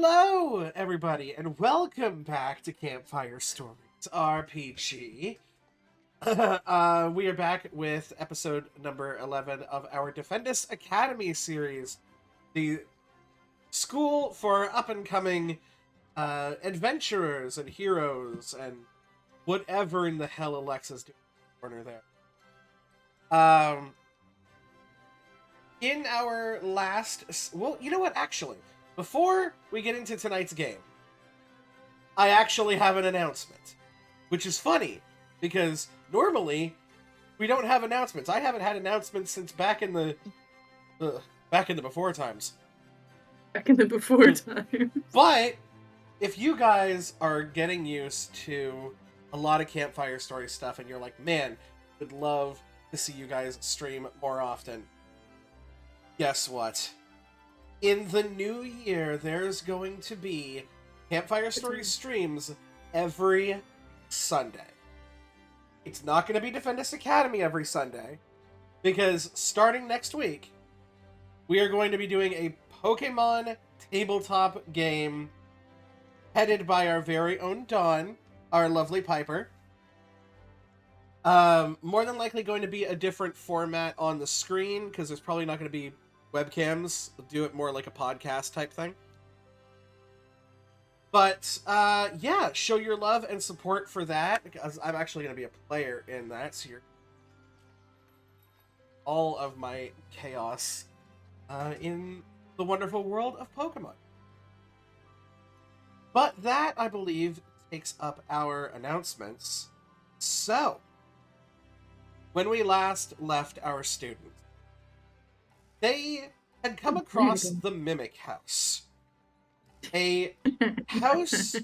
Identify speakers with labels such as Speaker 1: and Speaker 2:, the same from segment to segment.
Speaker 1: Hello, everybody, and welcome back to Campfire Stories RPG. We are back with episode number 11 of our Defendus Academy series, the school for up-and-coming adventurers and heroes and whatever in the hell Alexa's doing in the corner there. In our last... Well, you know what, actually... Before we get into tonight's game, I actually have an announcement, which is funny, because normally we don't have announcements. I haven't had announcements since back in the before times.
Speaker 2: Back in the before times.
Speaker 1: But if you guys are getting used to a lot of Campfire Story stuff and you're like, man, would love to see you guys stream more often, guess what? In the new year, there's going to be Campfire Story streams every Sunday. It's not going to be Defendus Academy every Sunday, because starting next week, we are going to be doing a Pokemon tabletop game headed by our very own Dawn, our lovely Piper. More than likely going to be a different format on the screen, because there's probably not going to be webcams. We'll do it more like a podcast type thing. But, yeah, show your love and support for that, because I'm actually going to be a player in that, so you're all of my chaos in the wonderful world of Pokemon. But that, I believe, takes up our announcements. So, when we last left our students, they had come across the Mimic House. A house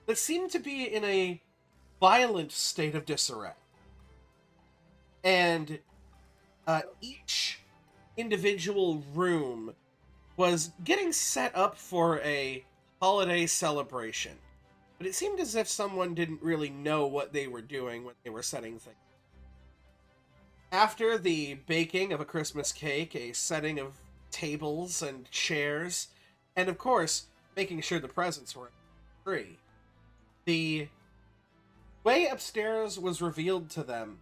Speaker 1: that seemed to be in a violent state of disarray. And each individual room was getting set up for a holiday celebration. But it seemed as if someone didn't really know what they were doing when they were setting things. After the baking of a Christmas cake, a setting of tables and chairs, and of course, making sure the presents were free, the way upstairs was revealed to them,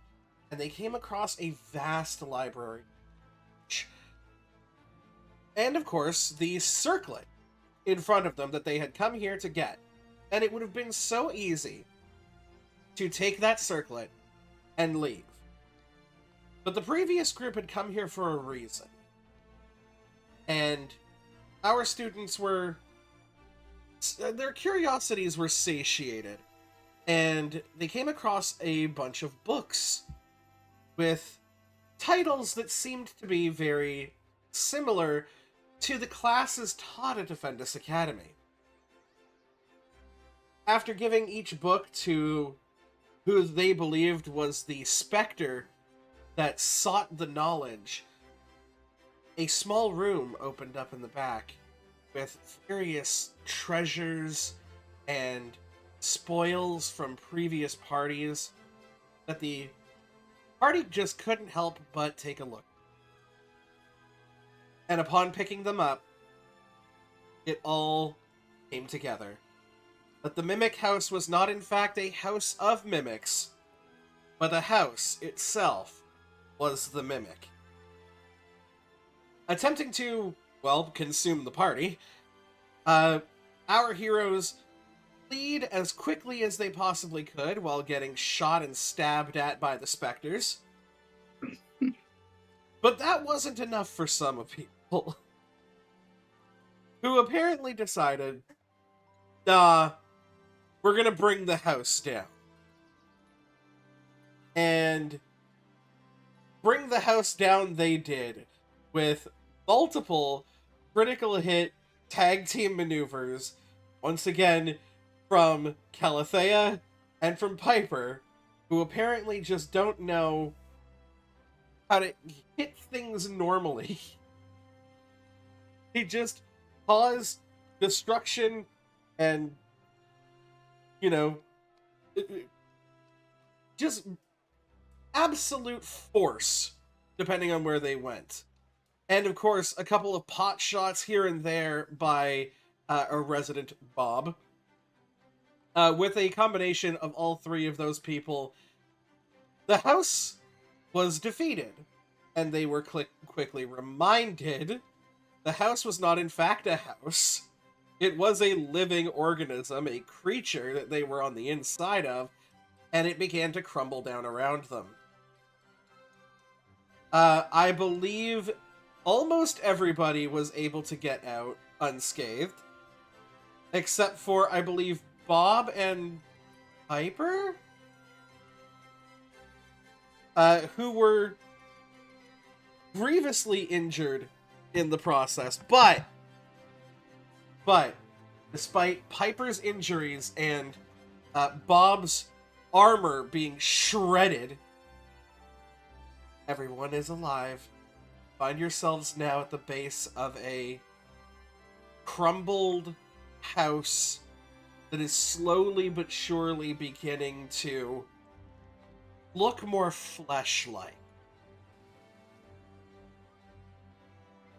Speaker 1: and they came across a vast library. And of course, the circlet in front of them that they had come here to get. And it would have been so easy to take that circlet and leave. But the previous group had come here for a reason. And our students were... their curiosities were satiated. And they came across a bunch of books with titles that seemed to be very similar to the classes taught at Defendus Academy. After giving each book to who they believed was the specter that sought the knowledge, a small room opened up in the back with various treasures and spoils from previous parties that the party just couldn't help but take a look. And upon picking them up, it all came together. That the Mimic House was not in fact a house of mimics, but the house itself was the mimic. Attempting to, well, consume the party, our heroes fled as quickly as they possibly could while getting shot and stabbed at by the specters. But that wasn't enough for some people, who apparently decided, nah, we're gonna bring the house down. And bring the house down they did, with multiple critical hit tag team maneuvers, once again from Calathea and from Piper, who apparently just don't know how to hit things normally. They just cause destruction and, you know, just absolute force, depending on where they went. And of course, a couple of pot shots here and there by or resident Bob. With a combination of all three of those people, the house was defeated, and they were quickly reminded the house was not in fact a house. It was a living organism, a creature that they were on the inside of, and it began to crumble down around them. I believe almost everybody was able to get out unscathed, except for, I believe, Bob and Piper? Who were grievously injured in the process, but despite Piper's injuries and Bob's armor being shredded, everyone is alive. Find yourselves now at the base of a crumbled house that is slowly but surely beginning to look more flesh-like.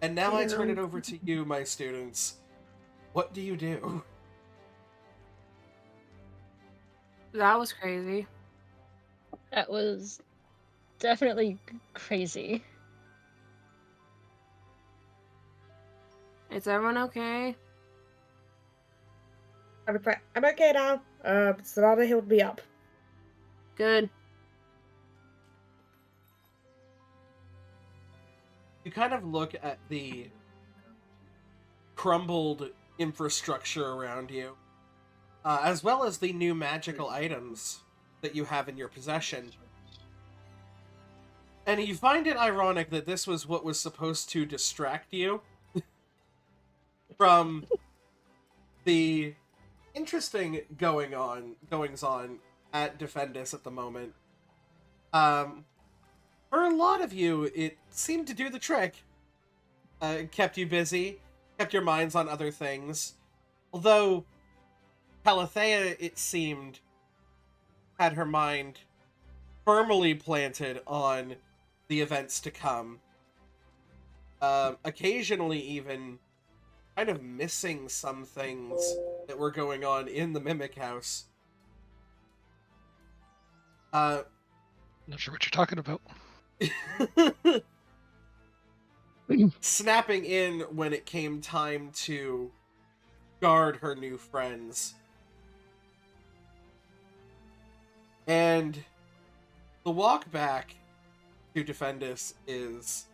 Speaker 1: And now I turn it over to you, my students. What do you do?
Speaker 3: That was crazy.
Speaker 4: That was definitely crazy.
Speaker 3: Is everyone okay?
Speaker 5: I'm okay now. Sonata healed me up.
Speaker 3: Good.
Speaker 1: You kind of look at the crumbled infrastructure around you, as well as the new magical items that you have in your possession. And you find it ironic that this was what was supposed to distract you from the interesting goings-on at Defendus at the moment. For a lot of you, it seemed to do the trick. Kept you busy, kept your minds on other things. Although, Calathea, it seemed, had her mind firmly planted on the events to come. Occasionally even kind of missing some things that were going on in the Mimic House.
Speaker 6: Not sure what you're talking about.
Speaker 1: Snapping in when it came time to guard her new friends. And the walk back to Defendus is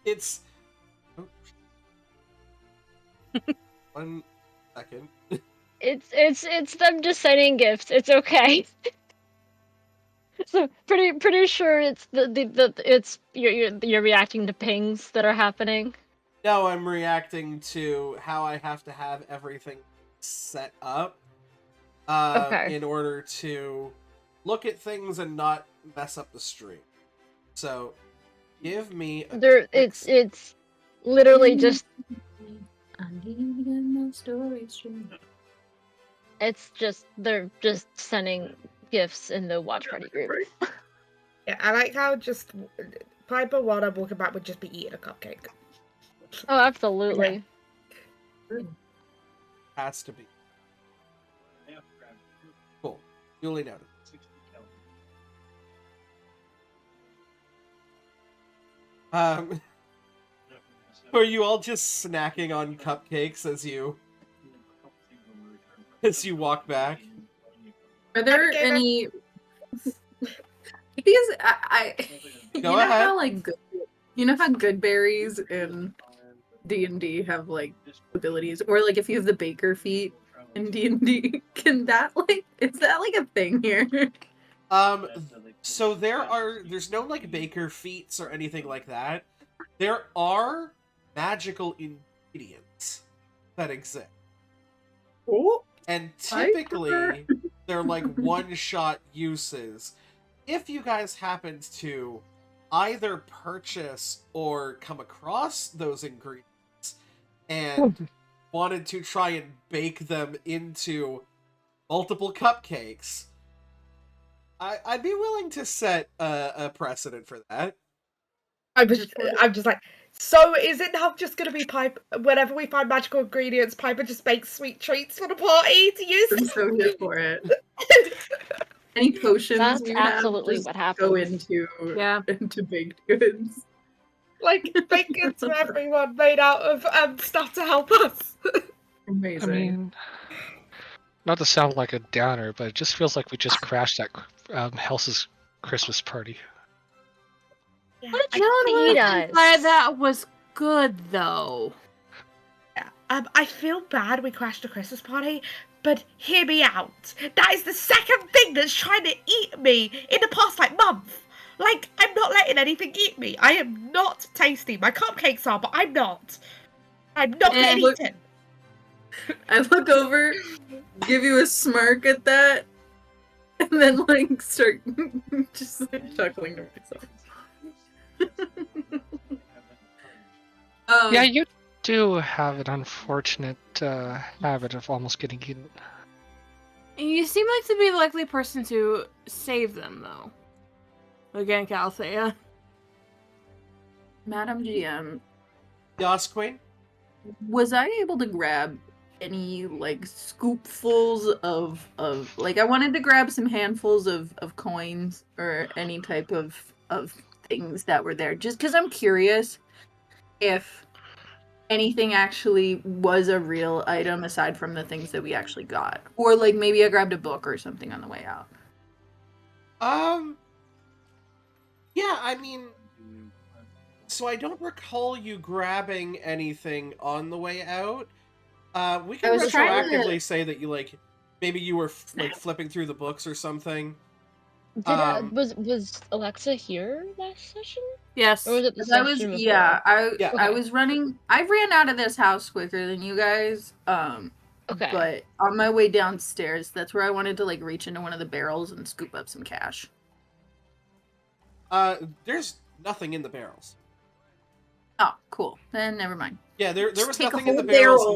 Speaker 1: it's oh. 1 second.
Speaker 4: It's them just sending gifts. It's okay. So pretty sure it's it's you're reacting to pings that are happening.
Speaker 1: No, I'm reacting to how I have to have everything set up
Speaker 4: Okay.
Speaker 1: in order to look at things and not mess up the stream. So, give me a quick
Speaker 4: It's literally just they're just sending gifts in the watch party group.
Speaker 5: Yeah, I like how just Piper while I'm walking back would just be eating a cupcake.
Speaker 4: Oh, absolutely.
Speaker 1: Has to be. Cool. Duly noted. Are you all just snacking on cupcakes as you walk back?
Speaker 2: Are there any? Because I you
Speaker 1: Go
Speaker 2: know
Speaker 1: ahead.
Speaker 2: how like you know how good berries in D&D have like abilities, or like if you have the baker feat in D&D, can that like is that like a thing here?
Speaker 1: So there's no like baker feats or anything like that. There are magical ingredients that exist.
Speaker 5: Oh,
Speaker 1: And typically they're like one-shot uses. If you guys happened to either purchase or come across those ingredients and wanted to try and bake them into multiple cupcakes, I'd be willing to set a precedent for that.
Speaker 5: I'm just like, So is it now just going to be Piper? Whenever we find magical ingredients, Piper just makes sweet treats for the party to use.
Speaker 2: I'm so here for it. Any potions
Speaker 4: That's
Speaker 2: you
Speaker 4: absolutely
Speaker 2: have,
Speaker 4: what
Speaker 2: just go
Speaker 4: happens.
Speaker 2: into baked goods.
Speaker 5: Like bacon to everyone made out of stuff to help us.
Speaker 2: Amazing.
Speaker 6: I mean, not to sound like a downer, but it just feels like we just crashed that House's Christmas party.
Speaker 5: Yeah,
Speaker 4: What did
Speaker 3: No
Speaker 4: you
Speaker 3: one
Speaker 4: feed
Speaker 3: implied
Speaker 4: us?
Speaker 3: that was good though.
Speaker 5: I feel bad we crashed a Christmas party, but hear me out. That is the second thing that's trying to eat me in the past, month. Like, I'm not letting anything eat me. I am not tasty. My cupcakes are, but I'm not. I'm not
Speaker 2: And
Speaker 5: getting
Speaker 2: look-
Speaker 5: eaten.
Speaker 2: I look over, give you a smirk at that, and then start just chuckling to myself.
Speaker 6: Yeah, you do have an unfortunate habit of almost getting eaten.
Speaker 3: You seem like to be the likely person to save them, though. Again, Calthea.
Speaker 2: Madam GM,
Speaker 1: Yas Queen?
Speaker 2: was I able to grab any scoopfuls of I wanted to grab some handfuls of coins or any type of things that were there, just because I'm curious if anything actually was a real item aside from the things that we actually got, or maybe I grabbed a book or something on the way out.
Speaker 1: Yeah, I mean, so I don't recall you grabbing anything on the way out. We can
Speaker 2: I was trying to-
Speaker 1: retroactively say that you maybe you were flipping through the books or something.
Speaker 4: Did was Alexa here last session?
Speaker 3: Yes.
Speaker 4: Or was it the
Speaker 2: 'Cause I was
Speaker 4: session before?
Speaker 1: Yeah.
Speaker 2: I was running. I ran out of this house quicker than you guys.
Speaker 4: Okay.
Speaker 2: But on my way downstairs, that's where I wanted to reach into one of the barrels and scoop up some cash.
Speaker 1: There's nothing in the barrels.
Speaker 2: Oh, cool. Then never mind.
Speaker 1: Yeah, there
Speaker 2: Just
Speaker 1: was
Speaker 2: take a
Speaker 1: nothing in the
Speaker 2: whole
Speaker 1: barrels,
Speaker 2: barrel.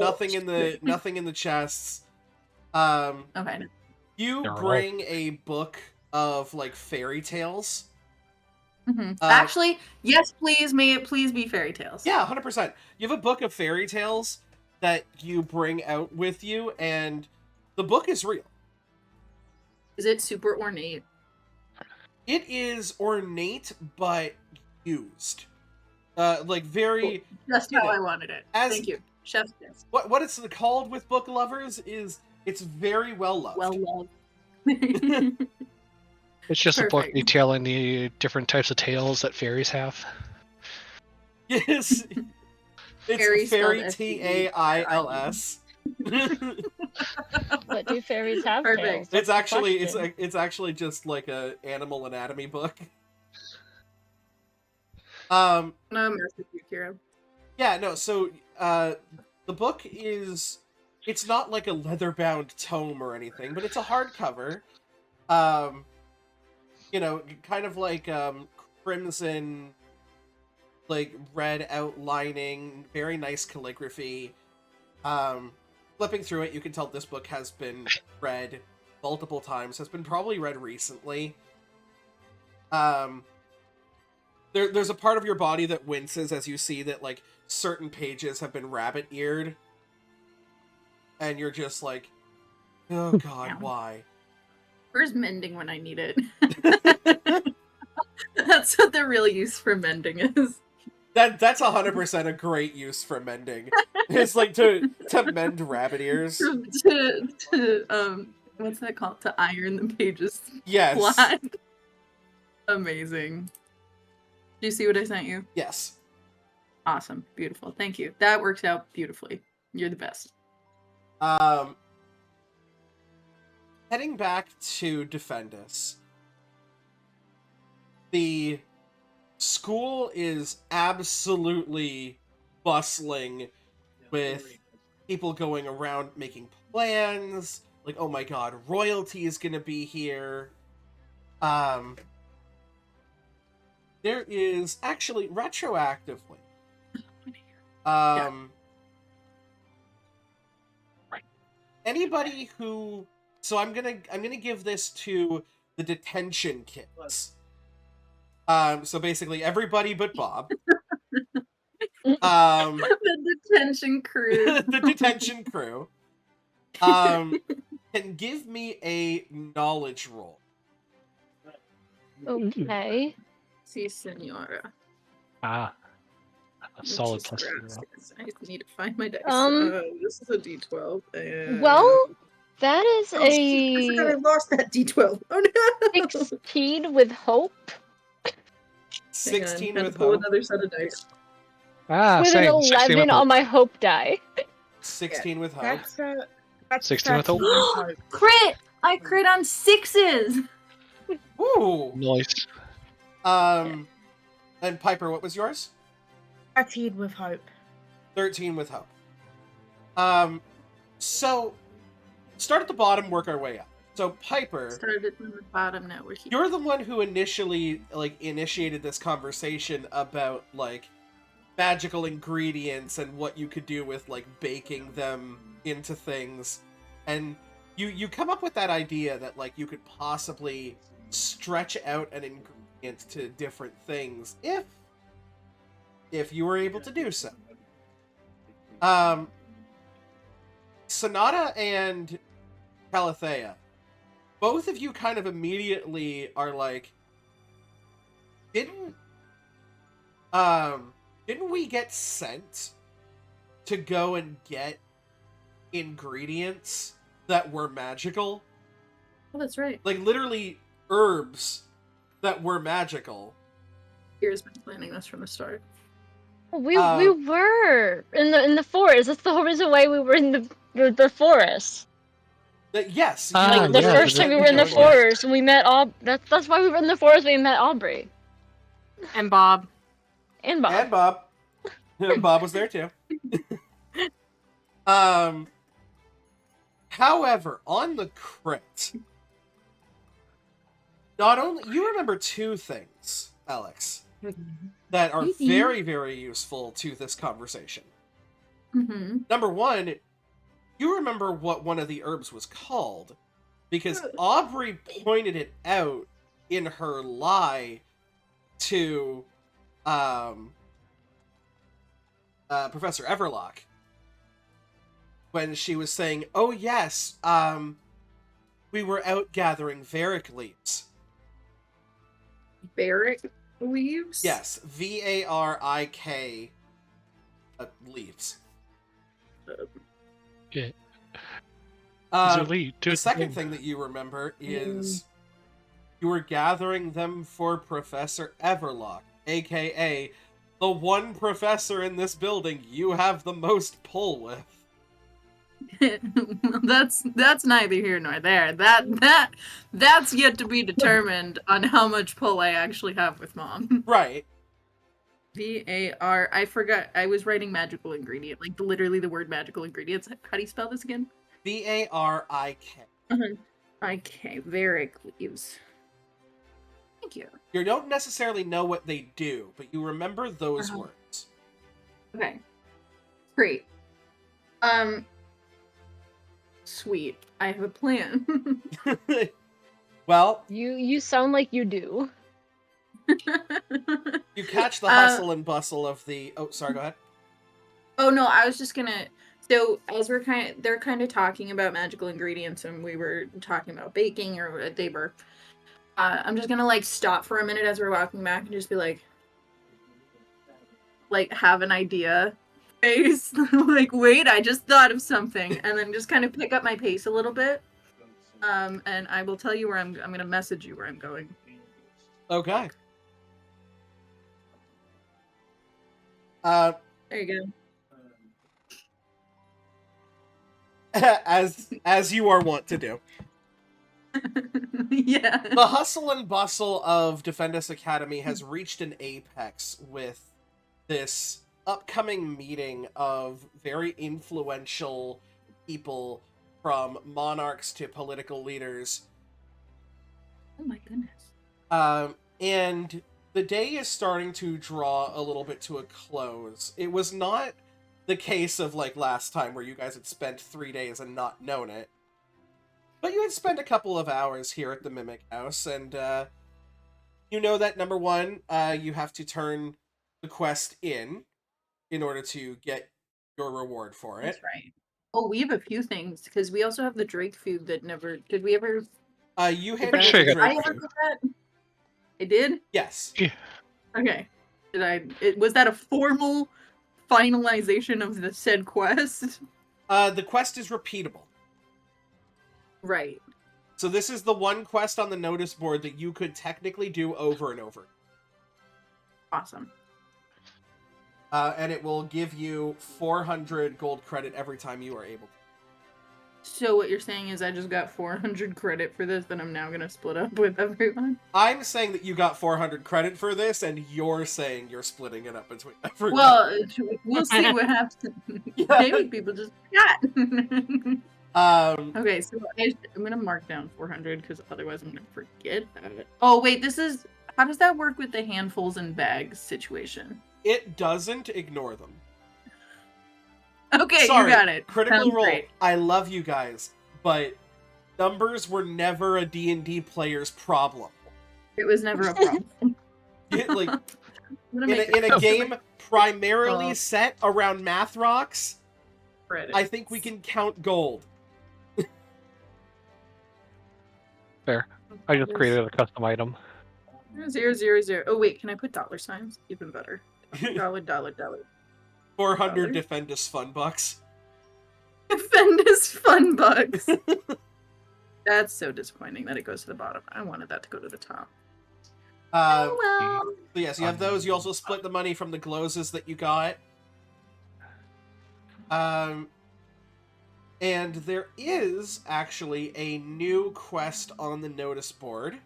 Speaker 1: nothing in the chests.
Speaker 2: Okay.
Speaker 1: You
Speaker 6: They're all-
Speaker 1: bring a book of fairy tales.
Speaker 2: Actually, yes, please. May it please be fairy tales.
Speaker 1: Yeah, 100%. You have a book of fairy tales that you bring out with you, and the book is real.
Speaker 2: Is it super ornate?
Speaker 1: It is ornate, but used. Very...
Speaker 2: Just
Speaker 1: you
Speaker 2: how
Speaker 1: know,
Speaker 2: I wanted it.
Speaker 1: as-
Speaker 2: Thank you. Chef's kiss.
Speaker 1: What it's called with book lovers is it's very well loved.
Speaker 2: Well loved.
Speaker 6: It's just a book
Speaker 2: Perfect.
Speaker 6: detailing the different types of tales that fairies have.
Speaker 1: Yes.
Speaker 2: Fairy
Speaker 1: It's fairy
Speaker 2: spelled
Speaker 1: Tails.
Speaker 4: What do fairies have
Speaker 2: Perfect.
Speaker 4: tails?
Speaker 1: It's
Speaker 4: That's the
Speaker 1: actually
Speaker 4: question.
Speaker 1: it's actually just a animal anatomy book.
Speaker 2: No, mess with you, Kira.
Speaker 1: Yeah, no, so the book is it's not like a leather-bound tome or anything, but it's a hardcover. Kind of crimson red outlining, very nice calligraphy. Flipping through it, you can tell this book has been read multiple times, has been probably read recently. There's a part of your body that winces as you see that certain pages have been rabbit-eared, and you're just like, oh god, why?
Speaker 2: Where's mending when I need it? That's what the real use for mending is.
Speaker 1: That's 100% a great use for mending. It's to mend rabbit ears.
Speaker 2: to what's that called? To iron the pages
Speaker 1: Yes.
Speaker 2: flat. Amazing. Do you see what I sent you?
Speaker 1: Yes.
Speaker 2: Awesome. Beautiful. Thank you. That works out beautifully. You're the best.
Speaker 1: Heading back to Defendus. The school is absolutely bustling with people going around making plans. Oh my god, royalty is gonna be here. There is actually retroactively. Anybody who so I'm gonna give this to the detention kids. So basically everybody but Bob.
Speaker 2: The detention crew.
Speaker 1: the detention crew, can give me a knowledge roll.
Speaker 4: Okay.
Speaker 2: Si, senora.
Speaker 6: A solid
Speaker 2: Muchas
Speaker 6: plus 0.
Speaker 2: gracias. I need to find my dice.
Speaker 4: Um,
Speaker 2: This is a D12. And...
Speaker 4: Well, that is
Speaker 2: oh, shit, I forgot I
Speaker 4: a
Speaker 2: lost that D12. Oh no!
Speaker 4: 16 with hope.
Speaker 1: 16
Speaker 2: Hang on, had
Speaker 1: with
Speaker 2: to pull
Speaker 1: hope.
Speaker 2: another set of dice.
Speaker 4: With
Speaker 6: Same.
Speaker 4: an
Speaker 6: 16 with
Speaker 4: 11 on
Speaker 6: hope.
Speaker 4: my hope die.
Speaker 1: 16 with hope.
Speaker 5: That's
Speaker 6: 16 with hope.
Speaker 5: 13 with hope.
Speaker 2: Crit! I crit on 6s!
Speaker 1: Ooh.
Speaker 6: Nice.
Speaker 1: And Piper, what was yours?
Speaker 5: 13 with hope.
Speaker 1: 13 with hope. So start at the bottom, work our way up. So Piper,
Speaker 2: Started from the bottom, now we're here.
Speaker 1: you're the one who initially initiated this conversation about magical ingredients and what you could do with baking them into things, and you come up with that idea that you could possibly stretch out an ingredient to different things if you were able to do so. Sonata and Calathea, both of you kind of immediately are didn't we get sent to go and get ingredients that were magical?
Speaker 2: Oh, that's right.
Speaker 1: Literally herbs that were magical.
Speaker 2: Kira's been planning this from the start.
Speaker 4: We were in the forest. That's the whole reason why we were in the forest.
Speaker 1: Yes.
Speaker 6: Ah,
Speaker 4: The
Speaker 6: yeah,
Speaker 4: first time we were in the forest, we met That's why we were in the forest. We met Aubrey
Speaker 3: And Bob.
Speaker 4: and Bob.
Speaker 1: And Bob. Bob was there too. However, on the crit, not only you remember two things, Alex, that are very, very useful to this conversation.
Speaker 2: Mm-hmm.
Speaker 1: Number one, you remember what one of the herbs was called, because Aubrey pointed it out in her lie to Professor Everlock when she was saying, "Oh yes, we were out gathering Varick leaves."
Speaker 2: Varick leaves?
Speaker 1: Yes, Varik leaves.
Speaker 6: Yeah.
Speaker 1: The second thing that you remember is you were gathering them for Professor Everlock, aka the one professor in this building you have the most pull with.
Speaker 2: That's neither here nor there. That's yet to be determined on how much pull I actually have with Mom.
Speaker 1: Right.
Speaker 2: VAR. I forgot. I was writing magical ingredient, literally the word magical ingredients. How do you spell this again?
Speaker 1: Varik.
Speaker 2: IK. Varick leaves. Thank you.
Speaker 1: You don't necessarily know what they do, but you remember those words.
Speaker 2: Okay. Great. Sweet. I have a plan.
Speaker 1: Well,
Speaker 4: You sound like you do.
Speaker 1: you catch the hustle and bustle of the... Oh, sorry, go ahead.
Speaker 2: Oh no, I was just gonna. So as they're kind of talking about magical ingredients, and we were talking about baking, or they were. I'm just gonna stop for a minute as we're walking back and just be like have an idea face, wait, I just thought of something, and then just kind of pick up my pace a little bit. And I will tell you where I'm gonna message you where I'm going.
Speaker 1: Okay.
Speaker 2: There you
Speaker 1: go. As you are wont to do.
Speaker 2: Yeah.
Speaker 1: The hustle and bustle of Defendus Academy has reached an apex with this upcoming meeting of very influential people, from monarchs to political leaders.
Speaker 2: Oh my goodness.
Speaker 1: And the day is starting to draw a little bit to a close. It was not the case of last time where you guys had spent 3 days and not known it. But you had spent a couple of hours here at the Mimic House, and you know that, number one, you have to turn the quest in, in order to get your reward for
Speaker 2: That's
Speaker 1: it.
Speaker 2: right. Oh, we have a few things because we also have the Drake food that never. Did we ever?
Speaker 1: You
Speaker 2: Did
Speaker 1: handed
Speaker 6: sure
Speaker 1: in
Speaker 6: you
Speaker 1: the
Speaker 6: got-
Speaker 2: I
Speaker 1: Drake
Speaker 2: ever
Speaker 1: food.
Speaker 2: get that? I did.
Speaker 1: Yes.
Speaker 2: Okay. Did I? Was that a formal finalization of the said quest?
Speaker 1: The quest is repeatable.
Speaker 2: Right.
Speaker 1: So this is the one quest on the notice board that you could technically do over and over.
Speaker 2: Awesome.
Speaker 1: And it will give you 400 gold credit every time you are able to.
Speaker 2: So what you're saying is I just got 400 credit for this that I'm now gonna split up with everyone?
Speaker 1: I'm saying that you got 400 credit for this, and you're saying you're splitting it up between everyone.
Speaker 2: Well, we'll see what happens.
Speaker 1: Yeah.
Speaker 2: Maybe people just forgot. Okay, so I'm gonna mark down 400 because otherwise I'm gonna forget that. Oh wait, this is how does that work with the handfuls and bags situation?
Speaker 1: It doesn't ignore them.
Speaker 2: Okay,
Speaker 1: Sorry,
Speaker 2: you got it.
Speaker 1: Critical
Speaker 2: Sounds
Speaker 1: Role.
Speaker 2: great.
Speaker 1: I love you guys, but numbers were never a D&D player's problem.
Speaker 2: It was never a problem.
Speaker 1: Like
Speaker 2: I'm gonna make
Speaker 1: in a game primarily
Speaker 2: Oh.
Speaker 1: set around math rocks,
Speaker 2: credit.
Speaker 1: I think we can count gold.
Speaker 6: Fair. I just created a custom item.
Speaker 2: 000. Oh wait, can I put dollar signs? Even better. Dollar.
Speaker 1: 400
Speaker 2: Dollars.
Speaker 1: Defendus fun bucks.
Speaker 2: Defendus fun bucks. That's so disappointing that it goes to the bottom. I wanted that to go to the top.
Speaker 1: Oh
Speaker 2: well.
Speaker 1: So yes, you have those. You also split the money from the glozes that you got. And there is actually a new quest on the notice board.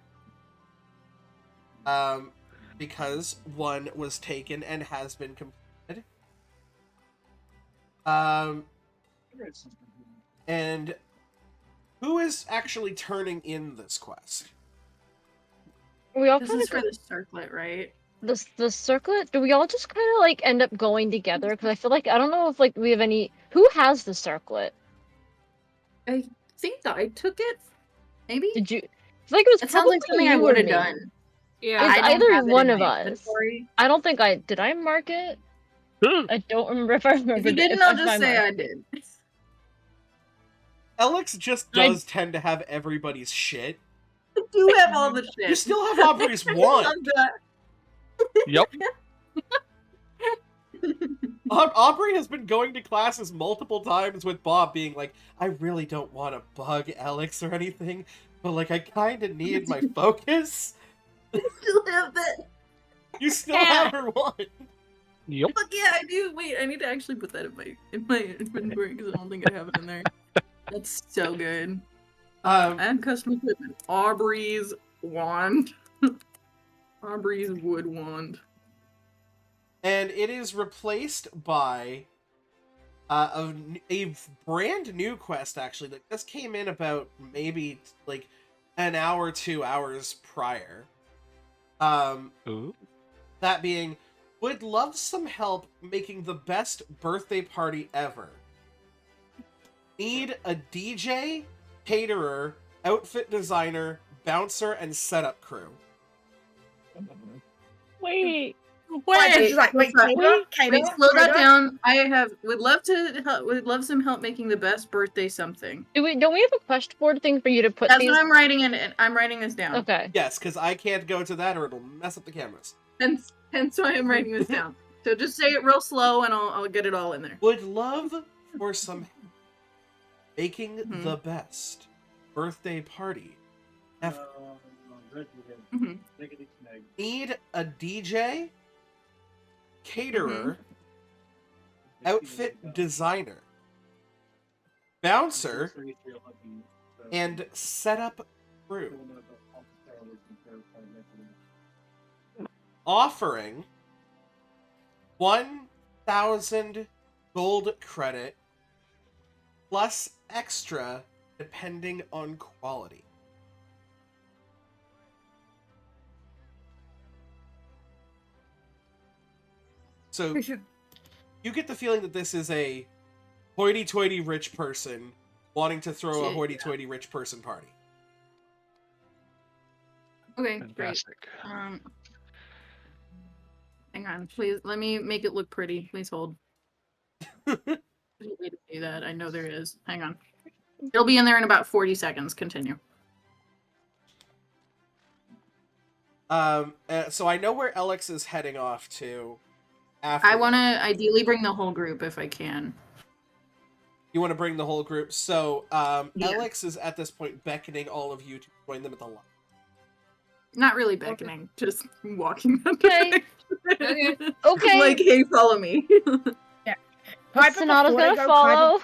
Speaker 1: Because one was taken and has been completed. And who is actually turning in this quest?
Speaker 4: We all
Speaker 2: This
Speaker 4: kind
Speaker 2: is
Speaker 4: of
Speaker 2: for the circlet, right?
Speaker 4: the circlet. Do we all just kind of like end up going together? Because I feel like I don't know if like we have any. Who has the circlet?
Speaker 2: I think that I took it. Maybe.
Speaker 4: Did you? I feel like it was
Speaker 2: It sounds like
Speaker 4: probably
Speaker 2: something I
Speaker 4: you or
Speaker 2: would have
Speaker 4: me.
Speaker 2: done.
Speaker 3: Yeah.
Speaker 4: It's
Speaker 2: I don't
Speaker 4: either
Speaker 2: have it
Speaker 4: one
Speaker 2: in
Speaker 4: of
Speaker 2: my
Speaker 4: us.
Speaker 2: inventory.
Speaker 4: I don't think I did. I mark it. I don't remember if I remember.
Speaker 2: If you didn't, I'll just say I did.
Speaker 1: Alex just does tend to have everybody's shit.
Speaker 2: I do have all the shit.
Speaker 1: You still have Aubrey's one.
Speaker 2: Love that.
Speaker 6: Yep.
Speaker 1: Aubrey has been going to classes multiple times with Bob being like, I really don't want to bug Alex or anything, but like I kind of need my focus.
Speaker 2: Still have that.
Speaker 1: You still have her one.
Speaker 6: Yep.
Speaker 2: Fuck yeah, I do. Wait, I need to actually put that in my inventory because I don't think I have it in there. That's so good. And custom equipment. Aubrey's wand. Aubrey's wood wand.
Speaker 1: And it is replaced by a brand new quest, actually, that just came in about maybe like an hour, 2 hours prior.
Speaker 6: Ooh.
Speaker 1: That being, would love some help making the best birthday party ever. Need a DJ, caterer, outfit designer, bouncer, and setup crew.
Speaker 4: Wait.
Speaker 5: Wait, like, wait,
Speaker 2: Wait,
Speaker 5: Katie,
Speaker 2: slow that down. Would love some help making the best birthday something.
Speaker 4: Don't we have a quest board thing for you to put
Speaker 2: That's
Speaker 4: these?
Speaker 2: what I'm writing in. I'm writing this down.
Speaker 4: Okay.
Speaker 1: Yes, because I can't go to that or it'll mess up the cameras.
Speaker 2: Hence why I'm writing this down. So just say it real slow and I'll get it all in there.
Speaker 1: Would love for some help making
Speaker 2: Mhm.
Speaker 1: the best birthday party ever.
Speaker 2: Mhm.
Speaker 1: Need a DJ, caterer, outfit designer, bouncer, and setup crew. Offering 1,000 gold credit plus extra depending on quality. So you get the feeling that this is a hoity-toity rich person wanting to throw a hoity-toity rich person party.
Speaker 2: Okay, great.
Speaker 6: Fantastic.
Speaker 2: I Hang on, please. Let me make it look pretty. Please hold. There's a way to do that. I know there is. Hang on. It'll be in there in about 40 seconds. Continue.
Speaker 1: So I know where Alex is heading off to. After
Speaker 2: I want to
Speaker 1: that.
Speaker 2: ideally bring the whole group if I can.
Speaker 1: You want to bring the whole group. So
Speaker 2: Yeah.
Speaker 1: Alex is at this point beckoning all of you to join them at the line.
Speaker 2: Not really beckoning, just walking.
Speaker 4: Okay.
Speaker 3: Okay.
Speaker 4: Okay.
Speaker 2: Like, hey, follow me.
Speaker 5: Piper,
Speaker 4: Sonata's
Speaker 5: before they
Speaker 4: gonna
Speaker 5: go,
Speaker 4: follow.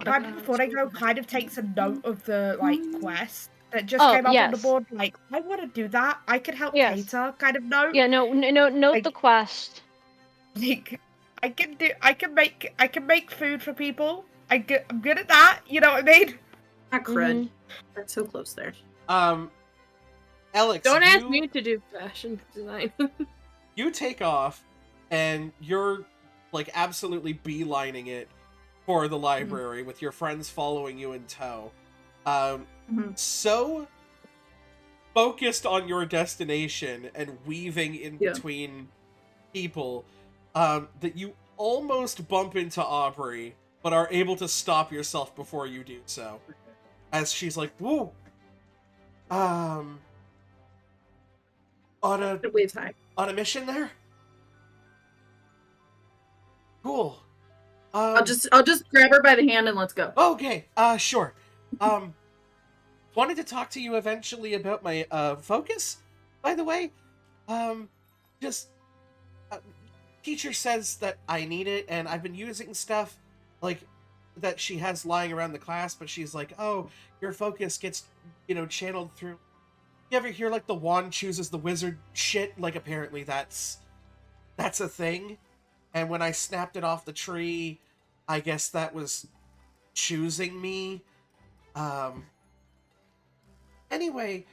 Speaker 5: Piper, before they go, kind of takes a note of the quest that just
Speaker 4: Oh,
Speaker 5: came up on the
Speaker 4: yes.
Speaker 5: board. Like, I want to do that. I could help
Speaker 4: Yes.
Speaker 5: cater. Kind of note.
Speaker 4: Yeah, no, note
Speaker 5: Like-
Speaker 4: the quest.
Speaker 5: Like, I can make food for people. I'm good at that. You know what I mean?
Speaker 2: Not crud.
Speaker 4: Mhm.
Speaker 2: That's so close there.
Speaker 1: Alex,
Speaker 3: Don't ask me to do fashion design.
Speaker 1: You take off, and you're like absolutely beelining it for the library with your friends following you in tow. So focused on your destination and weaving in between people that you almost bump into Aubrey, but are able to stop yourself before you do so. As she's like, "Whoa, on
Speaker 2: It waves high.
Speaker 1: a mission there? Cool.
Speaker 2: I'll just grab her by the hand and let's go.
Speaker 1: Okay, sure. Wanted to talk to you eventually about my focus, by the way. Just teacher says that I need it, and I've been using stuff like that she has lying around the class, but she's like, "Oh, your focus gets, channeled through." You ever hear like the wand chooses the wizard shit? Like apparently that's a thing. And when I snapped it off the tree, I guess that was choosing me. Anyway,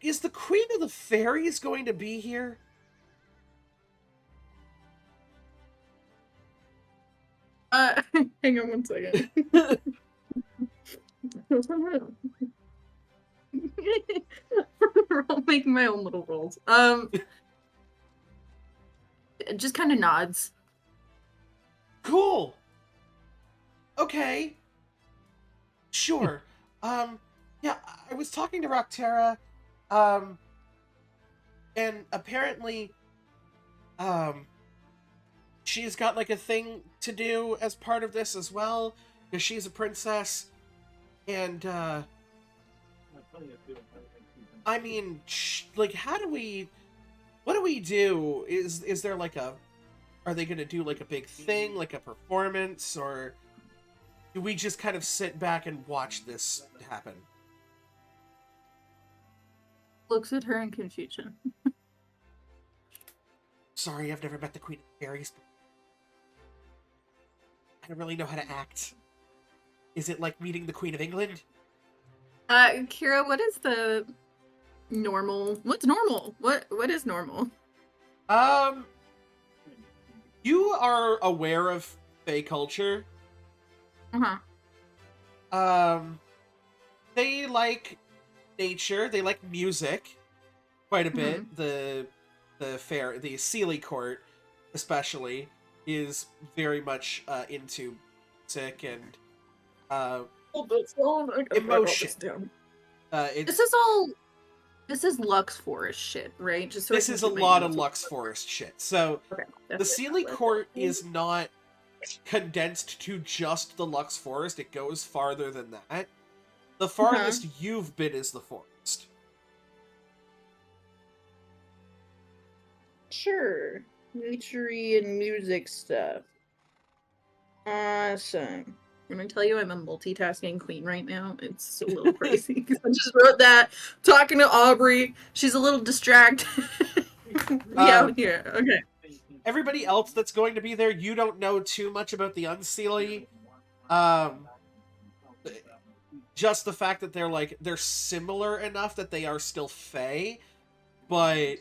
Speaker 1: is the Queen of the Fairies going to be here?
Speaker 2: Hang on one second. I'll make my own little rolls. It just kind of nods.
Speaker 1: Cool. Okay. Sure. Yeah, I was talking to Rockterra, and apparently, she's got like a thing to do as part of this as well, because she's a princess, and, I mean, like, what do we do? Is there like are they gonna do like a big thing, like a performance, or do we just kind of sit back and watch this happen?
Speaker 2: Looks at her in confusion.
Speaker 1: Sorry, I've never met the Queen of Fairies. I don't really know how to act. Is it like meeting the Queen of England?
Speaker 2: Kira, what is the normal? What's normal? What is normal?
Speaker 1: You are aware of Fae culture. They like nature. They like music quite a bit. The Sealy Court, especially, is very much into music and emotion.
Speaker 2: This is Lux Forest shit, right? Just so
Speaker 1: this is a lot of Lux Forest shit. So the Sealy Court is not condensed to just the Lux Forest. It goes farther than that. The farthest you've been is the forest.
Speaker 2: Sure. Nature-y and music stuff. Awesome. I'm gonna tell you I'm a multitasking queen right now. It's a little crazy because I just wrote that talking to Aubrey. She's a little distracted. Out here. Okay.
Speaker 1: Everybody else that's going to be there, you don't know too much about the Unseelie. Just the fact that they're similar enough that they are still Fae, but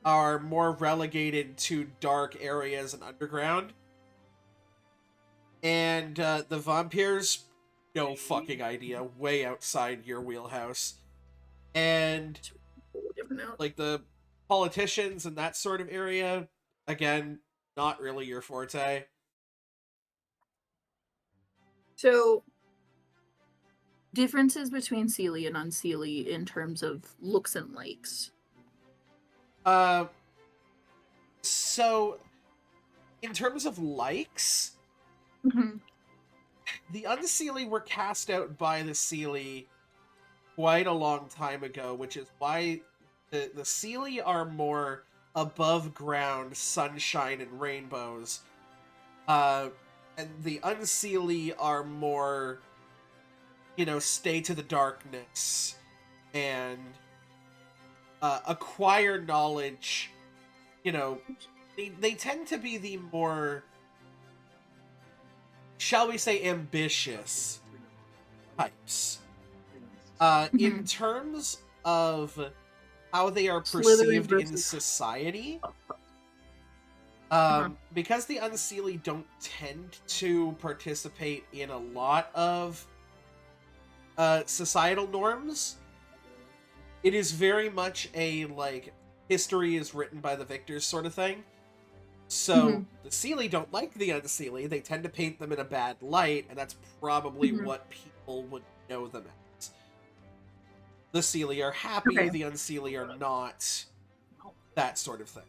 Speaker 1: are more relegated to dark areas and underground. And the vampires, no fucking idea, way outside your wheelhouse. And like the politicians and that sort of area, again, not really your forte.
Speaker 2: So, differences between Seelie and Unseelie in terms of looks and likes.
Speaker 1: So, in terms of likes,
Speaker 2: Mhm.
Speaker 1: the Unseelie were cast out by the Seelie quite a long time ago, which is why the Seelie are more above ground, sunshine and rainbows. And the Unseelie are more, stay to the darkness and acquire knowledge. They tend to be the more, shall we say, ambitious types. In terms of how they are perceived in society, because the Unseelie don't tend to participate in a lot of societal norms, it is very much a, history is written by the victors sort of thing. So, the Seelie don't like the Unseelie, they tend to paint them in a bad light, and that's probably what people would know them as. The Seelie are happy, the Unseelie are not, that sort of thing.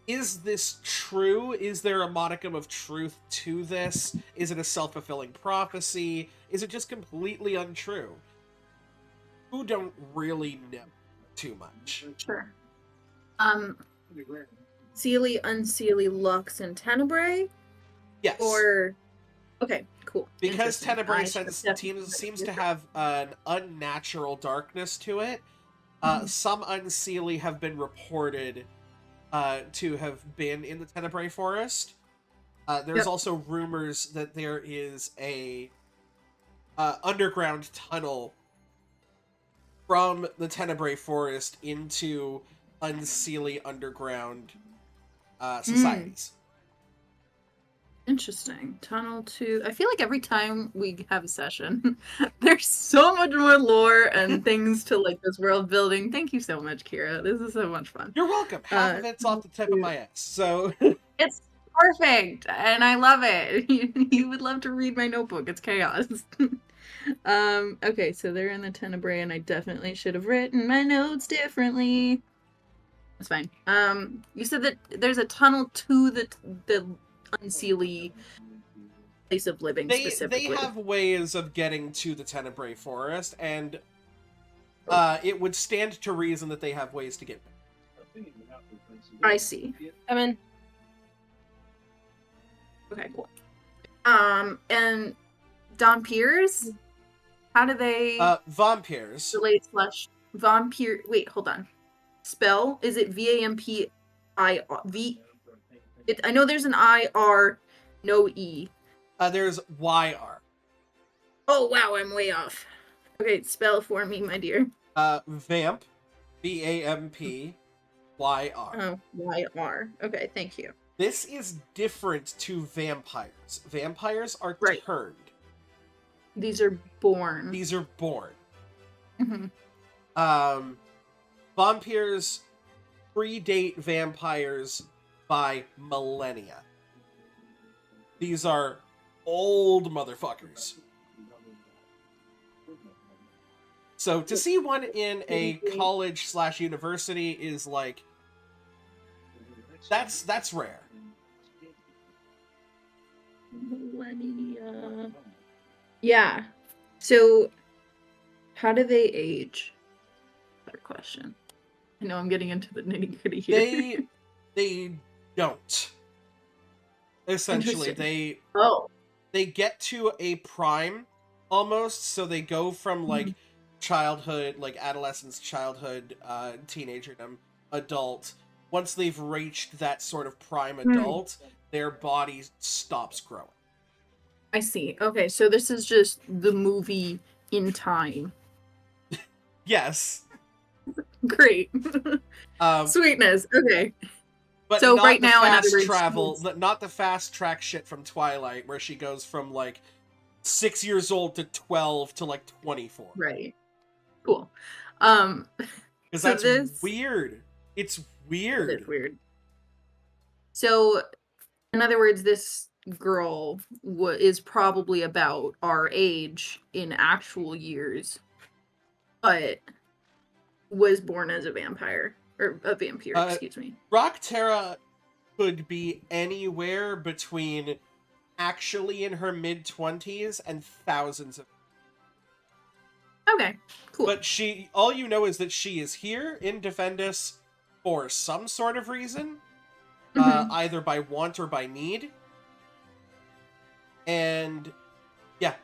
Speaker 1: Is this true? Is there a modicum of truth to this? Is it a self-fulfilling prophecy? Is it just completely untrue? Who don't really know too much.
Speaker 2: Sure. Seelie, Unseelie, Lux, and Tenebrae?
Speaker 1: Yes.
Speaker 2: Or... Okay, cool.
Speaker 1: Because Tenebrae seems to have an unnatural darkness to it, some Unseelie have been reported to have been in the Tenebrae forest. There's also rumors that there is a underground tunnel from the Tenebrae forest into Unseelie underground societies.
Speaker 2: Interesting. Tunnel to... I feel like every time we have a session, there's so much more lore and things to, this world building. Thank you so much, Kira. This is so much fun.
Speaker 1: You're welcome. Half of it's off the tip of my ass, so...
Speaker 2: It's perfect, and I love it. You would love to read my notebook. It's chaos. Okay, so they're in the Tenebrae, and I definitely should have written my notes differently. That's fine. You said that there's a tunnel to the Unseelie place of living specifically.
Speaker 1: They have ways of getting to the Tenebrae forest, and it would stand to reason that they have ways to get there.
Speaker 2: I see.
Speaker 3: I'm in.
Speaker 2: Okay, cool. And Vampires? How do they
Speaker 1: Vampires
Speaker 2: relate / vampire? Wait, hold on. Spell? Is it VAMPIR? I know there's an IR, no E.
Speaker 1: There's YR.
Speaker 2: Oh wow, I'm way off. Okay, spell for me, my dear.
Speaker 1: Vamp, VAMP, YR.
Speaker 2: Oh, YR. Okay, thank you.
Speaker 1: This is different to vampires. Vampires are turned.
Speaker 2: These are born.
Speaker 1: These are born.
Speaker 2: Mm-hmm.
Speaker 1: Vampires predate vampires by millennia. These are old motherfuckers. So to see one in a college / university is that's rare.
Speaker 2: Millennia. Yeah. So, how do they age? Better question. I know I'm getting into the nitty gritty here.
Speaker 1: They don't. Essentially, they get to a prime almost, so they go from childhood, adolescence, childhood, teenagerdom, adult. Once they've reached that sort of prime adult, their body stops growing.
Speaker 2: I see. Okay, so this is just the movie in time.
Speaker 1: Yes.
Speaker 2: Great. Sweetness. Okay.
Speaker 1: But
Speaker 2: so
Speaker 1: not
Speaker 2: right now, in
Speaker 1: fast
Speaker 2: other words,
Speaker 1: travel, not the fast track shit from Twilight, where she goes from 6 years old to 12 to 24.
Speaker 2: Right. Cool.
Speaker 1: Because that's weird. It's Weird.
Speaker 2: It's weird. So, in other words, this girl is probably about our age in actual years, but was born as a vampire. Or a vampire, excuse me.
Speaker 1: Rockterra could be anywhere between actually in her mid-20s and thousands of...
Speaker 2: Okay, cool.
Speaker 1: But all you know is that she is here in Defendus for some sort of reason, either by want or by need. And, yeah,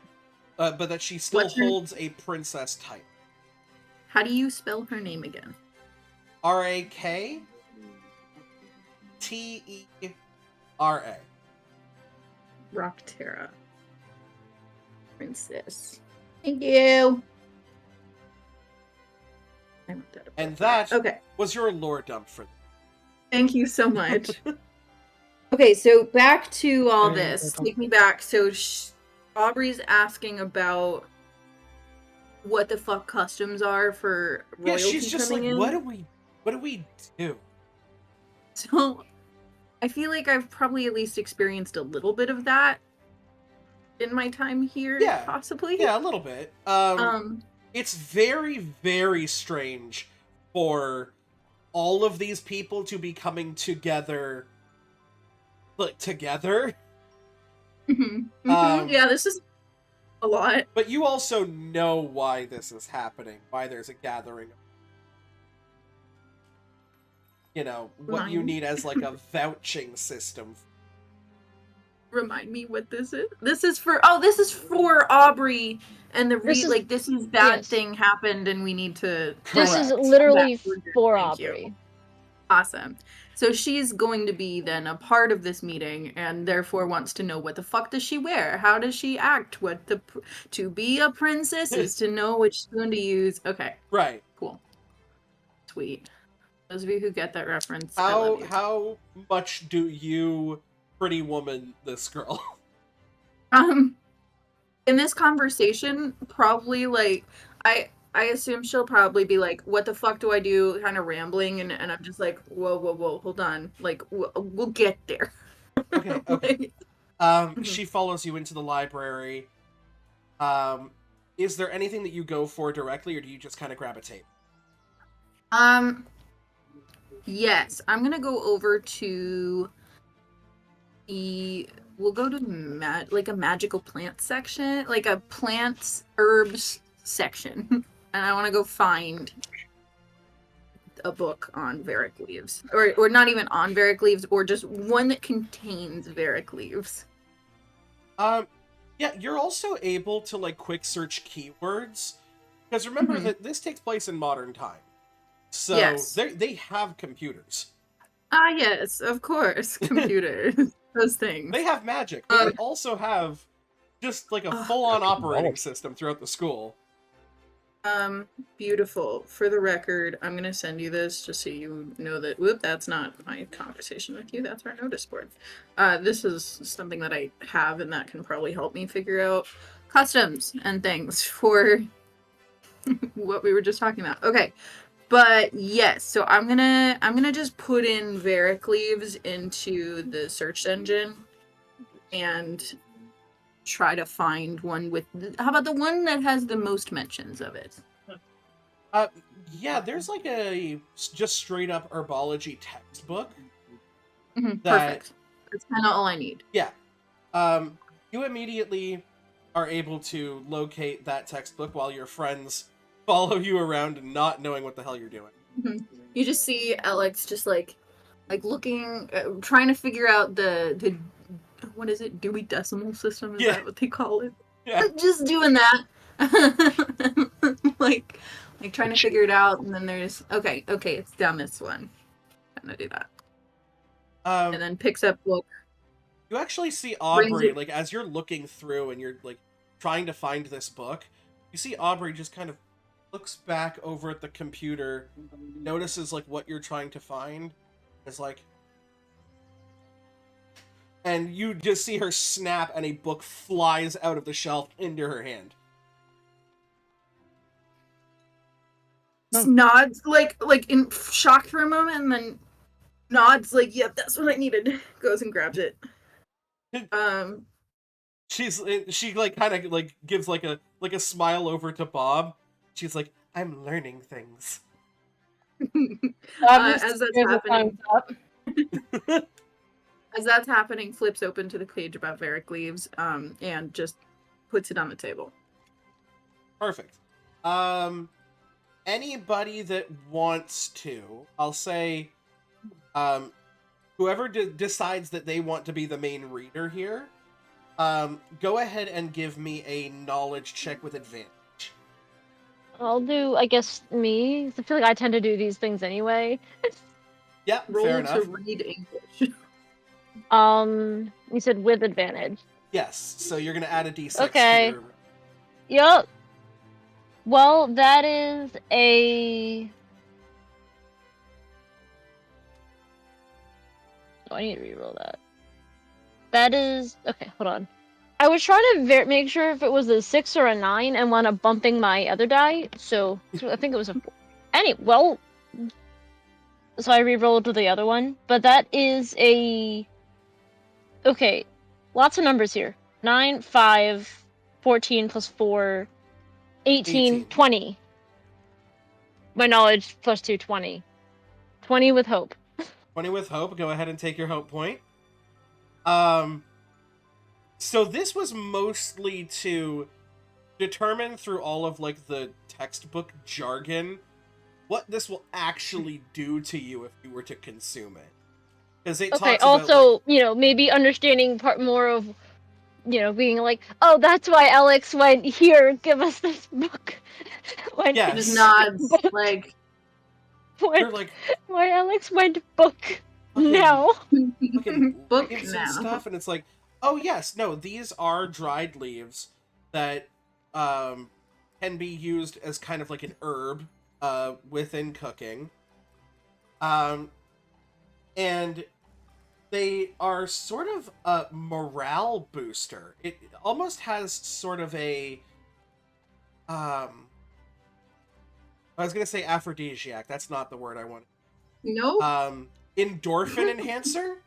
Speaker 1: but that she still holds a princess type.
Speaker 2: How do you spell her name again?
Speaker 1: Raktera.
Speaker 2: Rockterra. Princess. Thank you.
Speaker 1: And that
Speaker 2: okay.
Speaker 1: was your lore dump for them.
Speaker 2: Thank you so much. Okay, so back to all this. Take me back. So Aubrey's asking about what the fuck customs are for royalty.
Speaker 1: Yeah, she's just like,
Speaker 2: in.
Speaker 1: what do we do?
Speaker 2: So I feel like I've probably at least experienced a little bit of that in my time here, possibly.
Speaker 1: Yeah, a little bit. It's very, very strange for all of these people to be coming together, like, together.
Speaker 2: Yeah, this is a lot.
Speaker 1: But you also know why this is happening, why there's a gathering. You know, what you need as, like, a vouching system.
Speaker 2: Remind me what this is. This is for Aubrey and this is bad thing happened and we need to.
Speaker 4: This is literally for Aubrey.
Speaker 2: Awesome. So she's going to be then a part of this meeting and therefore wants to know what the fuck does she wear? How does she act? To be a princess is to know which spoon to use. Okay.
Speaker 1: Right.
Speaker 2: Cool. Sweet. Those of you who get that reference,
Speaker 1: how much do you pretty woman this girl?
Speaker 2: In this conversation, probably like I assume she'll probably be like, what the fuck do I do? Kind of rambling, and I'm just like, whoa, hold on. Like, we'll get there.
Speaker 1: Okay. She follows you into the library. Is there anything that you go for directly, or do you just kind of grab a tape?
Speaker 2: Yes. I'm gonna go over to we'll go to a magical plant section, like a plants, herbs section. And I want to go find a book on Varic leaves. Or not even on Varic leaves, or just one that contains Varic leaves.
Speaker 1: Yeah, you're also able to, like, quick search keywords. Because remember that this takes place in modern time. So they have computers.
Speaker 2: Yes, of course. Computers. Those things.
Speaker 1: They have magic, but they also have just, like, a full-on operating system throughout the school.
Speaker 2: Beautiful. For the record, I'm gonna send you this just so you know that, whoop, that's not my conversation with you, that's our notice board. This is something that I have and that can probably help me figure out customs and things for what we were just talking about. Okay. But yes, so I'm gonna just put in Varic leaves into the search engine and try to find one with. How about the one that has the most mentions of it?
Speaker 1: Yeah, there's like a just straight up herbology textbook.
Speaker 2: Perfect. That's kind of all I need.
Speaker 1: Yeah. You immediately are able to locate that textbook while your friends follow you around and not knowing what the hell you're doing.
Speaker 2: You just see Alex just like looking, trying to figure out the what is it, Dewey Decimal System? Is that what they call it?
Speaker 1: Yeah.
Speaker 2: Just doing that. like trying to figure it out, and then there's okay, it's down this one. I'm gonna do that. And then picks up book.
Speaker 1: You actually see Aubrey, like, as you're looking through and you're like trying to find this book, you see Aubrey just kind of looks back over at the computer, notices like what you're trying to find, is like, and you just see her snap and a book flies out of the shelf into her hand.
Speaker 2: Nods like in shock for a moment, and then Nods like, yep, that's what I needed. Goes and grabs it.
Speaker 1: She like kind of like gives like a smile over to Bob. She's like, I'm learning things.
Speaker 2: As that's happening, flips open to the page about Varric leaves, and just puts it on the table.
Speaker 1: Perfect. Anybody that wants to, I'll say, whoever decides that they want to be the main reader here, go ahead and give me a knowledge check with advantage.
Speaker 4: I'll do, I guess, me. I feel like I tend to do these things anyway.
Speaker 1: Yeah, fair
Speaker 2: Roll
Speaker 1: enough.
Speaker 2: to read English.
Speaker 4: You said with advantage.
Speaker 1: Yes, so you're gonna add a d6
Speaker 4: Okay.
Speaker 1: to your...
Speaker 4: Yup. Well, that is a... Oh, I need to reroll that. That is... Okay, hold on. I was trying to make sure if it was a 6 or a 9 and wound up bumping my other die, so I think it was a 4. Well... So I rerolled to the other one, but that is a... Okay, lots of numbers here. 9, 5, 14 plus 4, 18. 20. My knowledge plus 2, 20. 20 with hope.
Speaker 1: 20 with hope. Go ahead and take your hope point. So this was mostly to determine through all of like the textbook jargon what this will actually do to you if you were to consume it. Because it
Speaker 4: Okay,
Speaker 1: talks about,
Speaker 4: also,
Speaker 1: like,
Speaker 4: you know, maybe understanding part more of, you know, being like, oh, that's why Alex went, here, give us this book. When,
Speaker 1: Yes.
Speaker 2: Just nods, like...
Speaker 1: You're like,
Speaker 4: why Alex went book
Speaker 1: fucking-
Speaker 4: now.
Speaker 1: fucking
Speaker 2: Book
Speaker 1: leaves
Speaker 2: now.
Speaker 1: and stuff, and it's like, oh yes, no, these are dried leaves that can be used as kind of like an herb within cooking. And they are sort of a morale booster. It almost has sort of a I was gonna say aphrodisiac. That's not the word I wanted.
Speaker 2: Nope.
Speaker 1: Endorphin enhancer.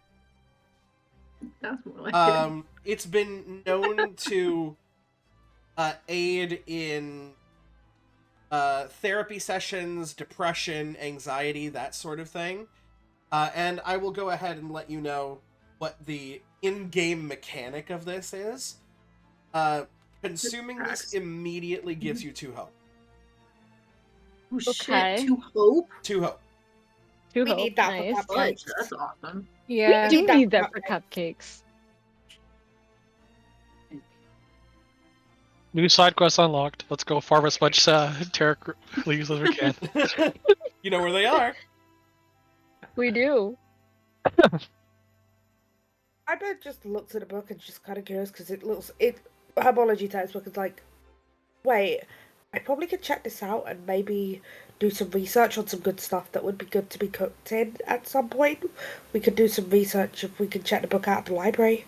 Speaker 2: That's more like it.
Speaker 1: It's been known to aid in therapy sessions, depression, anxiety, that sort of thing. And I will go ahead and let you know what the in-game mechanic of this is. Consuming this immediately gives you 2 hope.
Speaker 2: Oh
Speaker 4: Okay.
Speaker 2: shit, 2 hope?
Speaker 1: 2 hope.
Speaker 4: Two
Speaker 5: We
Speaker 4: hope,
Speaker 5: need that
Speaker 4: nice.
Speaker 5: for
Speaker 2: Fudge,
Speaker 5: cupcakes.
Speaker 2: that's awesome.
Speaker 3: Yeah.
Speaker 4: We do
Speaker 5: Need that
Speaker 4: need
Speaker 5: for
Speaker 4: that for cupcakes.
Speaker 6: New side quest unlocked. Let's go farm as much Tarek leaves as we can.
Speaker 1: You know where they are.
Speaker 4: We do.
Speaker 5: I bet just looks at a book and just kind of curious because herbology textbook is like, wait, I probably could check this out and maybe do some research on some good stuff that would be good to be cooked in at some point. We could do some research if we could check the book out at the library.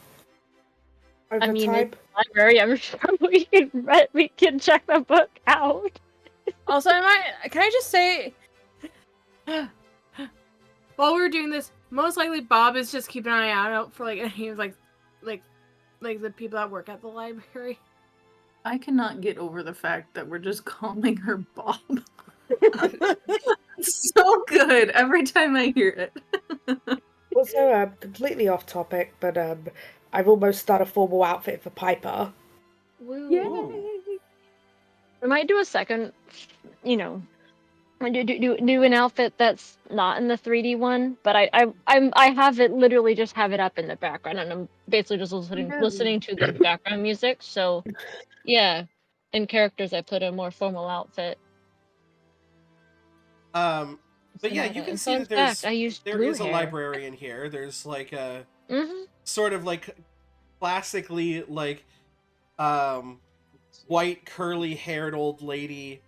Speaker 5: Over
Speaker 4: I mean,
Speaker 5: time.
Speaker 4: it's a library. I'm sure we can check the book out.
Speaker 3: Also, can I just say, while we're doing this, most likely Bob is just keeping an eye out for like any of like the people that work at the library.
Speaker 2: I cannot get over the fact that we're just calling her Bob. It's so good every time I hear it.
Speaker 5: Also, completely off topic, but I've almost done a formal outfit for Piper.
Speaker 4: Woo. I might do a second, you know, do an outfit that's not in the 3D one, but I have it literally just have it up in the background, and I'm basically just listening to the background music. So, yeah, in characters I put a more formal outfit.
Speaker 1: But yeah, you can see that there is a
Speaker 4: hair.
Speaker 1: librarian here. There's like a
Speaker 4: Mm-hmm.
Speaker 1: sort of like classically like white curly haired old lady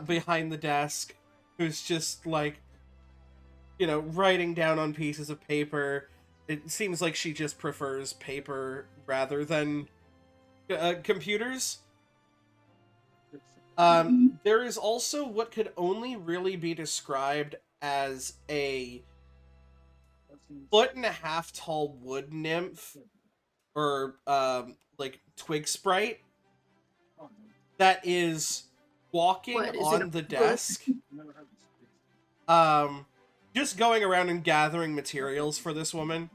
Speaker 1: behind the desk who's just like, you know, writing down on pieces of paper. It seems like she just prefers paper rather than computers. There is also what could only really be described as a 1.5 foot tall wood nymph, or like twig sprite, that is walking
Speaker 2: What, is it
Speaker 1: on the
Speaker 2: a-
Speaker 1: desk, just going around and gathering materials for this woman.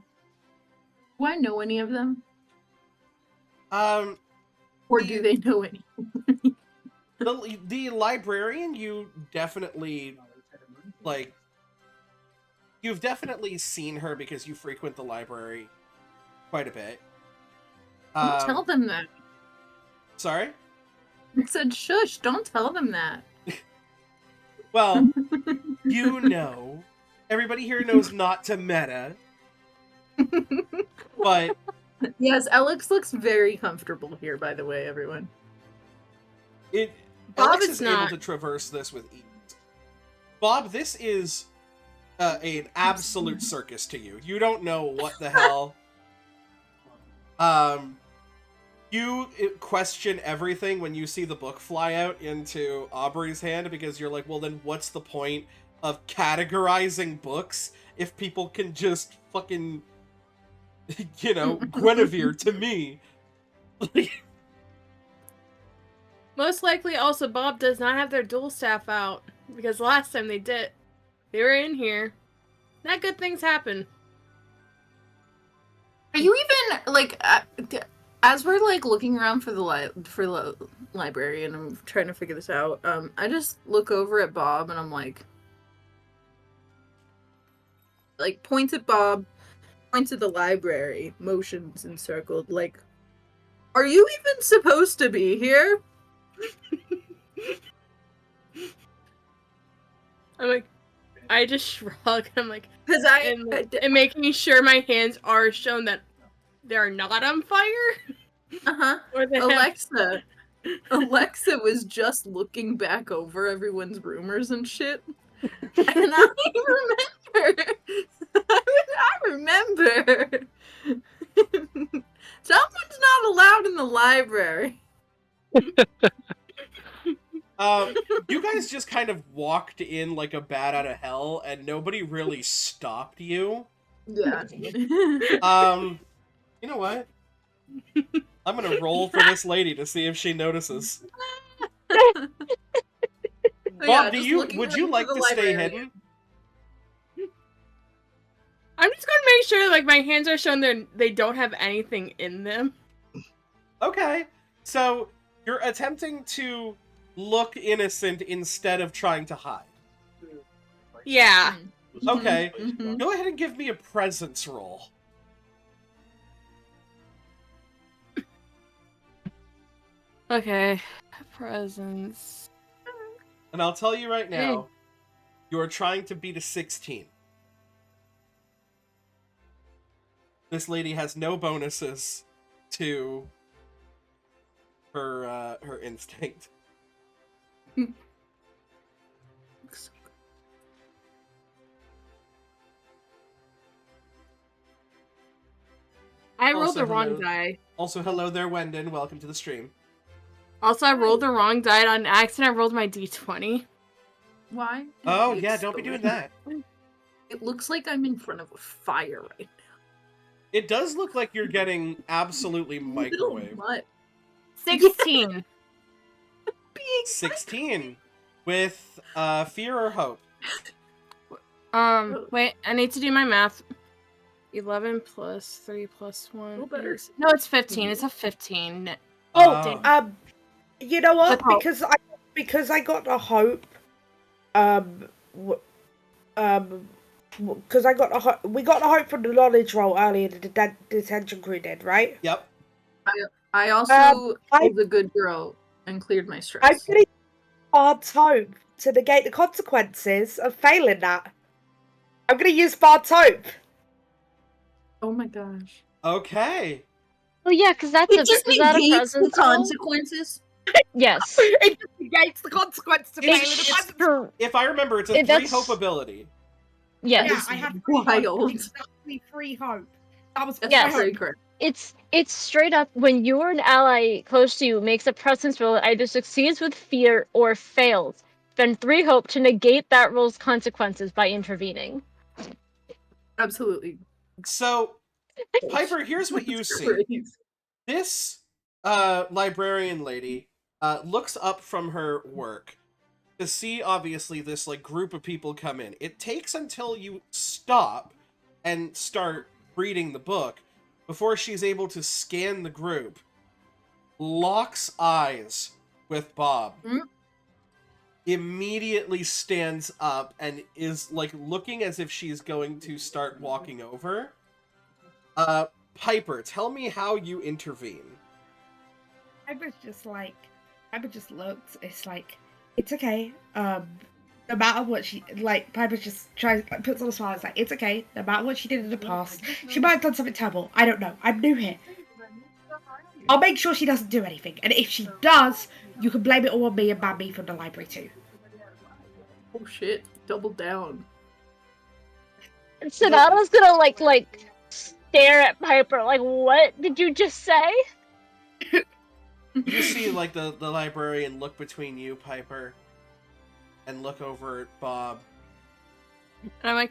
Speaker 2: Do I know any of them?
Speaker 1: Um,
Speaker 2: Or do they know any?
Speaker 1: the librarian, you definitely, like, you've definitely seen her because you frequent the library quite a bit.
Speaker 2: Don't tell them that.
Speaker 1: Sorry?
Speaker 2: I said shush, don't tell them that.
Speaker 1: Well, you know. Everybody here knows not to meta. But
Speaker 2: Yes, Alex looks very comfortable here, by the way, everyone.
Speaker 3: Bob
Speaker 1: Alex
Speaker 3: is
Speaker 1: is able
Speaker 3: not.
Speaker 1: to traverse this with ease. Bob, this is an absolute circus to you. You don't know what the hell. You question everything when you see the book fly out into Aubrey's hand, because you're like, well, then what's the point of categorizing books if people can just fucking, Guinevere to me?
Speaker 3: Most likely, also, Bob does not have their dual staff out, because last time they did, they were in here. Not good things happen.
Speaker 2: Are you even like as we're like looking around for the library and I'm trying to figure this out? I just look over at Bob and I'm like points at Bob, points at the library, motions encircled. Like, are you even supposed to be here?
Speaker 3: I'm like, I just shrug. I'm like,
Speaker 2: Because
Speaker 3: and making sure my hands are shown that they're not on fire. Or they have-
Speaker 2: Alexa was just looking back over everyone's rumors and shit. And I remember. Someone's not allowed in the library.
Speaker 1: You guys just kind of walked in like a bat out of hell, and nobody really stopped you.
Speaker 2: Yeah.
Speaker 1: You know what? I'm gonna roll for this lady to see if she notices. Bob, would you like to stay hidden?
Speaker 3: I'm just gonna make sure like my hands are shown they don't have anything in them.
Speaker 1: Okay, so you're attempting to look innocent instead of trying to hide.
Speaker 3: Yeah.
Speaker 1: Okay,
Speaker 2: Mhm.
Speaker 1: go ahead and give me a presence roll.
Speaker 3: Okay. Presents.
Speaker 1: And I'll tell you right now, you are trying to beat a 16. This lady has no bonuses to her instinct.
Speaker 3: I rolled
Speaker 1: Also,
Speaker 3: the wrong
Speaker 1: hello.
Speaker 3: die.
Speaker 1: Also, hello there, Wendon. Welcome to the stream.
Speaker 3: Also, I rolled the wrong die on accident. I rolled my d20.
Speaker 2: Why?
Speaker 1: Oh,
Speaker 2: It's
Speaker 1: yeah, don't be doing that.
Speaker 2: It looks like I'm in front of a fire right now.
Speaker 1: It does look like you're getting absolutely
Speaker 2: Little
Speaker 1: microwaved.
Speaker 2: mutt.
Speaker 3: 16.
Speaker 1: 16 with fear or hope.
Speaker 3: Wait, I need to do my math. 11 plus 3 plus 1.
Speaker 2: Little better.
Speaker 3: No, it's 15. It's a 15.
Speaker 1: Oh.
Speaker 5: You know what?
Speaker 3: With hope.
Speaker 5: Because I got a hope. Because we got a hope from the knowledge roll earlier. The detention crew did, right?
Speaker 1: Yep.
Speaker 2: I also was a good girl and cleared my stress.
Speaker 5: I'm gonna use Bard's hope to negate the consequences of failing that. I'm gonna use Bard's hope.
Speaker 2: Oh my gosh.
Speaker 1: Okay.
Speaker 4: Oh yeah, because that's
Speaker 2: It just
Speaker 4: is that a
Speaker 2: negates the
Speaker 4: presence roll?
Speaker 2: consequences.
Speaker 4: Yes.
Speaker 5: It just negates the consequences of failing the
Speaker 1: It's
Speaker 5: presence.
Speaker 4: True.
Speaker 1: If I remember, it's a 3
Speaker 4: That's-
Speaker 1: hope ability.
Speaker 4: Yes.
Speaker 5: Yeah, I had free
Speaker 2: Wild.
Speaker 5: hope. Exactly free hope. That was
Speaker 2: That's
Speaker 4: Yes.
Speaker 2: very correct.
Speaker 4: It's straight up when you're an ally close to you makes a presence roll that either succeeds with fear or fails. Spend 3 hope to negate that roll's consequences by intervening.
Speaker 2: Absolutely.
Speaker 1: So, Piper, here's what you see.
Speaker 2: Great.
Speaker 1: This librarian lady looks up from her work to see, obviously, this like group of people come in. It takes until you stop and start reading the book before she's able to scan the group, locks eyes with Bob, immediately stands up and is like looking as if she's going to start walking over. Piper, tell me how you intervene.
Speaker 5: Piper just looks. It's like, it's okay. No matter what she like, Piper just tries, like, puts on a smile. It's like, it's okay. No matter what she did in the past, she might have done something terrible. I don't know. I'm new here. I'll make sure she doesn't do anything. And if she does, you can blame it all on me and ban me from the library too.
Speaker 2: Oh shit! Double down.
Speaker 4: And Sonata's gonna like stare at Piper like, what did you just say?
Speaker 1: You see, like, the librarian look between you, Piper, and look over at Bob.
Speaker 3: And I'm like,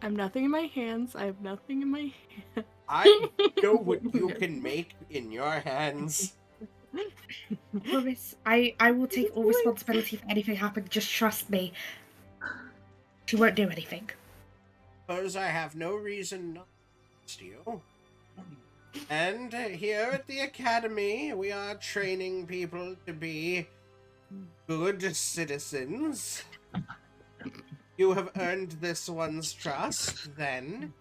Speaker 3: I have nothing in my hands. I have nothing in my hands.
Speaker 1: I know what you can make in your hands.
Speaker 5: I promise. I will take all responsibility if anything happens. Just trust me. She won't do anything.
Speaker 1: Suppose I have no reason not to trust you. And here at the Academy, we are training people to be good citizens. You have earned this one's trust, then.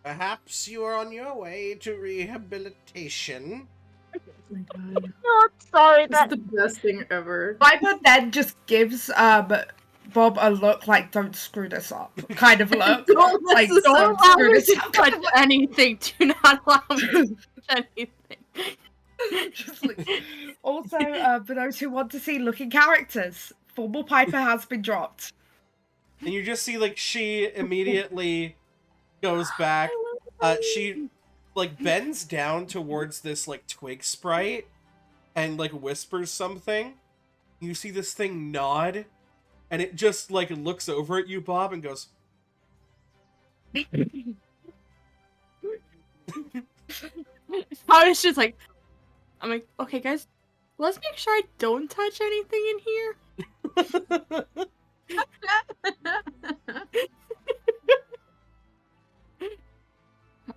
Speaker 1: Perhaps you are on your way to rehabilitation.
Speaker 2: Oh my god.
Speaker 4: Oh, sorry,
Speaker 2: This is the best thing ever.
Speaker 5: Piper then just gives Bob a look like, don't screw this up kind of look.
Speaker 2: Don't mess
Speaker 5: Like,
Speaker 2: this
Speaker 5: don't
Speaker 2: up.
Speaker 3: Allow
Speaker 5: screw
Speaker 3: me
Speaker 5: this
Speaker 3: to
Speaker 5: up.
Speaker 3: touch anything. Do not allow me to touch anything.
Speaker 5: Just like, also, for those who want to see looking characters, formal Piper has been dropped.
Speaker 1: And you just see, like, she immediately goes back. She, like, bends down towards this, like, twig sprite and, like, whispers something. You see this thing nod, and it just, like, looks over at you, Bob, and goes...
Speaker 3: I was just like, I'm like, okay, guys, let's make sure I don't touch anything in here.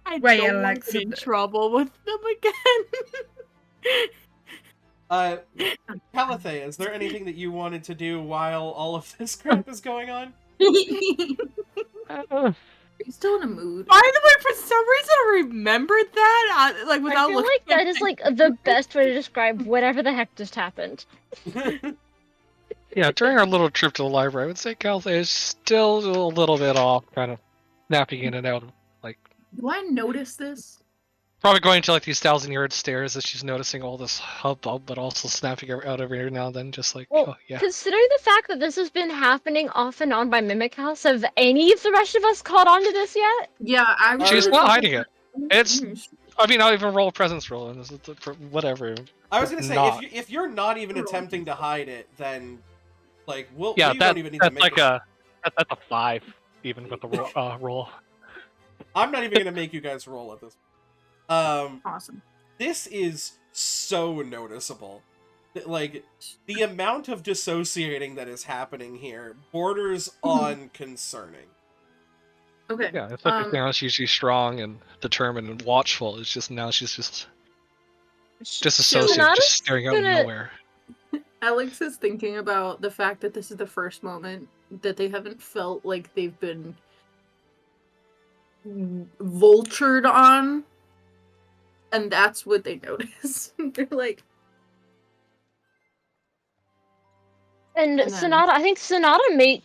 Speaker 3: I
Speaker 5: Wait,
Speaker 3: don't want to
Speaker 5: Alexa,
Speaker 3: get in trouble with them again.
Speaker 1: Calathea, is there anything that you wanted to do while all of this crap is going on?
Speaker 2: Are you still in a mood?
Speaker 3: By the way, for some reason I remembered that, like,
Speaker 4: I
Speaker 3: without
Speaker 4: feel
Speaker 3: looking
Speaker 4: like that
Speaker 3: at
Speaker 4: is like the best way to describe whatever the heck just happened.
Speaker 6: Yeah, during our little trip to the library, I would say Calthea is still a little bit off, kind of napping in and out.
Speaker 2: Do I notice this?
Speaker 6: Probably going to like these 1,000-yard stairs as she's noticing all this hubbub, but also snapping out every now and then, just like,
Speaker 4: Well,
Speaker 6: oh yeah.
Speaker 4: considering the fact that this has been happening off and on by Mimic House, have any of the rest of us caught on to this yet?
Speaker 2: Yeah, I was.
Speaker 6: She's not hiding it. It's-
Speaker 2: Mm,
Speaker 6: I mean, I'll even roll a presence roll, and whatever.
Speaker 1: I was gonna say,
Speaker 6: Not.
Speaker 1: if you're not even attempting to hide it, then, like, we
Speaker 6: Yeah,
Speaker 1: don't even need to
Speaker 6: that's
Speaker 1: make
Speaker 6: like
Speaker 1: it.
Speaker 6: that's a 5, even with the roll.
Speaker 1: I'm not even gonna make you guys roll at this.
Speaker 2: Awesome.
Speaker 1: This is so noticeable. Like, the amount of dissociating that is happening here borders on concerning.
Speaker 2: Okay.
Speaker 6: Yeah, it's like now she's usually strong and determined and watchful. It's just now she's just disassociated,
Speaker 4: Sonata's
Speaker 6: just staring out of
Speaker 4: gonna-
Speaker 6: nowhere.
Speaker 2: Alex is thinking about the fact that this is the first moment that they haven't felt like they've been vultured on, and that's what they notice. They're like,
Speaker 4: And
Speaker 2: And then-
Speaker 4: Sonata, I think Sonata made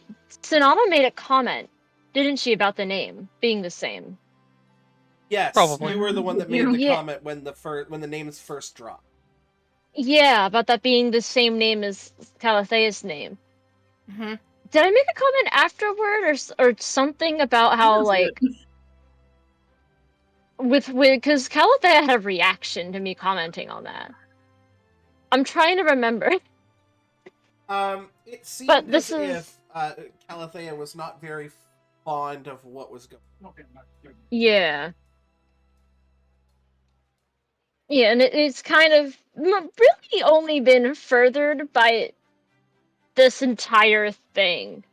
Speaker 4: a comment, didn't she, about the name being the same?
Speaker 1: Yes,
Speaker 6: Probably.
Speaker 1: you were the one that made the
Speaker 4: Yeah.
Speaker 1: comment when the names first dropped.
Speaker 4: Yeah, about that being the same name as Calathea's name.
Speaker 5: Mm-hmm.
Speaker 4: Did I make a comment afterward or something about how like with because Calathea had a reaction to me commenting on that? I'm trying to remember.
Speaker 1: It seemed
Speaker 4: But this
Speaker 1: as
Speaker 4: is-
Speaker 1: if Calathea was not very bond of what was going
Speaker 4: Yeah. Yeah, and it's kind of really only been furthered by this entire thing.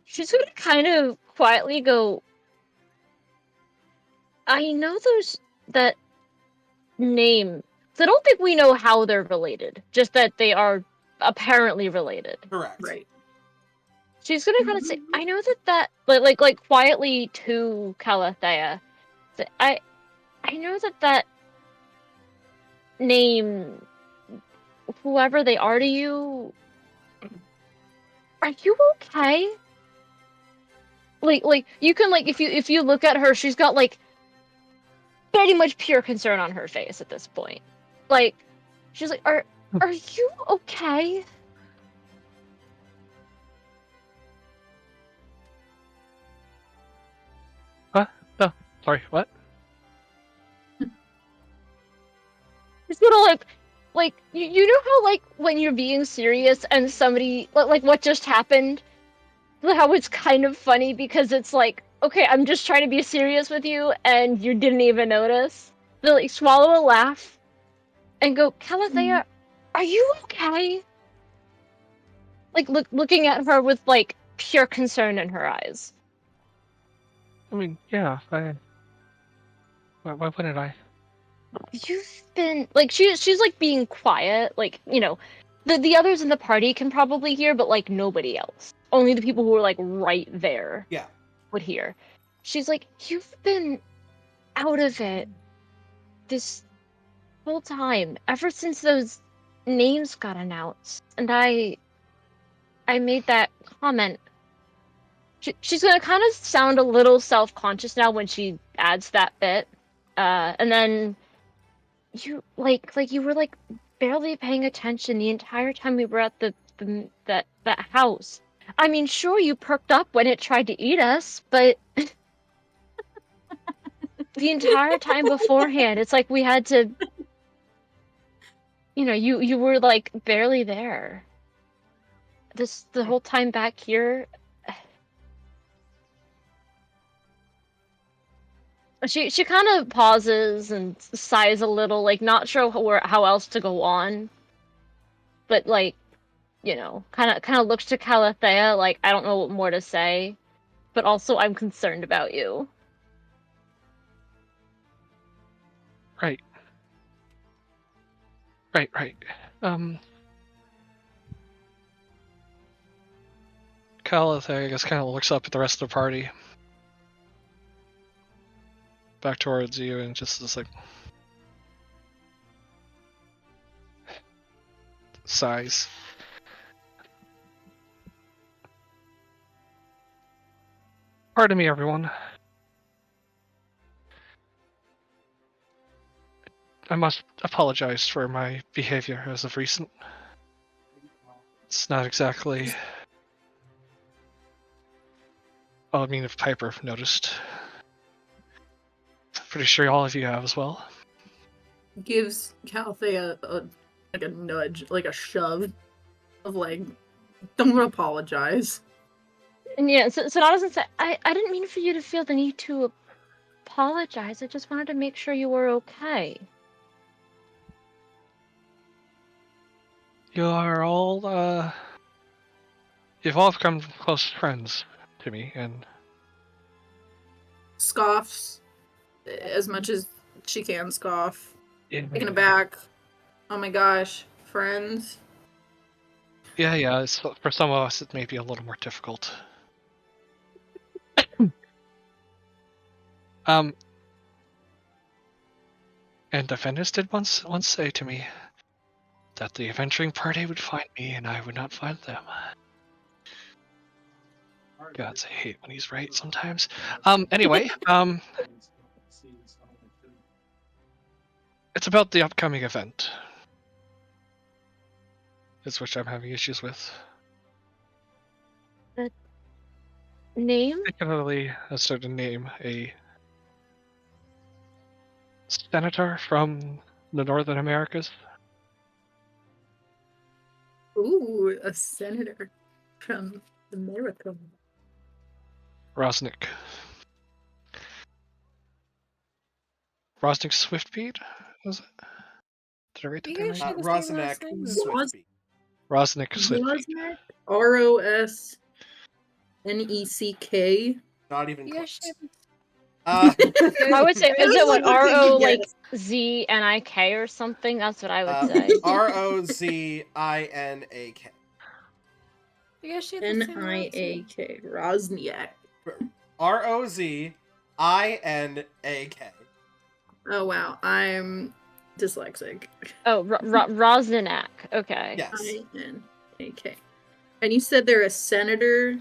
Speaker 4: She's gonna kind of quietly go, I know that name. So I don't think we know how they're related, just that they are apparently related.
Speaker 1: Correct.
Speaker 2: Right.
Speaker 4: She's gonna kind of say, I know that like quietly to Calathea. I know that name, whoever they are to you, are you okay? Like you can like if you look at her, she's got like pretty much pure concern on her face at this point. Like she's like, are you okay?
Speaker 6: What? No, sorry, what?
Speaker 4: She's gonna like you know how like when you're being serious and somebody like what just happened, how it's kind of funny because it's like, okay, I'm just trying to be serious with you and you didn't even notice. They'll like swallow a laugh and go, Calathea, are you okay? Like looking at her with like pure concern in her eyes.
Speaker 6: I mean, yeah, why wouldn't I?
Speaker 4: You've been like she's like being quiet, like, you know, the others in the party can probably hear, but like nobody else. Only the people who are like right there
Speaker 1: Yeah.
Speaker 4: would hear. She's like, you've been out of it this whole time, ever since those names got announced, and I made that comment. She's gonna kind of sound a little self-conscious now when she adds that bit, and then you like you were like barely paying attention the entire time we were at that house. I mean, sure, you perked up when it tried to eat us, but the entire time beforehand, it's like we had to, you know, you were like barely there. The whole time back here. She kind of pauses and sighs a little, like not sure how else to go on, but like, you know, kind of looks to Calathea like, I don't know what more to say, but also I'm concerned about you.
Speaker 6: Right. Right. Calathea, I guess, kind of looks up at the rest of the party. Back towards you and just is like sighs. Pardon me, everyone. I must apologize for my behavior as of recent. It's not exactly. Well, I mean, if Piper noticed. Pretty sure all of you have as well.
Speaker 2: Gives Calathea like a nudge, like a shove of like, don't apologize.
Speaker 4: And yeah, so doesn't say, I didn't mean for you to feel the need to apologize. I just wanted to make sure you were okay.
Speaker 6: You are all, you've all become close friends to me, and
Speaker 2: Scoffs as much as she can scoff.
Speaker 6: in,
Speaker 2: Taken aback. Oh my gosh, friends.
Speaker 6: yeah, for some of us it may be a little more difficult. And Defendus did once say to me that the adventuring party would find me and I would not find them. Gods, I hate when he's right sometimes. Anyway, it's about the upcoming event. Is which I'm having issues with.
Speaker 4: Name?
Speaker 6: Particularly a certain name, a senator from the Northern Americas.
Speaker 2: Ooh, a senator from America.
Speaker 6: Rosnick. Rosnick Swiftbeat? Was it? Did I write that
Speaker 3: You
Speaker 6: down
Speaker 3: guys
Speaker 6: right?
Speaker 3: share the same last
Speaker 1: Rosnack
Speaker 3: name.
Speaker 1: Swiftbeat.
Speaker 6: Rosnick Swiftbeat.
Speaker 2: Rosneck? ROSNECK.
Speaker 1: Not even
Speaker 3: You guys
Speaker 1: close.
Speaker 3: share
Speaker 1: Uh,
Speaker 4: I would say,
Speaker 2: It
Speaker 4: is
Speaker 2: was
Speaker 4: it what
Speaker 2: like a big
Speaker 4: RO like
Speaker 2: guess.
Speaker 4: ZNIK or something? That's what I would say.
Speaker 1: Rozinak.
Speaker 3: You guys share the same last name.
Speaker 2: NIAK. Rosniak.
Speaker 1: Rozinak.
Speaker 2: Oh wow, I'm dyslexic.
Speaker 4: Oh, Rozinak. Okay.
Speaker 1: Yes.
Speaker 2: INAK. And you said they're a senator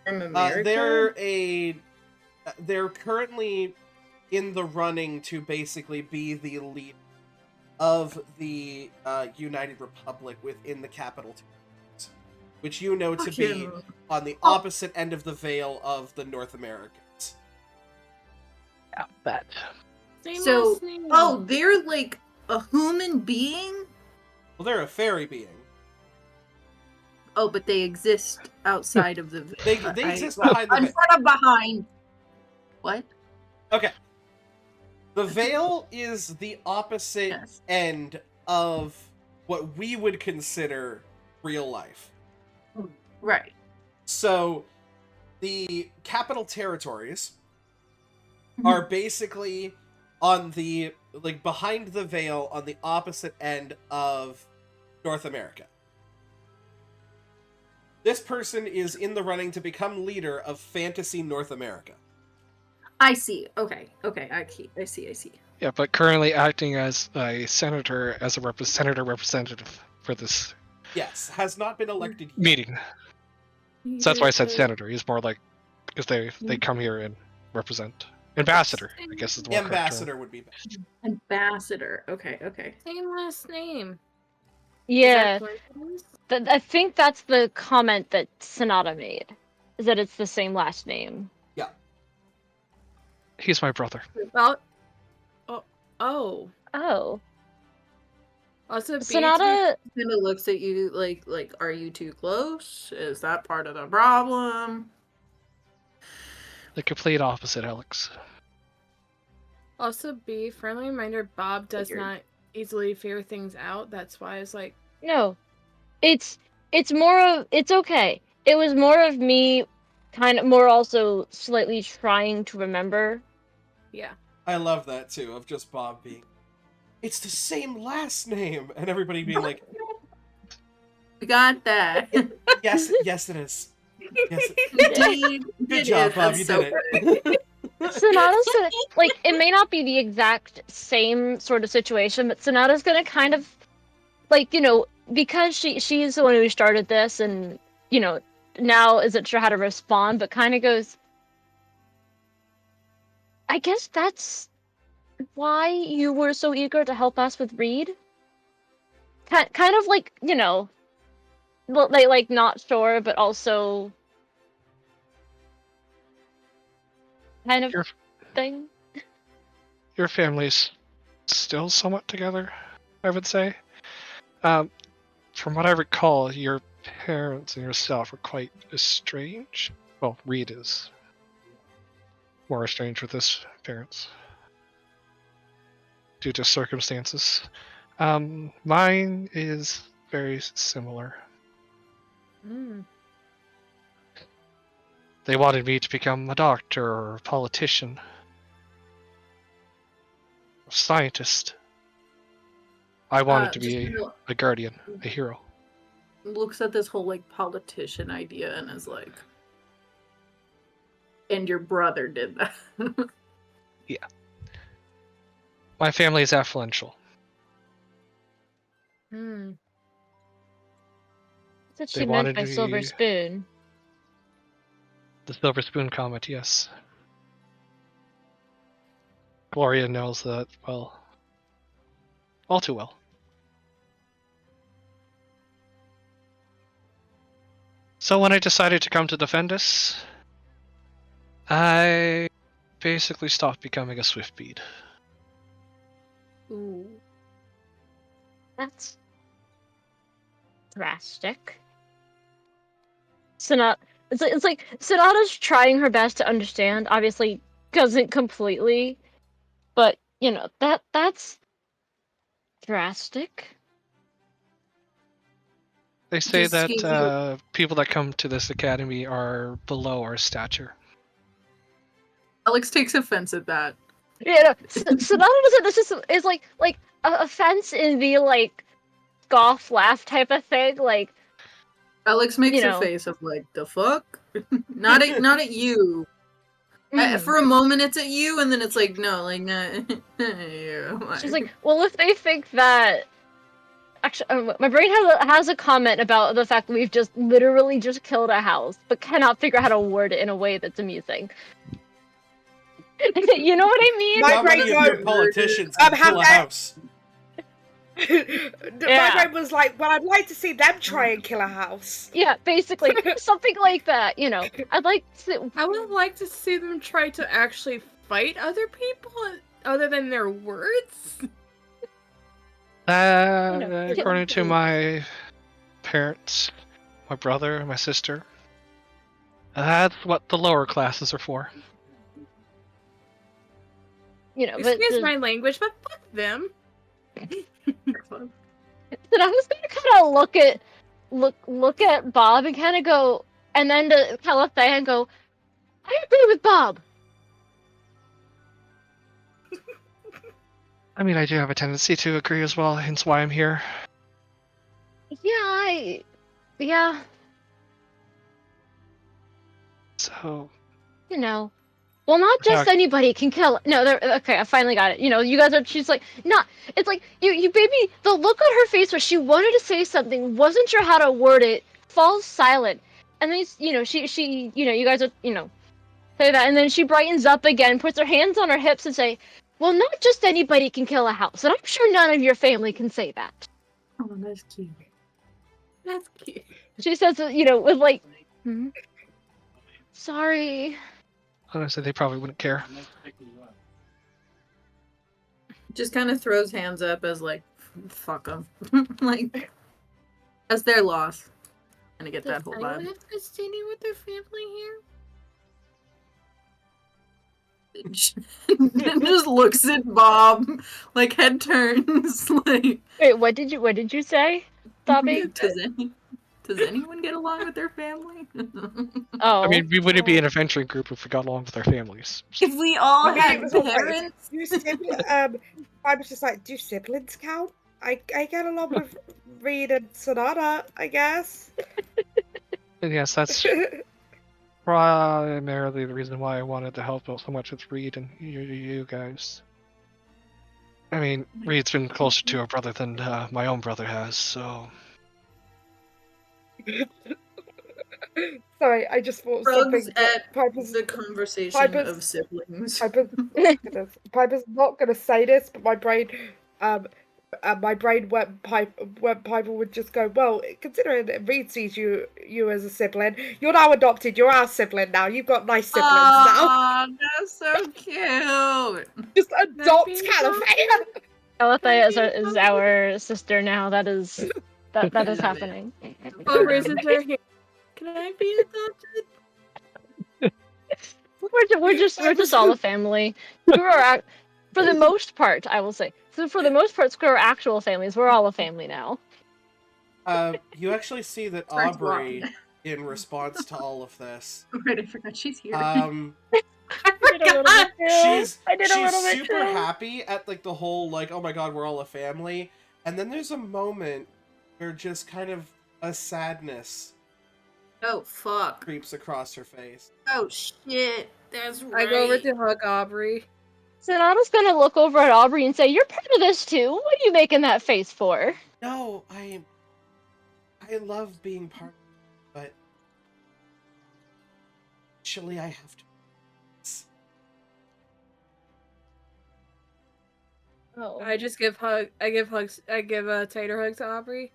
Speaker 2: from America?
Speaker 1: They're currently in the running to basically be the lead of the United Republic within the capital territories, which you know to be
Speaker 2: Fucking-
Speaker 1: on the opposite end of the veil of the North Americans.
Speaker 6: Yeah, that.
Speaker 3: Same
Speaker 2: So,
Speaker 3: last name.
Speaker 2: oh, they're like a human being?
Speaker 1: Well, they're a fairy being.
Speaker 2: Oh, but they exist outside of the.
Speaker 1: They exist behind the
Speaker 2: in
Speaker 1: veil.
Speaker 2: front of behind. What?
Speaker 1: Okay. The veil is the opposite
Speaker 2: Yes.
Speaker 1: end of what we would consider real life.
Speaker 2: Right.
Speaker 1: So, the capital territories are basically on the, like, behind the veil on the opposite end of North America. This person is in the running to become leader of Fantasy North America.
Speaker 2: I see. Okay. I see.
Speaker 6: Yeah, but currently acting as a senator, as a senator representative for this
Speaker 1: Yes, has not been elected yet.
Speaker 6: meeting. So that's why I said senator. He's more like, because they come here and represent. Ambassador, I guess is the more correct term.
Speaker 1: Ambassador would be better.
Speaker 2: Ambassador. Okay.
Speaker 3: Same last name.
Speaker 4: Yeah,
Speaker 3: Is that coincidence?
Speaker 4: I think that's the comment that Sonata made, is that it's the same last name.
Speaker 1: Yeah.
Speaker 6: He's my brother.
Speaker 3: Well, oh.
Speaker 4: Oh,
Speaker 3: Also,
Speaker 4: Sonata.
Speaker 2: Kind of looks at you like, are you too close? Is that part of the problem?
Speaker 6: The complete opposite, Alex.
Speaker 3: Also, B, friendly reminder, Bob does
Speaker 2: Figured.
Speaker 3: not easily figure things out. That's why it's like,
Speaker 4: No, it's more of, it's okay. It was more of me, kind of more also slightly trying to remember.
Speaker 3: yeah.
Speaker 1: I love that too, of just Bob being, it's the same last name, and everybody being like,
Speaker 2: We got that.
Speaker 1: yes, yes it is. Yes,
Speaker 2: Indeed.
Speaker 1: good
Speaker 2: It
Speaker 1: job,
Speaker 2: is.
Speaker 1: Bob,
Speaker 2: That's
Speaker 1: you
Speaker 2: so
Speaker 1: did it.
Speaker 4: Sonata's gonna, like, it may not be the exact same sort of situation, but Sonata's gonna kind of, like, you know, because she's the one who started this, and, you know, now isn't sure how to respond, but kind of goes, I guess that's why you were so eager to help us with Reed? Kind of like, you know, like not sure, but also kind of
Speaker 6: Your-
Speaker 4: thing.
Speaker 6: Your family's still somewhat together, I would say. From what I recall, your parents and yourself were quite estranged. Well, Reed is more estranged with his parents due to circumstances. Mine is very similar.
Speaker 3: Mm.
Speaker 6: They wanted me to become a doctor or a politician, a scientist. I wanted to be
Speaker 2: just
Speaker 6: a guardian, a hero.
Speaker 2: looks at this whole like politician idea and is like, and your brother did that.
Speaker 6: My family is affluential.
Speaker 3: Hmm.
Speaker 4: That's what
Speaker 6: They
Speaker 4: she meant
Speaker 6: wanted
Speaker 4: by silver
Speaker 6: me-
Speaker 4: spoon.
Speaker 6: The silver spoon comment, yes. Gloria knows that, well, all too well. So when I decided to come to Defendus, I basically stopped becoming a Swiftbeat.
Speaker 3: Ooh.
Speaker 4: That's drastic. Sonata It's like Sonata's trying her best to understand. Obviously, doesn't completely, but you know that's drastic.
Speaker 6: They say
Speaker 2: Just gave you-
Speaker 6: that people that come to this academy are below our stature.
Speaker 2: Alex takes offense at that.
Speaker 4: Yeah, no, Sonata doesn't. This is like a offense in the like scoff laugh type of thing. Like
Speaker 2: Alex makes
Speaker 4: You
Speaker 2: a
Speaker 4: know.
Speaker 2: face of like, the fuck? not at you. For a moment it's at you, and then it's like, no, like, not you.
Speaker 4: She's like, well, if they think that. Actually, my brain has a comment about the fact that we've just literally just killed a house, but cannot figure out how to word it in a way that's amusing. You know what I mean?
Speaker 5: My
Speaker 1: How many
Speaker 5: brain
Speaker 1: of your
Speaker 5: goes,
Speaker 1: politicians can
Speaker 5: have
Speaker 1: kill a
Speaker 5: that-
Speaker 1: house?
Speaker 4: Yeah.
Speaker 5: My brain was like, well, I'd like to see them try and kill a house.
Speaker 4: Yeah, basically something like that. You know, I'd like to.
Speaker 3: I would like to see them try to actually fight other people other than their words.
Speaker 6: According to my parents, my brother, and my sister, that's what the lower classes are for.
Speaker 4: You know, but
Speaker 3: Excuse my language, but fuck them.
Speaker 4: Then I was gonna kind of look at Bob and kind of go, and then to Calathea and go, I agree with Bob.
Speaker 6: I mean, I do have a tendency to agree as well, hence why I'm here.
Speaker 4: Yeah.
Speaker 6: So,
Speaker 4: You know, well, not just
Speaker 6: Yeah.
Speaker 4: anybody can kill. No, okay, I finally got it. You know, you guys are. She's like, not. It's like you baby. The look on her face where she wanted to say something, wasn't sure how to word it, falls silent, and then you know she you know you guys are say that, and then she brightens up again, puts her hands on her hips, and say, well, not just anybody can kill a house, and I'm sure none of your family can say that.
Speaker 2: Oh, that's cute.
Speaker 3: That's cute.
Speaker 4: She says, with like, sorry.
Speaker 6: honestly, they probably wouldn't care.
Speaker 2: Just kind of throws hands up as like, fuck them. Like, that's their loss. And to get that whole
Speaker 3: anyone
Speaker 2: vibe.
Speaker 3: have to stay with their family here?
Speaker 2: Just looks at Bob, like head turns, like.
Speaker 4: Wait, what did you say, Dobby?
Speaker 2: Does anyone get along with their family?
Speaker 4: Oh,
Speaker 6: I mean, we wouldn't be an adventuring group if we got along with our families.
Speaker 2: If we all
Speaker 5: Okay,
Speaker 2: had
Speaker 5: it was also like,
Speaker 2: parents.
Speaker 5: I was just like, do siblings count? I get along with Reed and Sonata, I guess.
Speaker 6: And yes, that's primarily the reason why I wanted to help out so much with Reed and you guys. I mean, Reed's been closer to a brother than my own brother has, so...
Speaker 5: Sorry, I just thought
Speaker 2: Rugs
Speaker 5: something.
Speaker 2: at
Speaker 5: Piper's,
Speaker 2: the conversation
Speaker 5: Piper's-
Speaker 2: of siblings.
Speaker 5: Piper's not gonna say this, but my brain when Piper would just go, well, considering Reed sees you as a sibling, you're now adopted. You're our sibling now. You've got nice siblings now.
Speaker 2: Oh, that's so cute.
Speaker 5: Just adopt
Speaker 3: being
Speaker 5: Calathea.
Speaker 4: Calathea is our sister now. That is happening.
Speaker 3: Oh, raises her hand. Can I be adopted?
Speaker 4: We're just all a family. For the most part, I will say. So for the most part, screw our actual families. We're all a family now.
Speaker 1: You actually see that
Speaker 2: Starts
Speaker 1: Aubrey,
Speaker 2: walking.
Speaker 1: in response to all of this,
Speaker 2: Right, I forgot she's here.
Speaker 4: I did a little bit too.
Speaker 1: she's super happy at like the whole like, oh my god, we're all a family. And then there's a moment where just kind of a sadness
Speaker 2: Oh, fuck.
Speaker 1: creeps across her face.
Speaker 2: Oh, shit. That's right.
Speaker 3: I go over to hug Aubrey.
Speaker 4: Sonata's gonna look over at Aubrey and say, "You're part of this too. What are you making that face for?"
Speaker 1: No, I love being part of it, but actually I have to.
Speaker 4: Oh.
Speaker 3: I give tater hug to Aubrey.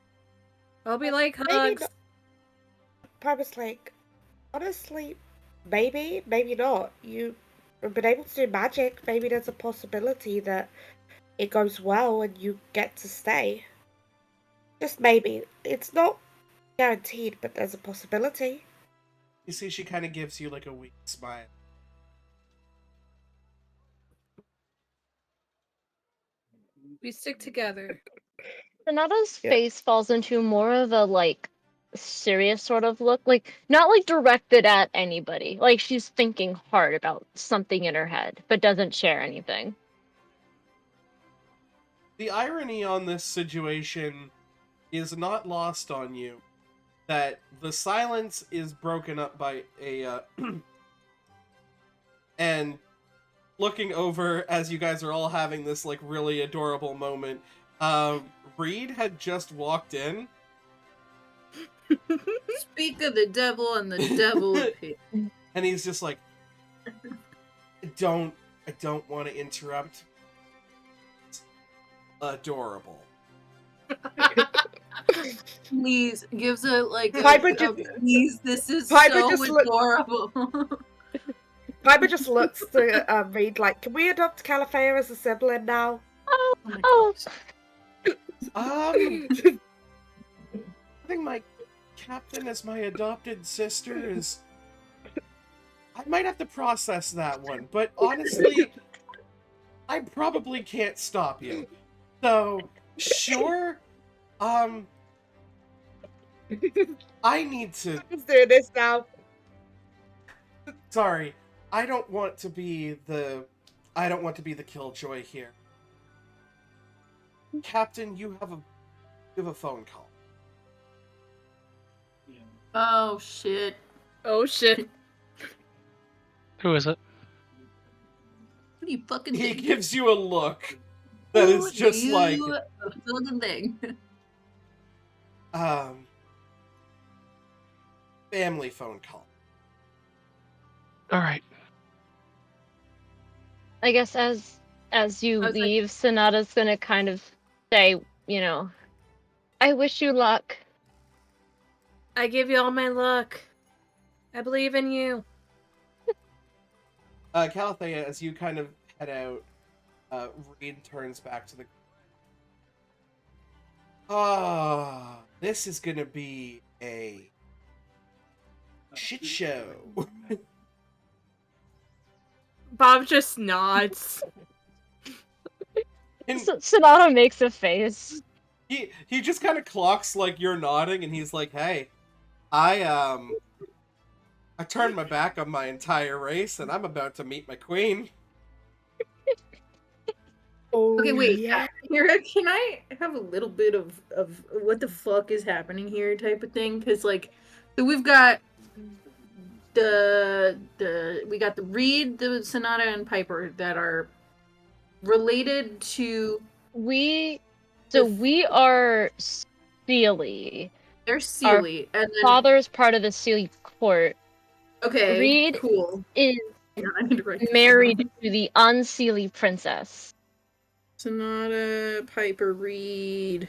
Speaker 3: I'll be like
Speaker 5: Maybe
Speaker 3: hugs.
Speaker 5: not. Piper's like, honestly, maybe not. You've been able to do magic. Maybe there's a possibility that it goes well and you get to stay. Just maybe. It's not guaranteed, but there's a possibility.
Speaker 1: You see, she kind of gives you like a weak smile.
Speaker 3: We stick together.
Speaker 4: Sonata's
Speaker 5: Yeah.
Speaker 4: face falls into more of a like serious sort of look, like not like directed at anybody. Like she's thinking hard about something in her head, but doesn't share anything.
Speaker 1: The irony on this situation is not lost on you. That the silence is broken up by a and looking over as you guys are all having this like really adorable moment. Reed had just walked in.
Speaker 2: Speak of the devil and the devil appears.
Speaker 1: And he's just like, I don't want to interrupt. It's adorable.
Speaker 2: Please gives a like a,
Speaker 5: Piper
Speaker 2: a
Speaker 5: just-
Speaker 2: please. This is
Speaker 5: Piper
Speaker 2: so
Speaker 5: just look-
Speaker 2: adorable.
Speaker 5: Piper just looks to Reed like, can we adopt Calafea as a sibling now?
Speaker 4: Oh,
Speaker 2: Oh my
Speaker 4: oh,
Speaker 2: gosh.
Speaker 1: Having my captain as my adopted sister is... I might have to process that one, but honestly, I probably can't stop you. So, sure, I need to...
Speaker 5: Let's do this now.
Speaker 1: Sorry, I don't want to be the killjoy here. Captain, you have a phone call.
Speaker 2: Oh shit.
Speaker 3: Oh shit.
Speaker 6: Who is it?
Speaker 2: What do you fucking
Speaker 1: He
Speaker 2: think?
Speaker 1: gives you a look that
Speaker 2: Who
Speaker 1: is just
Speaker 2: do
Speaker 1: like,
Speaker 2: you fucking thing?
Speaker 1: family phone call.
Speaker 6: All right.
Speaker 4: I guess as you
Speaker 2: I was like-
Speaker 4: leave, Sonata's gonna kind of say, you know, I wish you luck.
Speaker 3: I give you all my luck. I believe in you.
Speaker 1: Calathea, as you kind of head out, Reed turns back to the... this is gonna be a shit show.
Speaker 3: Bob just nods.
Speaker 1: And
Speaker 4: Sonata makes a face.
Speaker 1: he just kind of clocks like you're nodding, and he's like, "Hey, I turned my back on my entire race, and I'm about to meet my queen."
Speaker 5: Oh,
Speaker 2: Okay, wait.
Speaker 5: yeah.
Speaker 2: Mira, can I have a little bit of what the fuck is happening here type of thing? Because like, so we've got the Reed, the Sonata, and Piper that are related to.
Speaker 4: We are Sealy.
Speaker 2: They're Sealy, and then
Speaker 4: Father's part of the Sealy court.
Speaker 2: okay,
Speaker 4: Reed
Speaker 2: cool.
Speaker 4: Is
Speaker 2: Hang on, I need to write this
Speaker 4: married
Speaker 2: down.
Speaker 4: to the unsealy princess.
Speaker 2: Sonata, Piper, Reed,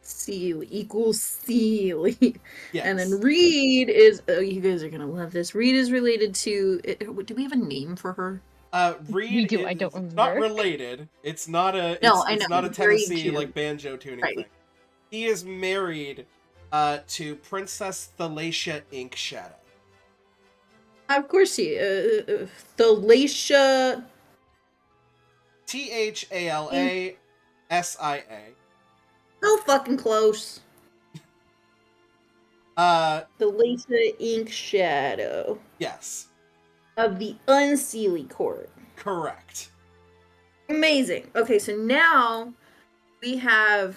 Speaker 2: Sealy equals Sealy.
Speaker 1: Yes.
Speaker 2: And then Reed is, oh, you guys are gonna love this. Reed is related to, do we have a name for her?
Speaker 1: Reed
Speaker 4: We do,
Speaker 1: is
Speaker 4: I don't
Speaker 1: not
Speaker 4: remember.
Speaker 1: related. It's not a.
Speaker 2: No,
Speaker 1: It's,
Speaker 2: I
Speaker 1: it's
Speaker 2: know,
Speaker 1: not a
Speaker 2: very
Speaker 1: Tennessee
Speaker 2: cute.
Speaker 1: like banjo tuning
Speaker 2: Right.
Speaker 1: thing. He is married to Princess Thalacia Inkshadow.
Speaker 2: Of course she, Thalacia,
Speaker 1: Thalasia.
Speaker 2: so fucking close. Thalacia Ink Shadow
Speaker 1: Yes,
Speaker 2: of the Unsealy Court.
Speaker 1: correct.
Speaker 2: Amazing. Okay, so now we have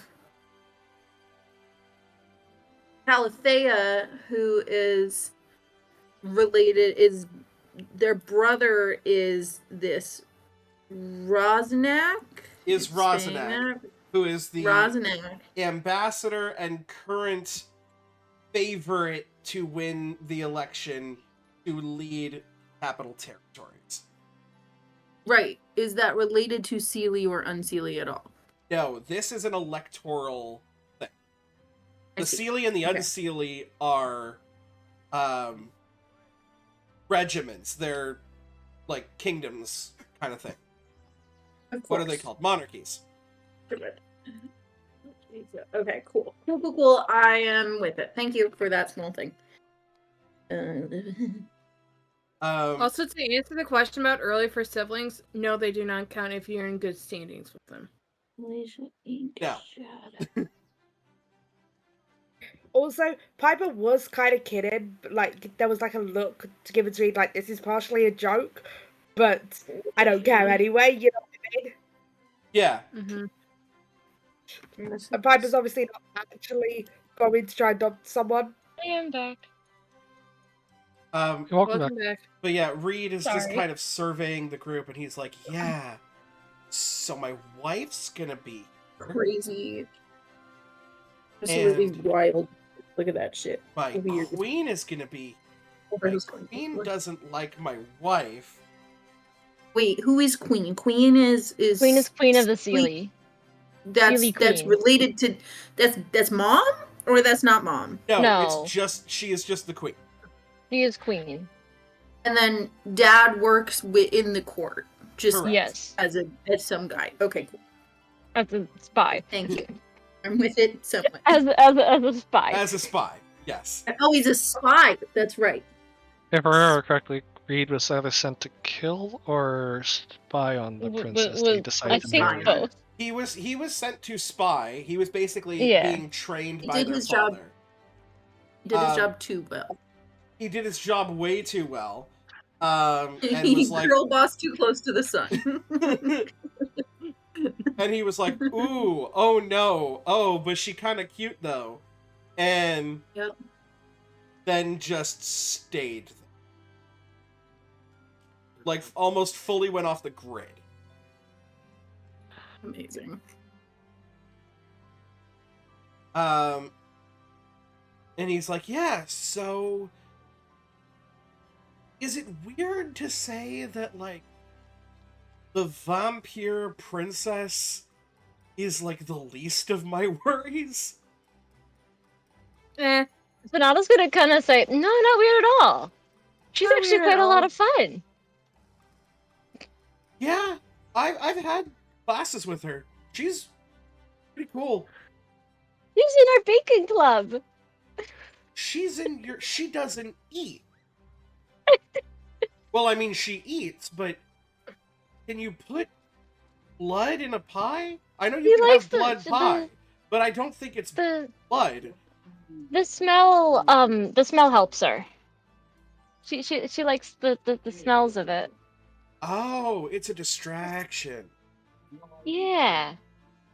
Speaker 2: Calathea, who is related, their brother is this Rosnak?
Speaker 1: Is
Speaker 2: Keep saying
Speaker 1: Rosnak,
Speaker 2: that.
Speaker 1: who is the
Speaker 2: Rosnak.
Speaker 1: ambassador and current favorite to win the election to lead capital territories.
Speaker 2: Right. Is that related to Sealy or Unsealy at all?
Speaker 1: No, this is an electoral thing.
Speaker 2: I
Speaker 1: The
Speaker 2: see.
Speaker 1: Sealy and the
Speaker 2: Okay.
Speaker 1: Unsealy are regiments. They're like kingdoms kind of thing.
Speaker 2: Of
Speaker 1: What are they
Speaker 2: course.
Speaker 1: called? Monarchies.
Speaker 2: Okay, cool. Cool. I am with it. Thank you for that small thing.
Speaker 3: Also, to answer the question about early for siblings, no, they do not count if you're in good standings with them.
Speaker 1: No.
Speaker 5: Also, Piper was kind of kidding, but, like, there was, like, a look to give it to me, like, this is partially a joke, but I don't care anyway, you know what I mean?
Speaker 1: Yeah.
Speaker 3: Mm-hmm.
Speaker 5: And Piper's obviously not actually going to try and adopt someone.
Speaker 4: I am back.
Speaker 6: You're welcome back.
Speaker 3: Welcome back.
Speaker 1: But yeah, Reed is just
Speaker 4: Sorry.
Speaker 1: kind of surveying the group, and he's like, yeah, so my wife's gonna be
Speaker 2: Crazy. This
Speaker 1: And-
Speaker 2: would be wild. Look at that shit.
Speaker 1: my
Speaker 2: Weird.
Speaker 1: queen is gonna be. My queen doesn't like my wife.
Speaker 2: Wait, who is Queen? Queen is
Speaker 4: Queen is Queen of the
Speaker 2: Queen-
Speaker 4: Sealy.
Speaker 2: That's
Speaker 4: Sealy
Speaker 2: that's
Speaker 4: Queen.
Speaker 2: related to that's mom or that's not mom.
Speaker 1: No,
Speaker 4: No.
Speaker 1: it's just she is just the queen.
Speaker 4: She is Queen.
Speaker 2: And then dad works in the court, just
Speaker 1: Correct.
Speaker 4: Yes.
Speaker 2: as some guy. Okay, cool.
Speaker 4: As a spy.
Speaker 2: Thank you. I'm with it somewhat.
Speaker 4: As a spy.
Speaker 1: As a spy, yes.
Speaker 2: Oh, he's a spy. That's right.
Speaker 6: If I remember correctly, Reed was either sent to kill or spy on the princess. He
Speaker 4: I
Speaker 6: decided to
Speaker 4: think
Speaker 6: marry her.
Speaker 4: both.
Speaker 1: He was sent to spy. He was basically
Speaker 4: Yeah.
Speaker 1: being trained
Speaker 2: He
Speaker 1: by
Speaker 2: did
Speaker 1: their
Speaker 2: his job.
Speaker 1: father.
Speaker 2: He did his
Speaker 1: Um,
Speaker 2: job too well.
Speaker 1: He did his job way too well. And
Speaker 2: He
Speaker 1: was like,
Speaker 2: girl boss too close to the sun.
Speaker 1: and he was like, ooh, oh no, oh, but she kind of cute though. And
Speaker 2: Yep.
Speaker 1: then just stayed. Like, almost fully went off the grid.
Speaker 2: Amazing.
Speaker 1: And he's like, yeah, so is it weird to say that, like, the vampire princess is, like, the least of my worries?
Speaker 3: Eh.
Speaker 4: Sonata's gonna kind of say, no, not weird at all. She's
Speaker 3: Not
Speaker 4: actually
Speaker 3: weird at
Speaker 4: quite a lot
Speaker 3: all.
Speaker 4: of fun.
Speaker 1: Yeah, I've had classes with her. She's pretty cool.
Speaker 4: She's in our baking club.
Speaker 1: She doesn't eat. Well, I mean, she eats, but can you put blood in a pie? I know you
Speaker 4: He
Speaker 1: can
Speaker 4: likes
Speaker 1: have
Speaker 4: the-
Speaker 1: blood
Speaker 4: the-
Speaker 1: pie, but I don't think it's
Speaker 4: The
Speaker 1: blood.
Speaker 4: smell helps her. She likes the smells of it.
Speaker 1: Oh, it's a distraction.
Speaker 4: Yeah.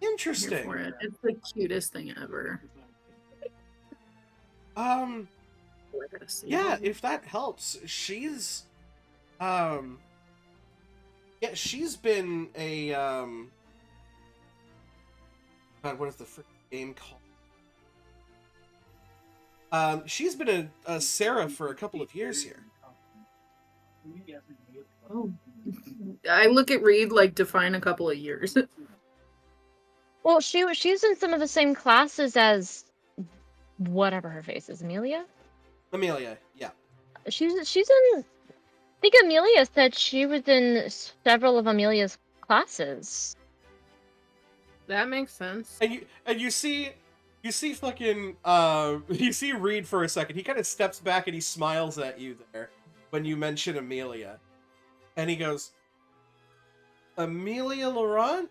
Speaker 2: Here
Speaker 1: Interesting.
Speaker 2: for it. It's the cutest thing ever.
Speaker 1: Um,
Speaker 2: Oh, I gotta see
Speaker 1: yeah,
Speaker 2: it.
Speaker 1: if that helps, she's, yeah, she's been a, God, what is the freaking game called? She's been a Sarah for a couple of years here.
Speaker 2: Oh. I look at Reed like define a couple of years.
Speaker 4: Well, she's in some of the same classes as whatever her face is, Amelia.
Speaker 1: Amelia, yeah.
Speaker 4: She's in. I think Amelia said she was in several of Amelia's classes.
Speaker 3: That makes sense.
Speaker 1: And you see fucking you see Reed for a second. He kind of steps back and he smiles at you there when you mention Amelia. And he goes, Amelia Laurent?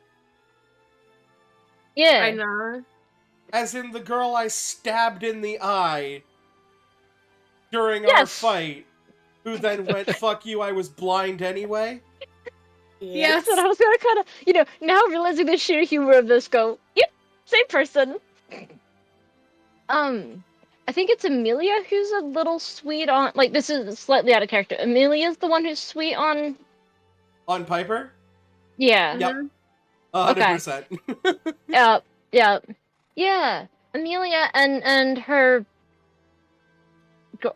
Speaker 4: Yeah.
Speaker 3: I know.
Speaker 1: As in the girl I stabbed in the eye during our
Speaker 4: Yes.
Speaker 1: fight, who then went, fuck you, I was blind anyway?
Speaker 3: Yes.
Speaker 4: That's what I was gonna kind of, now realizing the sheer humor of this, go, yep, same person. I think it's Amelia who's a little sweet on, like, this is slightly out of character. Amelia's the one who's sweet on,
Speaker 1: On Piper?
Speaker 4: yeah.
Speaker 1: Yep.
Speaker 3: Mhm.
Speaker 1: 100%.
Speaker 4: Yeah. Amelia and her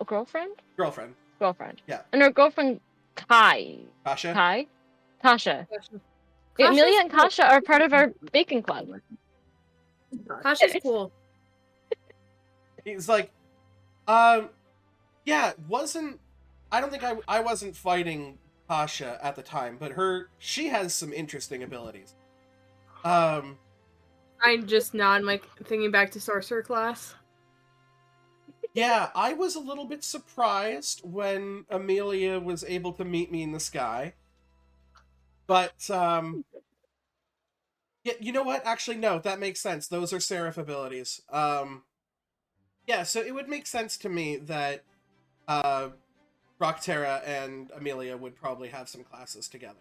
Speaker 4: girlfriend?
Speaker 1: Girlfriend.
Speaker 4: Girlfriend.
Speaker 1: Yeah.
Speaker 4: And her girlfriend, Tasha.
Speaker 1: Kasha?
Speaker 4: Tasha.
Speaker 3: Kasha's
Speaker 4: Amelia and
Speaker 3: cool.
Speaker 4: Tasha are part of our baking club.
Speaker 3: Kasha's cool.
Speaker 1: He's like, yeah, I don't think I wasn't fighting Kasha at the time, but she has some interesting abilities.
Speaker 3: I just nod, like thinking back to sorcerer class.
Speaker 1: Yeah, I was a little bit surprised when Amelia was able to meet me in the sky. But, yeah, you know what? Actually, no, that makes sense. Those are Seraph abilities. Yeah, so it would make sense to me that, uh, Rockterra and Amelia would probably have some classes together.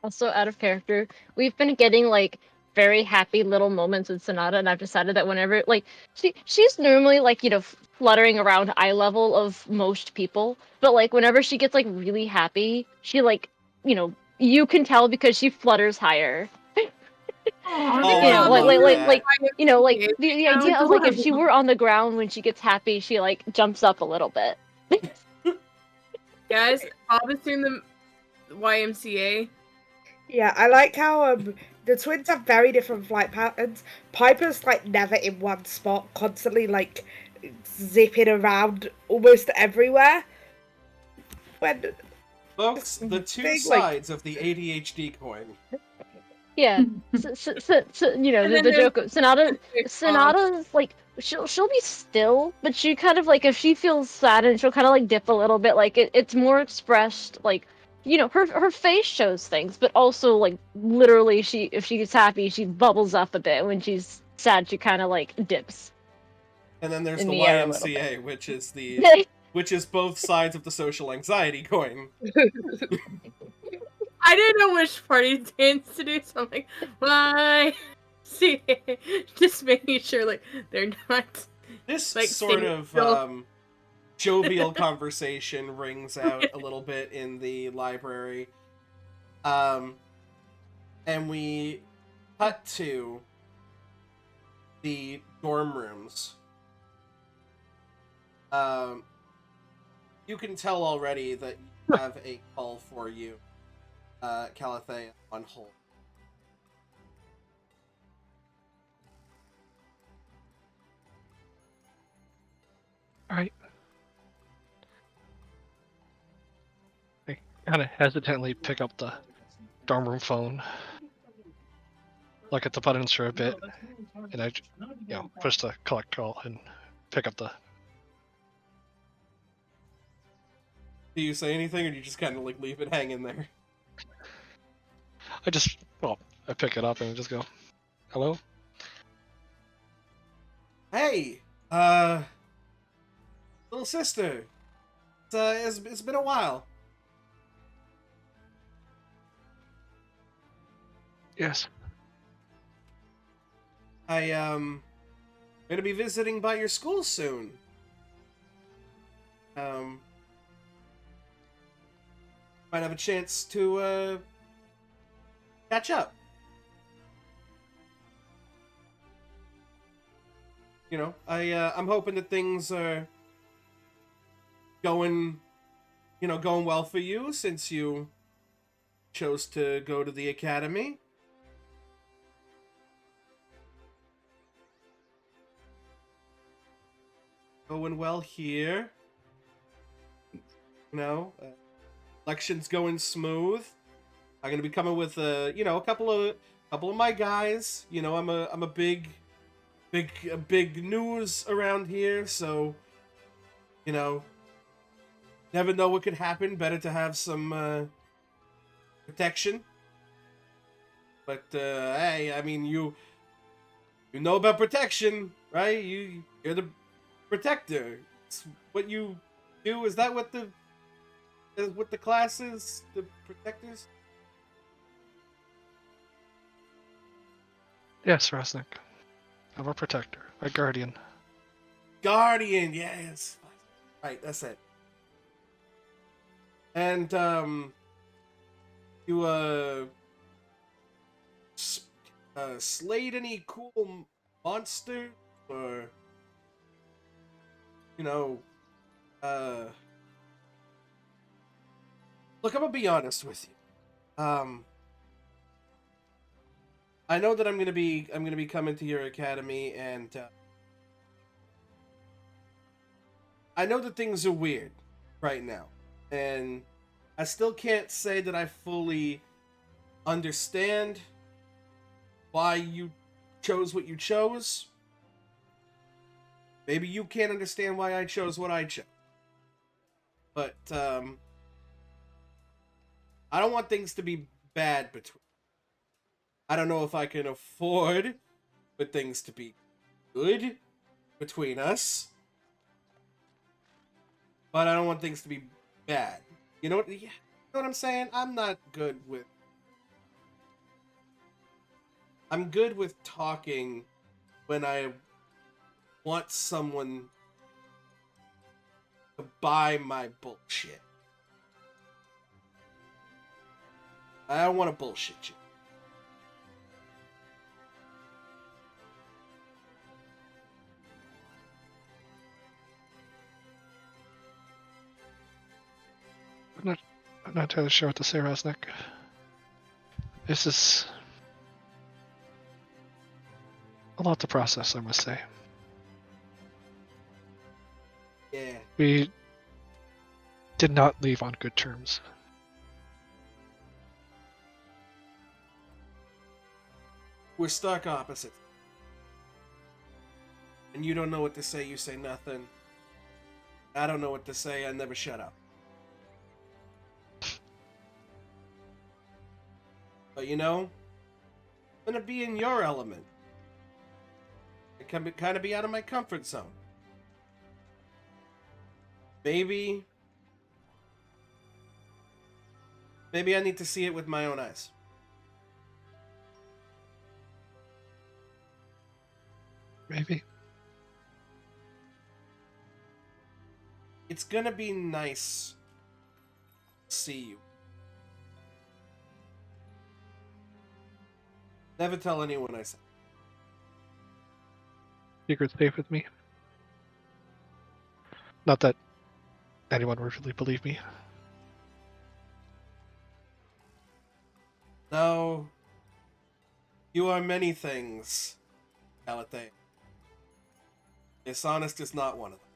Speaker 4: Also out of character, we've been getting like very happy little moments with Sonata, and I've decided that whenever like she's normally like fluttering around eye level of most people, but like whenever she gets like really happy, she like you can tell because she flutters higher.
Speaker 2: Aw,
Speaker 1: Oh,
Speaker 4: You
Speaker 1: I
Speaker 4: know,
Speaker 2: that's
Speaker 1: love that.
Speaker 4: like the
Speaker 2: so
Speaker 4: idea of like if she
Speaker 2: adorable.
Speaker 4: were on the ground when she gets happy, she like jumps up a little bit.
Speaker 3: Guys, Bob is doing the YMCA.
Speaker 5: Yeah, I like how the twins have very different flight patterns. Piper's like never in one spot, constantly like zipping around almost everywhere. When
Speaker 1: Folks, the two
Speaker 5: big like
Speaker 1: sides of the ADHD coin.
Speaker 4: Yeah. So,
Speaker 3: And then
Speaker 4: the
Speaker 3: there's
Speaker 4: joke of Sonata
Speaker 3: Big Bob.
Speaker 4: Sonata's like she'll be still, but she kind of like if she feels sad and she'll kind of like dip a little bit, like it's more expressed like her face shows things, but also like literally she if she's happy, she bubbles up a bit. When she's sad, she kind of like dips
Speaker 1: And then there's
Speaker 4: in
Speaker 1: the
Speaker 4: the air a little bit.
Speaker 1: YMCA, which is both sides of the social anxiety coin.
Speaker 3: I didn't know which party dance to do, so I'm like, why? See, just making sure like they're not
Speaker 1: This
Speaker 3: like
Speaker 1: sort
Speaker 3: staying
Speaker 1: of
Speaker 3: still.
Speaker 1: jovial conversation rings out a little bit in the library. Um, and we cut to the dorm rooms. Um, you can tell already that you have a call for you, Calathea, on hold.
Speaker 6: All right. I kind of hesitantly pick up the dorm room phone, look at the buttons for a bit, and I, push the collect call and pick up the.
Speaker 1: Do you say anything, or do you just kind of like leave it hanging there?
Speaker 6: I pick it up and just go, "Hello."
Speaker 1: Hey, little sister. It's been a while.
Speaker 6: Yes.
Speaker 1: Gonna be visiting by your school soon. Might have a chance to catch up. I'm hoping that things are going well for you since you chose to go to the academy. Going well here. Election's going smooth. I'm gonna be coming with a couple of my guys. I'm a big news around here, so never know what could happen. Better to have some protection. But hey, I mean you know about protection, right? You're the protector. It's what you do. Is that what the class is? The protectors?
Speaker 6: Yes, Rasnik. I'm a protector, a guardian.
Speaker 1: Guardian, yes. Right, that's it. And you slayed any cool monster, or look, I'm gonna be honest with you. I know that I'm gonna be coming to your academy, and I know that things are weird right now, and I still can't say that I fully understand why you chose what you chose. Maybe you can't understand why I chose what I chose. But, I don't want things to be bad between. I don't know if I can afford for things to be good between us. But I don't want things to be bad. You know what I'm saying? I'm good with talking when I want someone to buy my bullshit. I don't want to bullshit you.
Speaker 6: I'm not entirely sure what to say, Rosnick. This is a lot to process, I must say.
Speaker 1: Yeah.
Speaker 6: We did not leave on good terms.
Speaker 1: We're stark opposites. And you don't know what to say, you say nothing. I don't know what to say, I never shut up. But you know, I'm gonna be in your element. It can kind of be out of my comfort zone. Maybe I need to see it with my own eyes.
Speaker 6: Maybe.
Speaker 1: It's gonna be nice to see you. Never tell anyone I said.
Speaker 6: Secret safe with me. Not that anyone would really believe me.
Speaker 1: No. You are many things, Galate. Dishonest is not one of them.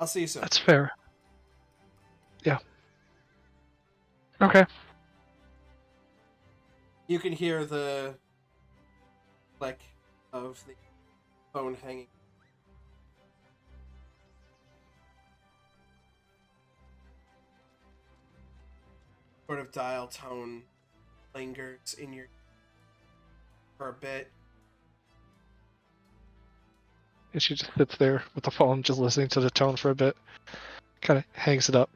Speaker 1: I'll see you soon.
Speaker 6: That's fair. Yeah. Okay.
Speaker 1: You can hear the click of the phone hanging. Sort of dial tone lingers in your for a bit.
Speaker 6: And she just sits there with the phone, just listening to the tone for a bit. Kind of hangs it up.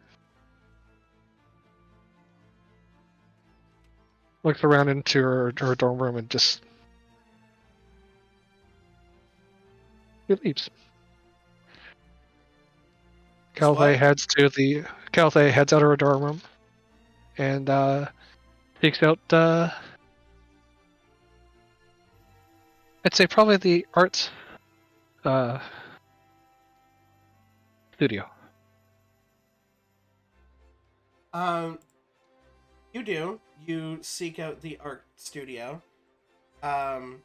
Speaker 6: Looks around into her dorm room and just... She leaves. Calthay heads out of her dorm room and takes out I'd say probably the arts studio.
Speaker 1: You do. You seek out the art studio. At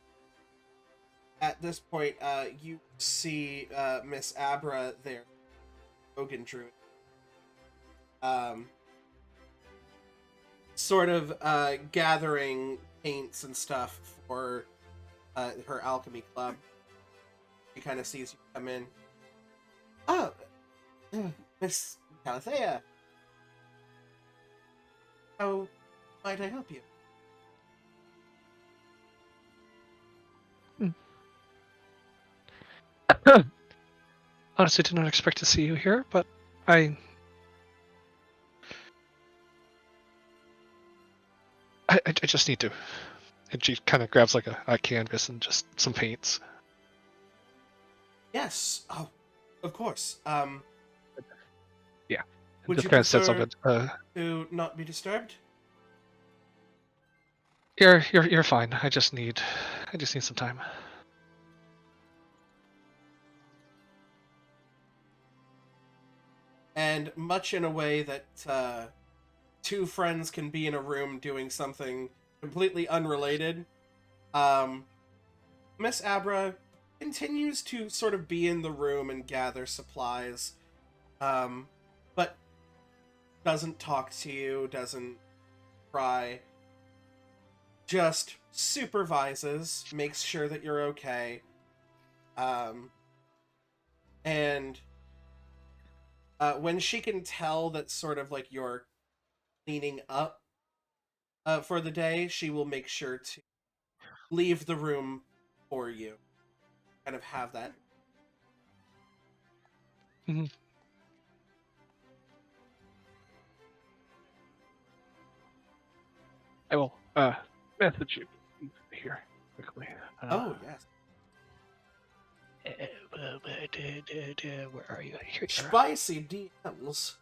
Speaker 1: this point, you see Miss Abra there, Hogan Druid. Sort of gathering paints and stuff for her alchemy club. She kind of sees you come in. Oh, Miss Calathea. How might I help you?
Speaker 6: Honestly, did not expect to see you here, but I just need to. And she kind of grabs like a canvas and just some paints.
Speaker 1: Yes. Oh, of course.
Speaker 6: Yeah.
Speaker 1: Would
Speaker 6: Just
Speaker 1: you
Speaker 6: kind of said
Speaker 1: prefer
Speaker 6: something.
Speaker 1: to not be disturbed?
Speaker 6: You're fine. I just need some time.
Speaker 1: And much in a way that two friends can be in a room doing something completely unrelated, Miss Abra continues to sort of be in the room and gather supplies, but doesn't talk to you, doesn't cry, just supervises, makes sure that you're okay, And when she can tell that sort of like you're cleaning up for the day, she will make sure to leave the room for you. Kind of have that.
Speaker 6: Mhm. I will message you here quickly.
Speaker 1: Oh, yes.
Speaker 6: Where are you? Here you are.
Speaker 1: Spicy DMs.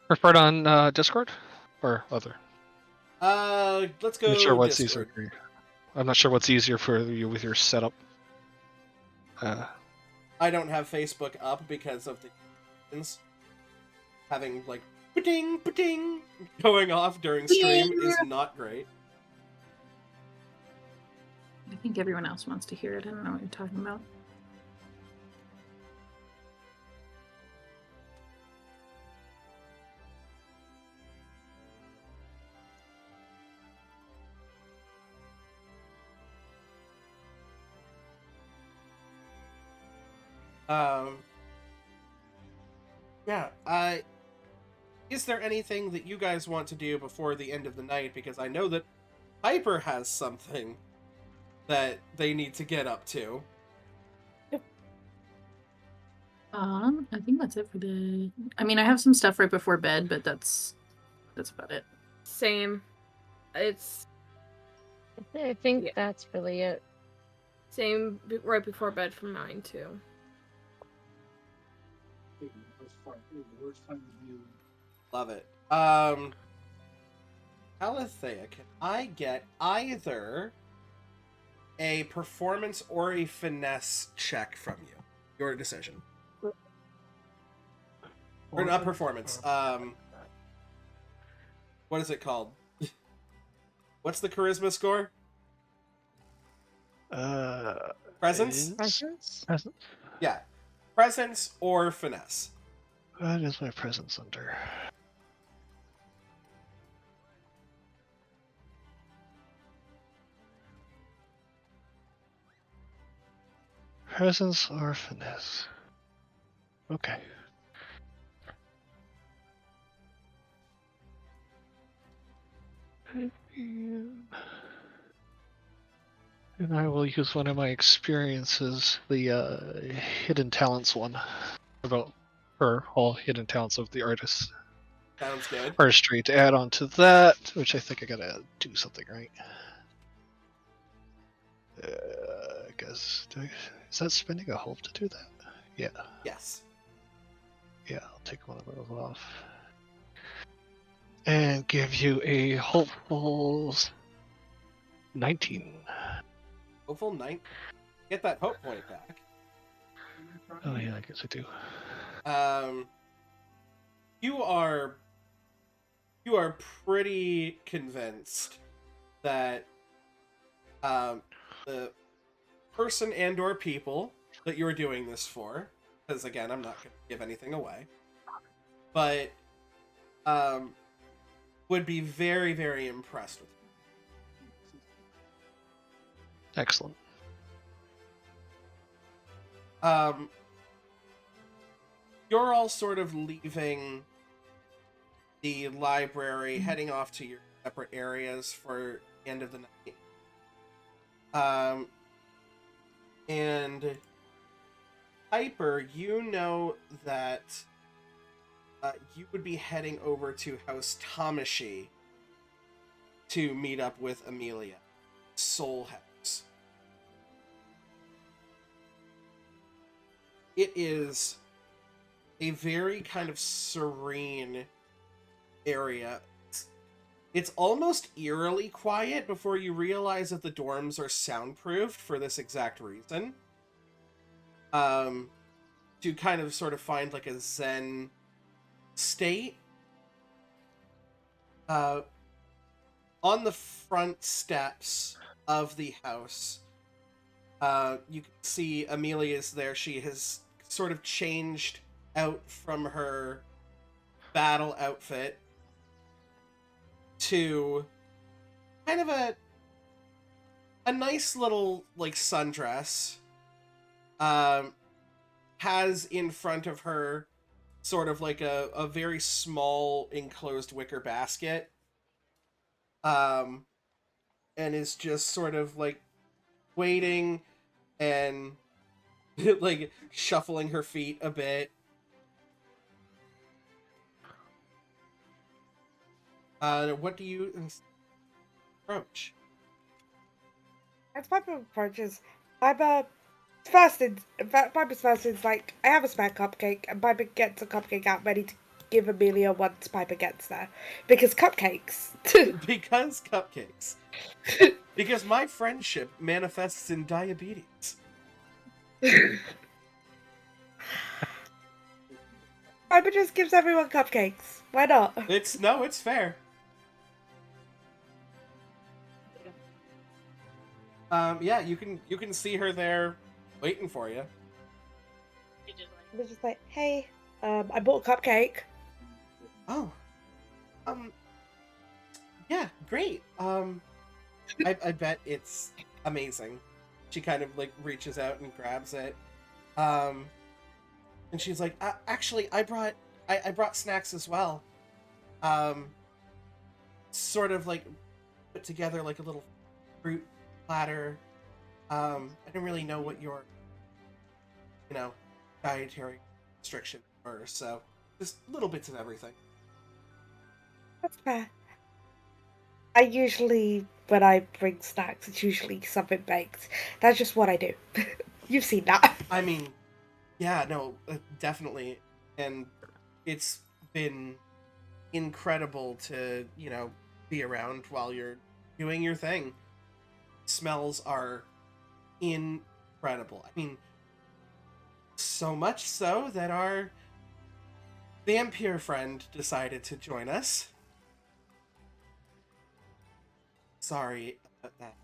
Speaker 6: Preferred on Discord or other?
Speaker 1: Let's
Speaker 6: I'm not sure
Speaker 1: go
Speaker 6: what's easier
Speaker 1: Discord.
Speaker 6: for you. I'm not sure what's easier for you with your setup.
Speaker 1: I don't have Facebook up because of the having like pa-ding, pa-ding going off during stream is not great.
Speaker 2: I think everyone else wants to hear it. I don't know what you're talking about.
Speaker 1: Yeah, is there anything that you guys want to do before the end of the night? Because I know that Piper has something that they need to get up to.
Speaker 2: I think that's it for the. I mean, I have some stuff right before bed, but that's about it.
Speaker 3: Same. It's
Speaker 4: I think
Speaker 3: Yeah.
Speaker 4: that's really it.
Speaker 3: same right before bed for mine too.
Speaker 1: Love it. Alethea, can I get either a performance or a finesse check from you? Your decision. Or not performance. What is it called? What's the charisma score? Presence?
Speaker 4: Presents?
Speaker 6: Presence?
Speaker 1: Yeah. Presence or finesse.
Speaker 6: What is my presence under? Presence or finesse? Okay. And I will use one of my experiences, the hidden talents one, about her all hidden talents of the artist
Speaker 1: Sounds good.
Speaker 6: artistry to add on to that, which I think I gotta do something right. I guess is that spending a hope to do that? Yeah.
Speaker 1: Yes.
Speaker 6: Yeah, I'll take one of those off. And give you a hopeful 19.
Speaker 1: Hopeful 9. Get that hope point back.
Speaker 6: Oh yeah, I guess I do.
Speaker 1: You are pretty convinced that the person and or people that you're doing this for, because again, I'm not going to give anything away, but would be very, very impressed with you.
Speaker 6: Excellent.
Speaker 1: You're all sort of leaving the library, heading off to your separate areas for the end of the night. And Piper, you know that you would be heading over to House Tamashi to meet up with Amelia. Soul House. It is a very kind of serene area. It's almost eerily quiet before you realize that the dorms are soundproofed for this exact reason. To kind of sort of find like a zen state. On the front steps of the house, you can see Amelia's there. She has sort of changed out from her battle outfit to kind of a nice little like sundress has in front of her sort of like a very small enclosed wicker basket, and is just sort of like waiting and like shuffling her feet a bit. What do you approach?
Speaker 5: As Piper approaches, Piper Piper's first is like, I have a spare cupcake, and Piper gets a cupcake out ready to give Amelia once Piper gets there. Because cupcakes.
Speaker 1: Because cupcakes. Because my friendship manifests in diabetes.
Speaker 5: Piper just gives everyone cupcakes. Why not?
Speaker 1: It's fair. Yeah, you can see her there waiting for you.
Speaker 5: They're just like, hey, I bought a cupcake.
Speaker 1: Oh. Yeah, great. I bet it's amazing. She kind of like reaches out and grabs it. And she's like, actually, I brought snacks as well. Sort of like put together like a little fruit platter. I don't really know what your, dietary restrictions were, so just little bits of everything.
Speaker 5: That's fair. I usually, when I bring snacks, it's usually something baked. That's just what I do. You've seen that.
Speaker 1: I mean, yeah, no, definitely. And it's been incredible to, be around while you're doing your thing. Smells are incredible. I mean, so much so that our vampire friend decided to join us. Sorry about that.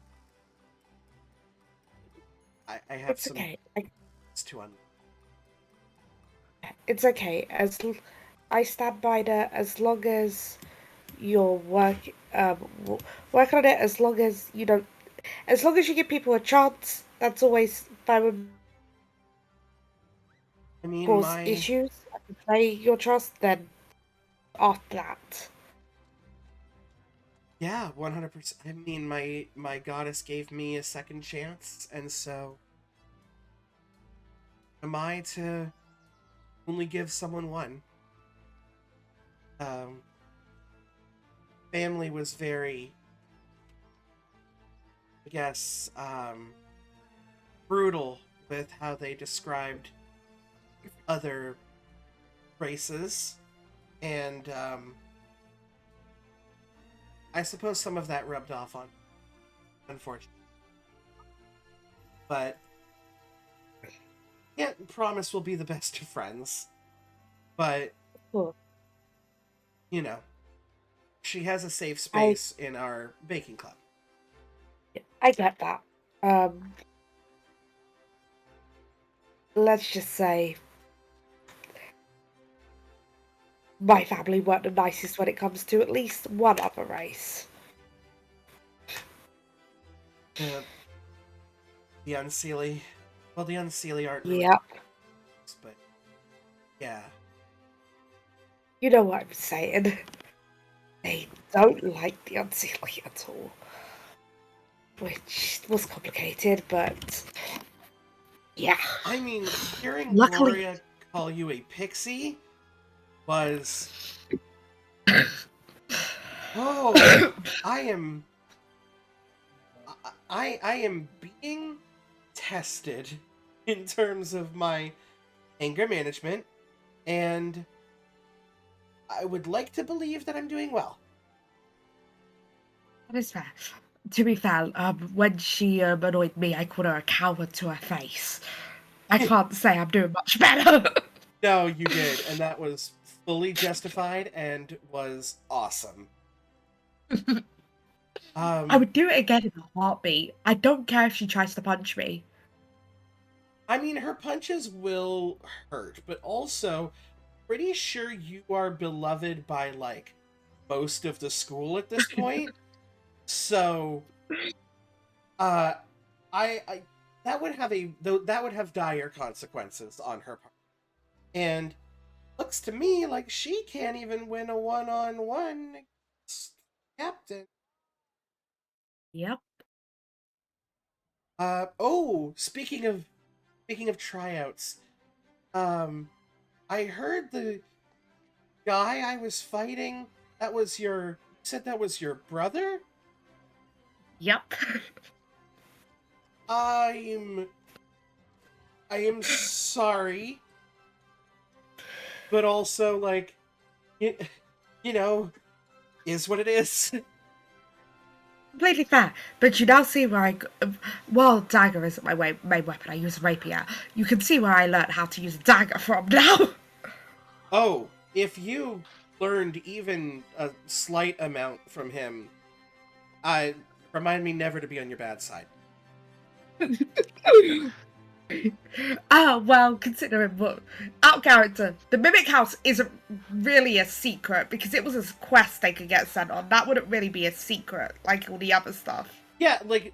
Speaker 1: I have
Speaker 5: It's
Speaker 1: some...
Speaker 5: okay.
Speaker 1: It's too
Speaker 5: It's okay. I stand by that as long as you're working on it. As long as you don't, as long as you give people a chance, that's always fine with
Speaker 1: I mean,
Speaker 5: cause issues. And play your trust. Then after that,
Speaker 1: yeah, 100%. I mean, my goddess gave me a second chance, and so am I to only give someone one. Family was very, I guess, brutal with how they described other races, and I suppose some of that rubbed off on, unfortunately. But yeah, promise we'll be the best of friends. But
Speaker 5: cool.
Speaker 1: She has a safe space in our baking club.
Speaker 5: I get that. Let's just say my family weren't the nicest when it comes to at least one other race.
Speaker 1: The Unseelie. Well, the Unseelie aren't really...
Speaker 5: Yep.
Speaker 1: But yeah.
Speaker 5: You know what I'm saying. They don't like the Unseelie at all. Which was complicated, but yeah.
Speaker 1: I mean, hearing
Speaker 5: Luckily...
Speaker 1: Gloria call you a pixie was... Oh, I am being tested in terms of my anger management, and I would like to believe that I'm doing well.
Speaker 5: That is fair. To be fair, when she annoyed me, I called her a coward to her face. I can't say I'm doing much better.
Speaker 1: No, you did, and that was fully justified and was awesome.
Speaker 5: I would do it again in a heartbeat. I don't care if she tries to punch me.
Speaker 1: I mean, her punches will hurt, but also, pretty sure you are beloved by, like, most of the school at this point. So, I that would have dire consequences on her part. And looks to me like she can't even win a one-on-one against Captain.
Speaker 5: Yep.
Speaker 1: Speaking of tryouts, I heard the guy I was fighting, said that was your brother?
Speaker 5: Yep.
Speaker 1: I am sorry, but also, like, you know, is what it is.
Speaker 5: Completely fair. But you now see where while dagger isn't my main weapon, I use a rapier. You can see where I learned how to use a dagger from now.
Speaker 1: Oh, if you learned even a slight amount from him, remind me never to be on your bad side.
Speaker 5: Well, considering what out character, the Mimic House isn't really a secret because it was a quest they could get sent on. That wouldn't really be a secret like all the other stuff.
Speaker 1: Yeah, like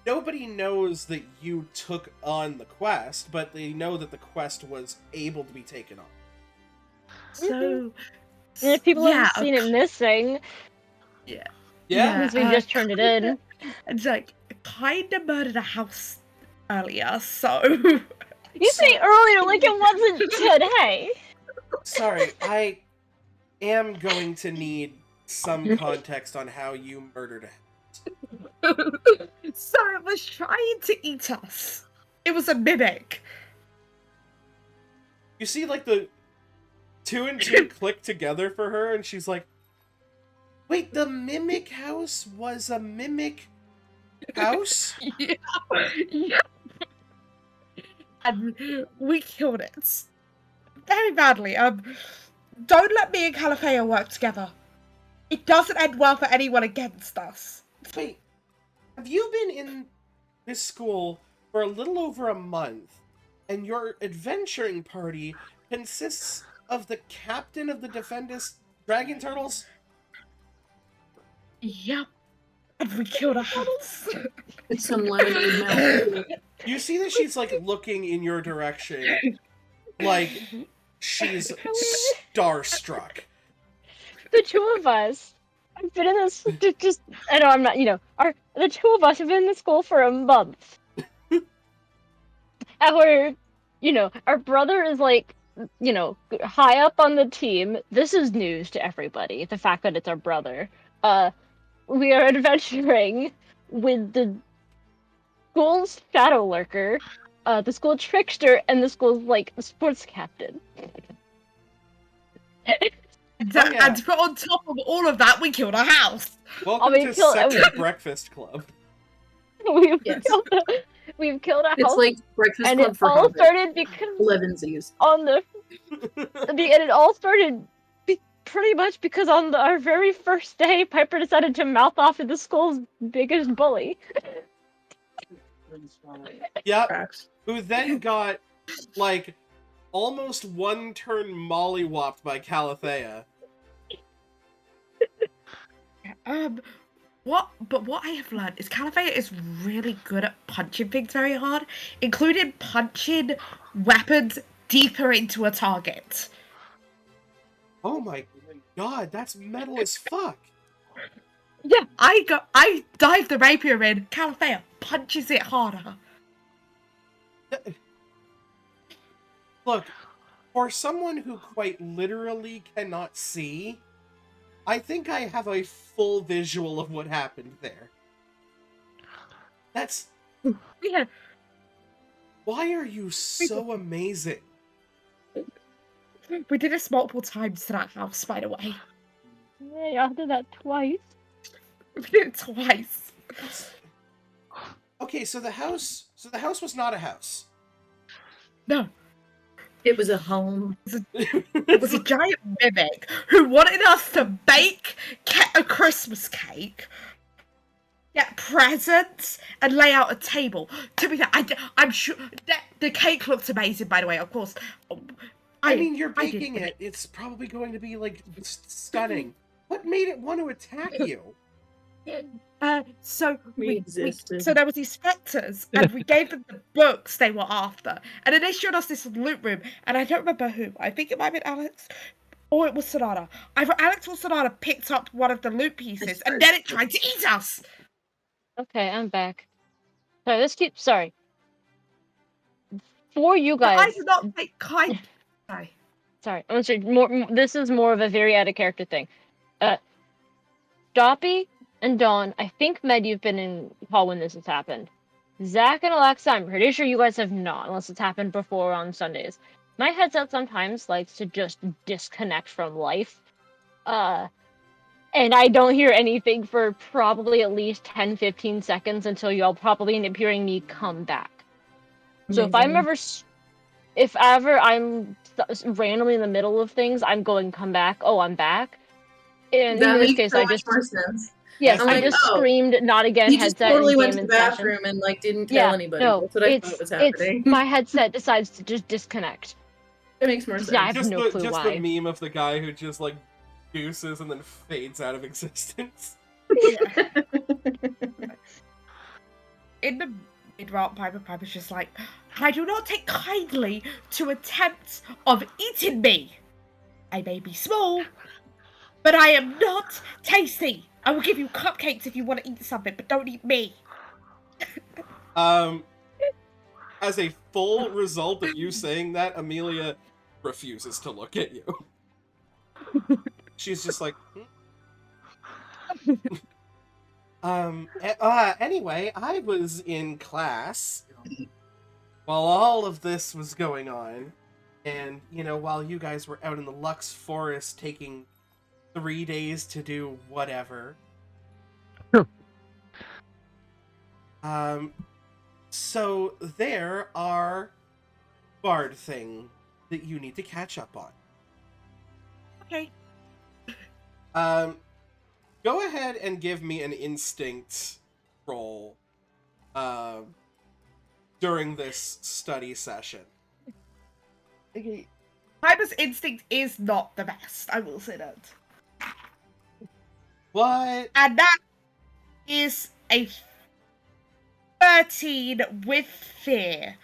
Speaker 1: nobody knows that you took on the quest, but they know that the quest was able to be taken on.
Speaker 5: So,
Speaker 4: And if people
Speaker 5: yeah,
Speaker 4: haven't seen it missing,
Speaker 1: Yeah.
Speaker 4: since we just turned it in.
Speaker 5: It's like kind of murdered a house earlier, so.
Speaker 4: You say earlier like it wasn't today.
Speaker 1: Sorry, I am going to need some context on how you murdered a
Speaker 5: So it was trying to eat us. It was a mimic.
Speaker 1: You see, like, the 2 and 2 click together for her, and she's like, wait, the Mimic House was a Mimic House?
Speaker 5: Yeah. And we killed it. Very badly. Don't let me and Calafeo work together. It doesn't end well for anyone against us.
Speaker 1: Wait, have you been in this school for a little over a month, and your adventuring party consists of the captain of the Defendus Dragon Turtles?
Speaker 5: Yep. And we killed a house.
Speaker 2: It's some lemonade milk.
Speaker 1: You see that she's, like, looking in your direction, like she's starstruck.
Speaker 4: The two of us have been in this. I know I'm not. The two of us have been in this school for a month. Our brother is like, high up on the team. This is news to everybody. The fact that it's our brother. We are adventuring with the school's shadow lurker, the school trickster, and the school's sports captain.
Speaker 5: And to put on top of all of that, we killed a house.
Speaker 1: Welcome to Second Breakfast Club.
Speaker 4: We've killed a house.
Speaker 2: It's like Breakfast
Speaker 4: and
Speaker 2: Club
Speaker 4: it
Speaker 2: for
Speaker 4: all
Speaker 2: hobbits.
Speaker 4: started because
Speaker 2: Levensies.
Speaker 4: and it all started pretty much because on our very first day, Piper decided to mouth off to the school's biggest bully.
Speaker 1: Yep. Who then got, like, almost one turn mollywopped by Calathea.
Speaker 5: What I have learned is Calafea is really good at punching things very hard, including punching weapons deeper into a target.
Speaker 1: Oh my god, that's metal as fuck.
Speaker 5: Yeah, I dive the rapier in, Calafea punches it harder.
Speaker 1: Look, for someone who quite literally cannot see, I think I have a full visual of what happened there. That's...
Speaker 5: Yeah.
Speaker 1: Why are you so amazing?
Speaker 5: We did this multiple times to that house, by the way.
Speaker 4: Yeah, I did that twice.
Speaker 5: We did it twice.
Speaker 1: Okay, so the house was not a house.
Speaker 5: No.
Speaker 2: It was a home.
Speaker 5: It was a giant mimic who wanted us to bake a Christmas cake, get presents, and lay out a table. To be fair, I'm sure the cake looks amazing, by the way, of course.
Speaker 1: I mean, you're baking it. It's probably going to be, like, stunning. What made it want to attack you?
Speaker 5: So
Speaker 2: We existed.
Speaker 5: so there was these specters, and we gave them the books they were after, and then they showed us this loot room, and I don't remember who. I think it might have been Alex, or it was Sonata. Either Alex or Sonata picked up one of the loot pieces, and then it tried to eat us.
Speaker 4: Okay, I'm back. Sorry, let's keep. Sorry. For you
Speaker 5: But I
Speaker 4: guys.
Speaker 5: do not take kind.
Speaker 4: Sorry, I'm sorry. This is more of a very out of character thing. Doppy and Dawn, I think Med, you've been in hall when this has happened. Zach and Alexa, I'm pretty sure you guys have not, unless it's happened before on Sundays. My headset sometimes likes to just disconnect from life. And I don't hear anything for probably at least 10-15 seconds until y'all probably end up hearing me come back. So if ever I'm randomly in the middle of things, I'm going come back. Oh, I'm back. And
Speaker 2: That
Speaker 4: in this
Speaker 2: makes
Speaker 4: case,
Speaker 2: so
Speaker 4: I
Speaker 2: much
Speaker 4: just
Speaker 2: more sense.
Speaker 4: yes,
Speaker 1: I'm
Speaker 4: I
Speaker 1: like,
Speaker 4: just
Speaker 2: oh,
Speaker 4: screamed not again
Speaker 2: He just
Speaker 4: headset
Speaker 2: totally
Speaker 4: and
Speaker 2: went
Speaker 4: game
Speaker 2: to
Speaker 4: in
Speaker 2: the
Speaker 4: session.
Speaker 2: bathroom and like didn't tell anybody.
Speaker 4: No,
Speaker 2: That's what I thought was happening.
Speaker 4: my headset decides to just disconnect.
Speaker 2: It makes more
Speaker 4: Just-
Speaker 2: sense.
Speaker 4: I have no clue
Speaker 1: just
Speaker 4: why.
Speaker 1: the meme of the guy who just like gooses and then fades out of existence.
Speaker 5: In the mid-round, Piper's just like, I do not take kindly to attempts of eating me. I may be small, but I am not tasty. I will give you cupcakes if you want to eat something, but don't eat me.
Speaker 1: As a full result of you saying that, Amelia refuses to look at you. She's just like, anyway, I was in class while all of this was going on, and, while you guys were out in the Lux Forest taking 3 days to do whatever. So there are bard thing that you need to catch up on.
Speaker 5: Okay.
Speaker 1: Go ahead and give me an instinct roll during this study session.
Speaker 5: Okay. Piper's instinct is not the best, I will say that.
Speaker 1: What?
Speaker 5: And that is a 13 with fear.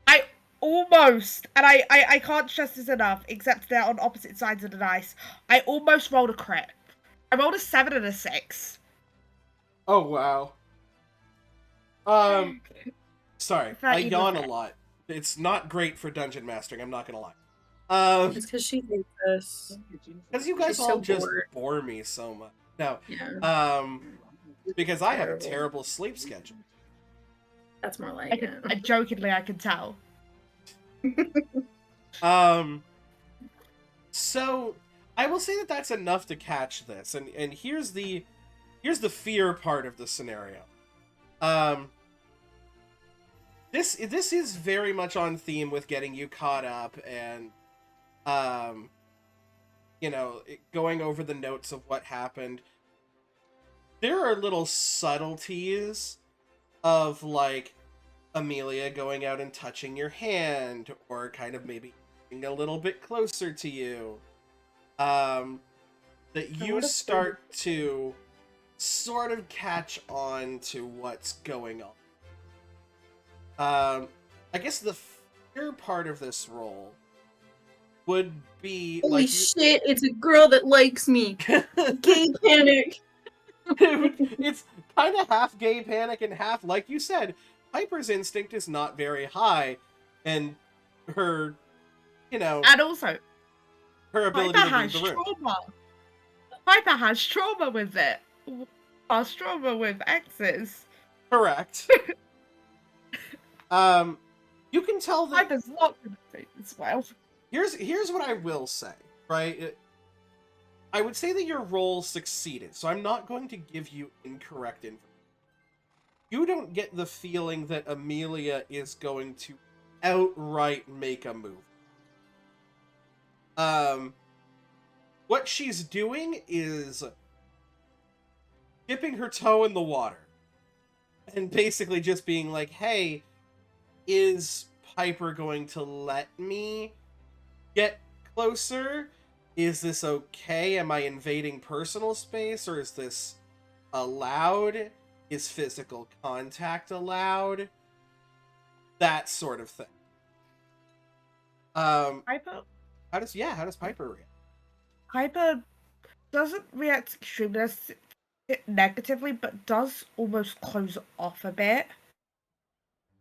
Speaker 5: I almost, and I can't stress this enough, except they're on opposite sides of the dice, I almost rolled a crit. I rolled a 7 and a 6.
Speaker 1: Oh, wow. Sorry, I yawn a lot. It's not great for dungeon mastering, I'm not gonna lie.
Speaker 2: It's because she hates us.
Speaker 1: Because you guys
Speaker 2: She's
Speaker 1: all
Speaker 2: so
Speaker 1: just
Speaker 2: bored.
Speaker 1: bore me so much. No,
Speaker 2: Yeah,
Speaker 1: because I have a
Speaker 2: Terrible.
Speaker 1: terrible sleep schedule.
Speaker 2: that's more like it.
Speaker 5: Jokingly, I can tell.
Speaker 1: So I will say that that's enough to catch this, and here's the fear part of the scenario. This is very much on theme with getting you caught up and going over the notes of what happened. There are little subtleties of like Amelia going out and touching your hand, or kind of maybe getting a little bit closer to you, that you start to sort of catch on to what's going on. I guess the fear part of this role would be
Speaker 2: Holy shit! It's a girl that likes me. Gay panic.
Speaker 1: It's kind of half gay panic and half, like you said, Piper's instinct is not very high, and her,
Speaker 5: And also,
Speaker 1: her ability
Speaker 5: Piper
Speaker 1: to read
Speaker 5: has
Speaker 1: the room.
Speaker 5: trauma. Piper has trauma with it. Has trauma with exes.
Speaker 1: Correct. You can tell that.
Speaker 5: Piper's not going to say this well.
Speaker 1: Here's what I will say, right? I would say that your role succeeded, so I'm not going to give you incorrect information. You don't get the feeling that Amelia is going to outright make a move. What she's doing is dipping her toe in the water and basically just being like, hey, is Piper going to let me get closer? Is this okay? Am I invading personal space, or is this allowed? Is physical contact allowed? That sort of thing.
Speaker 5: Piper,
Speaker 1: How does Piper react?
Speaker 5: Piper doesn't react extremely negatively, but does almost close off a bit,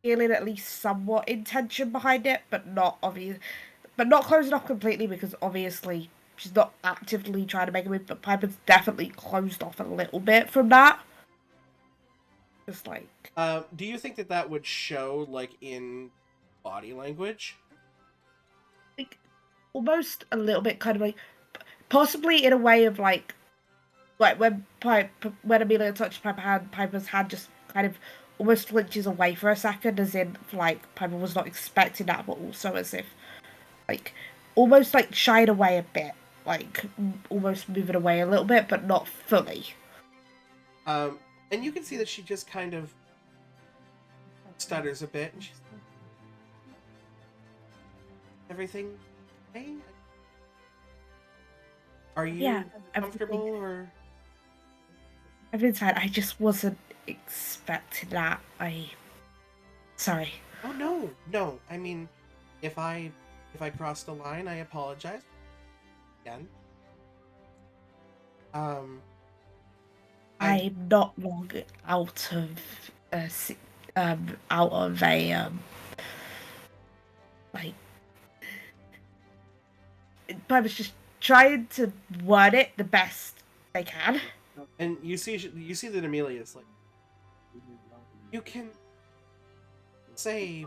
Speaker 5: feeling at least somewhat intention behind it, but not obvious, but not closing off completely because obviously she's not actively trying to make a move. But Piper's definitely closed off a little bit from that. Just like,
Speaker 1: Do you think that that would show like in body language?
Speaker 5: like almost a little bit, kind of like possibly in a way of like when Amelia touched Piper's hand, Piper's hand just kind of almost flinches away for a second, as in like Piper was not expecting that, but also as if like almost like shied away a bit, like almost moving away a little bit, but not fully.
Speaker 1: And you can see that she just kind of stutters a bit, and she's like, "Everything okay? Are you
Speaker 5: Yeah,
Speaker 1: comfortable or?"
Speaker 5: Everything's fine. I just wasn't expecting that. Sorry.
Speaker 1: Oh no. I mean, if I crossed the line, I apologize. Again.
Speaker 5: I'm not long out of out of a like I was just trying to word it the best they can.
Speaker 1: And you see that Amelia's like, you can say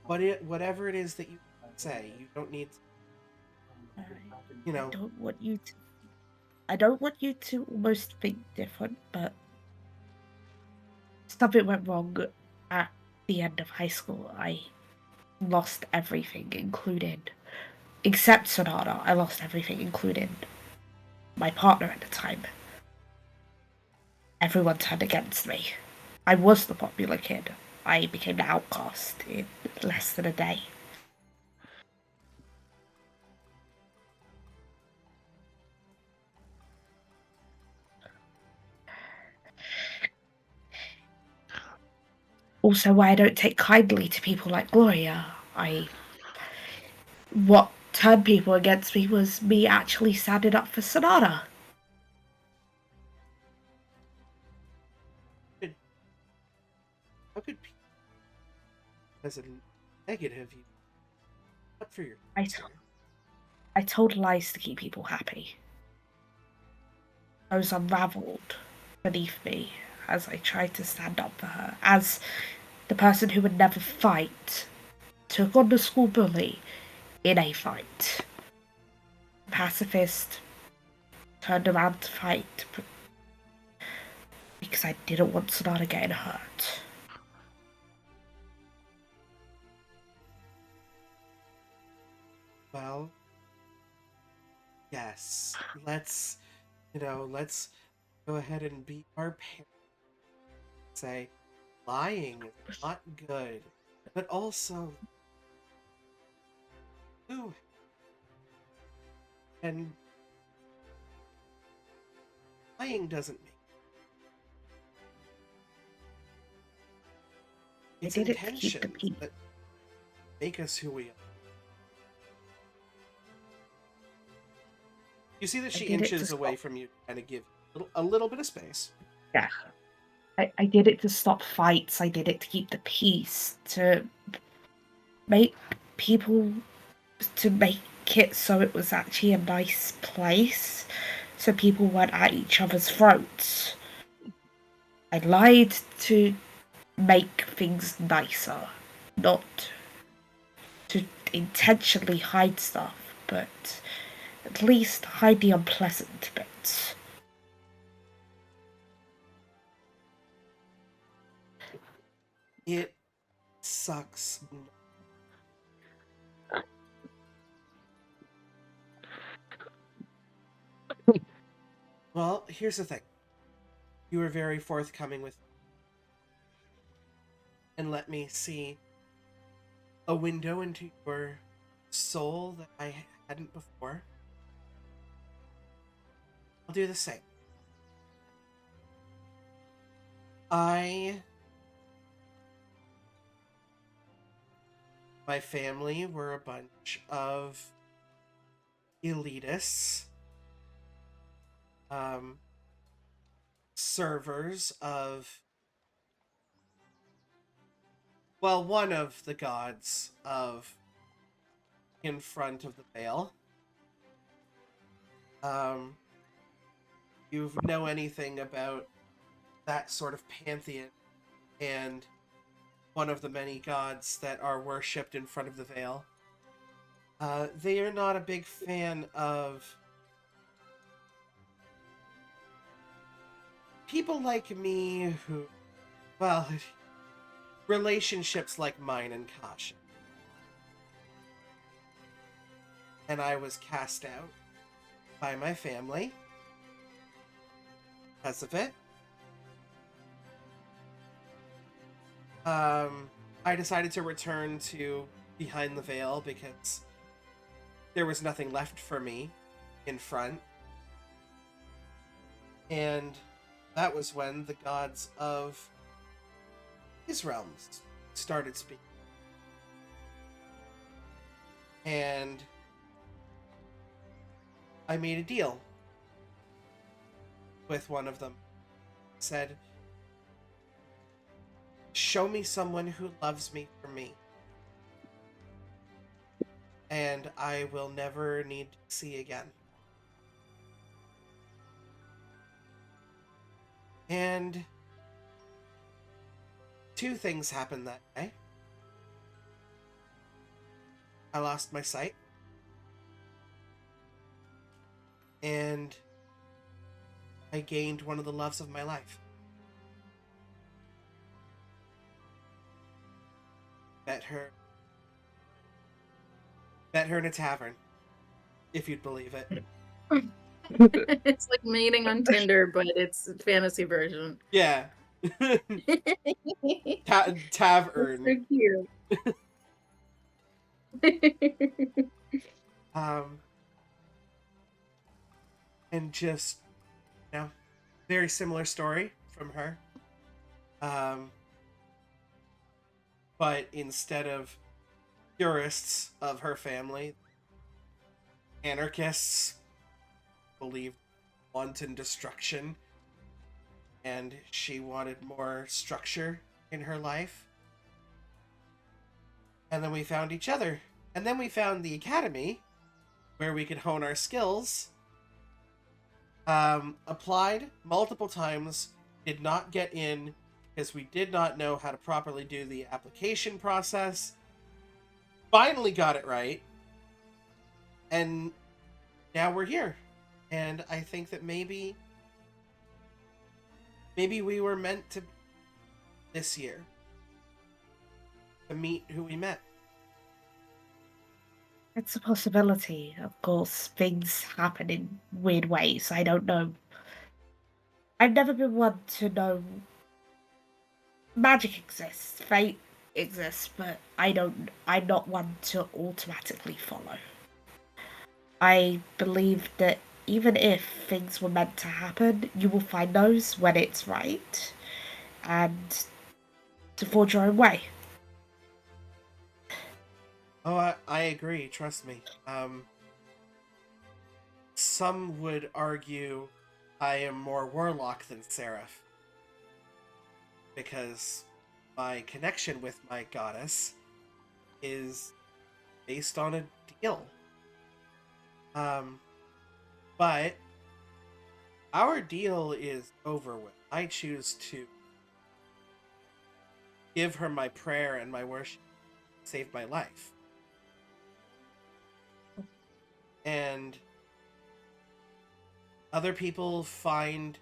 Speaker 1: whatever it is that you say. You don't need to, you know.
Speaker 5: I don't want you to almost think different, but something went wrong at the end of high school. I lost everything, except Sonata. I lost everything, including my partner at the time. Everyone turned against me. I was the popular kid. I became the outcast in less than a day. Also, why I don't take kindly to people like Gloria. What turned people against me was me actually standing up for Sonata.
Speaker 1: How could people, as a negative, you not for your
Speaker 5: I told lies to keep people happy. I was unraveled beneath me as I tried to stand up for her, as the person who would never fight took on the school bully in a fight. Pacifist turned around to fight because I didn't want Sonata getting hurt.
Speaker 1: Well, yes. Let's go ahead and be our parents. Say, lying is not good, but also, ooh, and lying doesn't make. It's
Speaker 5: I did it to keep the
Speaker 1: intentions
Speaker 5: peace.
Speaker 1: that make us who we are. You see that she inches away from you, kind of give a little bit of space.
Speaker 5: Yeah. I did it to stop fights. I did it to keep the peace, to make it so it was actually a nice place, so people weren't at each other's throats. I lied to make things nicer, not to intentionally hide stuff, but at least hide the unpleasant bits.
Speaker 1: It sucks. Well, here's the thing. You were very forthcoming with me and let me see a window into your soul that I hadn't before. I'll do the same. My family were a bunch of elitists, servers of, well, one of the gods of in front of the veil. You know anything about that sort of pantheon and one of the many gods that are worshipped in front of the veil. They are not a big fan of people like me who, well, relationships like mine and Kasha. And I was cast out by my family because of it. I decided to return to behind the veil because there was nothing left for me in front. And that was when the gods of his realms started speaking. And I made a deal with one of them. Said, show me someone who loves me for me, and I will never need to see again. And two things happened that day. I lost my sight, and I gained one of the loves of my life. Met her in a tavern, if you'd believe it.
Speaker 2: It's like mating on Tinder, but it's a fantasy version.
Speaker 1: Yeah. Tavern.
Speaker 2: So cute.
Speaker 1: And just, very similar story from her. But instead of purists of her family, anarchists believed wanton destruction, and she wanted more structure in her life. And then we found each other. And then we found the academy, where we could hone our skills. Applied multiple times, did not get in because we did not know how to properly do the application process. Finally got it right. And now we're here. And I think that maybe we were meant to this year to meet who we met.
Speaker 5: It's a possibility. Of course, things happen in weird ways. I don't know. I've never been one to know magic exists, fate exists, but I'm not one to automatically follow. I believe that even if things were meant to happen, you will find those when it's right, and to forge your own way.
Speaker 1: Oh, I agree, trust me. Some would argue I am more warlock than seraph, because my connection with my goddess is based on a deal. But our deal is over with. I choose to give her my prayer and my worship, save my life. And other people find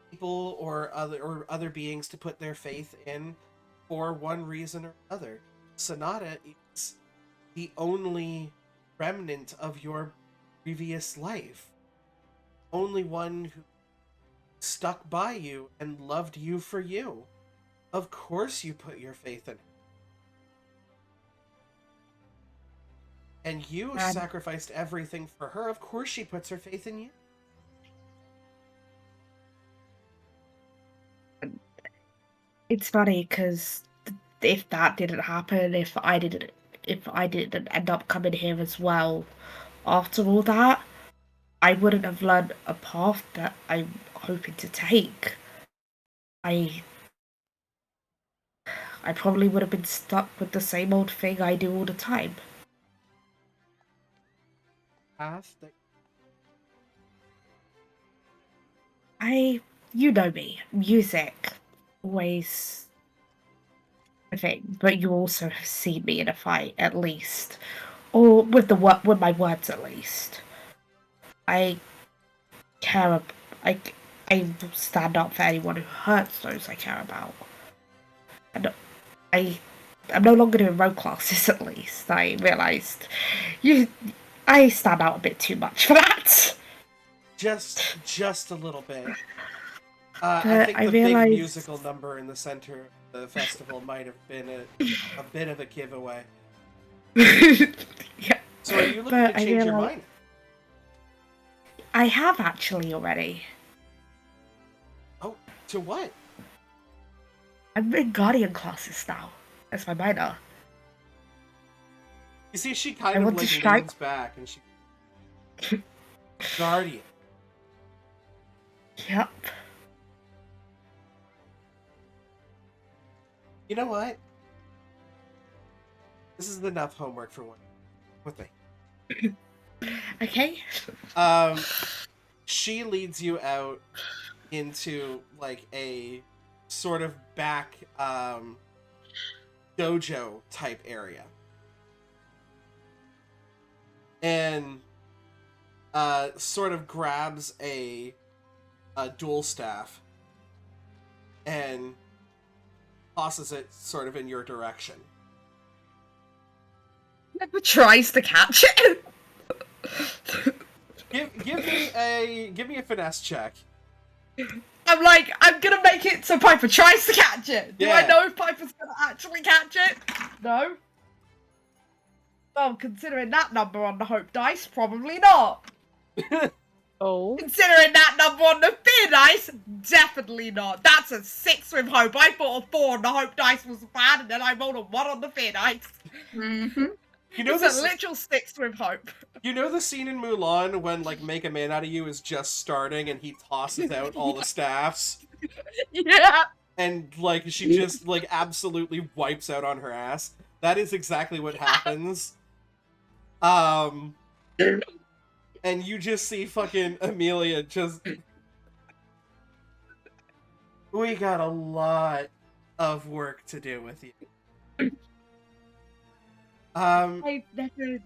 Speaker 1: people or other beings to put their faith in for one reason or another. Sonata is the only remnant of your previous life. Only one who stuck by you and loved you for you. Of course you put your faith in her. And you sacrificed everything for her. Of course she puts her faith in you.
Speaker 5: It's funny because if that didn't happen, if I didn't end up coming here as well after all that, I wouldn't have learned a path that I'm hoping to take. I probably would have been stuck with the same old thing I do all the time.
Speaker 1: Path that
Speaker 5: You know me, music, always a thing, but you also have seen me in a fight, at least. Or with my words, at least. I care ab- I will stand up for anyone who hurts those I care about. And I'm no longer doing road classes, at least. I realised I stand out a bit too much for that.
Speaker 1: just a little bit. I
Speaker 5: But
Speaker 1: think
Speaker 5: I
Speaker 1: the big
Speaker 5: realised
Speaker 1: musical number in the center of the festival might have been a bit of a giveaway.
Speaker 5: yeah.
Speaker 1: So are you looking
Speaker 5: But
Speaker 1: to
Speaker 5: I
Speaker 1: change your
Speaker 5: realised-
Speaker 1: mind?
Speaker 5: I have actually already.
Speaker 1: Oh, to what?
Speaker 5: I'm in Guardian classes now. That's my minor.
Speaker 1: You see, she
Speaker 5: I
Speaker 1: kind of
Speaker 5: want to
Speaker 1: like
Speaker 5: strike-
Speaker 1: leans back and she Guardian.
Speaker 5: Yep.
Speaker 1: You know what? This is enough homework for one. With me.
Speaker 5: Okay.
Speaker 1: She leads you out into like a sort of back dojo type area. And sort of grabs a dual staff and tosses it sort of in your direction.
Speaker 5: Never tries to catch it.
Speaker 1: Give me a finesse check.
Speaker 5: I'm like, I'm gonna make it so Piper tries to catch it. Do I
Speaker 1: Yeah.
Speaker 5: know if Piper's gonna actually catch it? No. Well, considering that number on the hope dice, probably not.
Speaker 4: Oh.
Speaker 5: Considering that number on the fear dice, definitely not. That's a 6 with hope. I thought a 4 on the hope dice was bad, and then I rolled a 1 on the fear dice.
Speaker 2: Mm-hmm.
Speaker 1: You know
Speaker 5: It's
Speaker 1: this.
Speaker 5: a literal 6 with hope.
Speaker 1: You know the scene in Mulan when like Make a Man Out of You is just starting and he tosses out all the staffs
Speaker 5: Yeah.
Speaker 1: and like she just like absolutely wipes out on her ass. That is exactly what happens. And you just see fucking Amelia just. We got a lot of work to do with you.
Speaker 5: I've never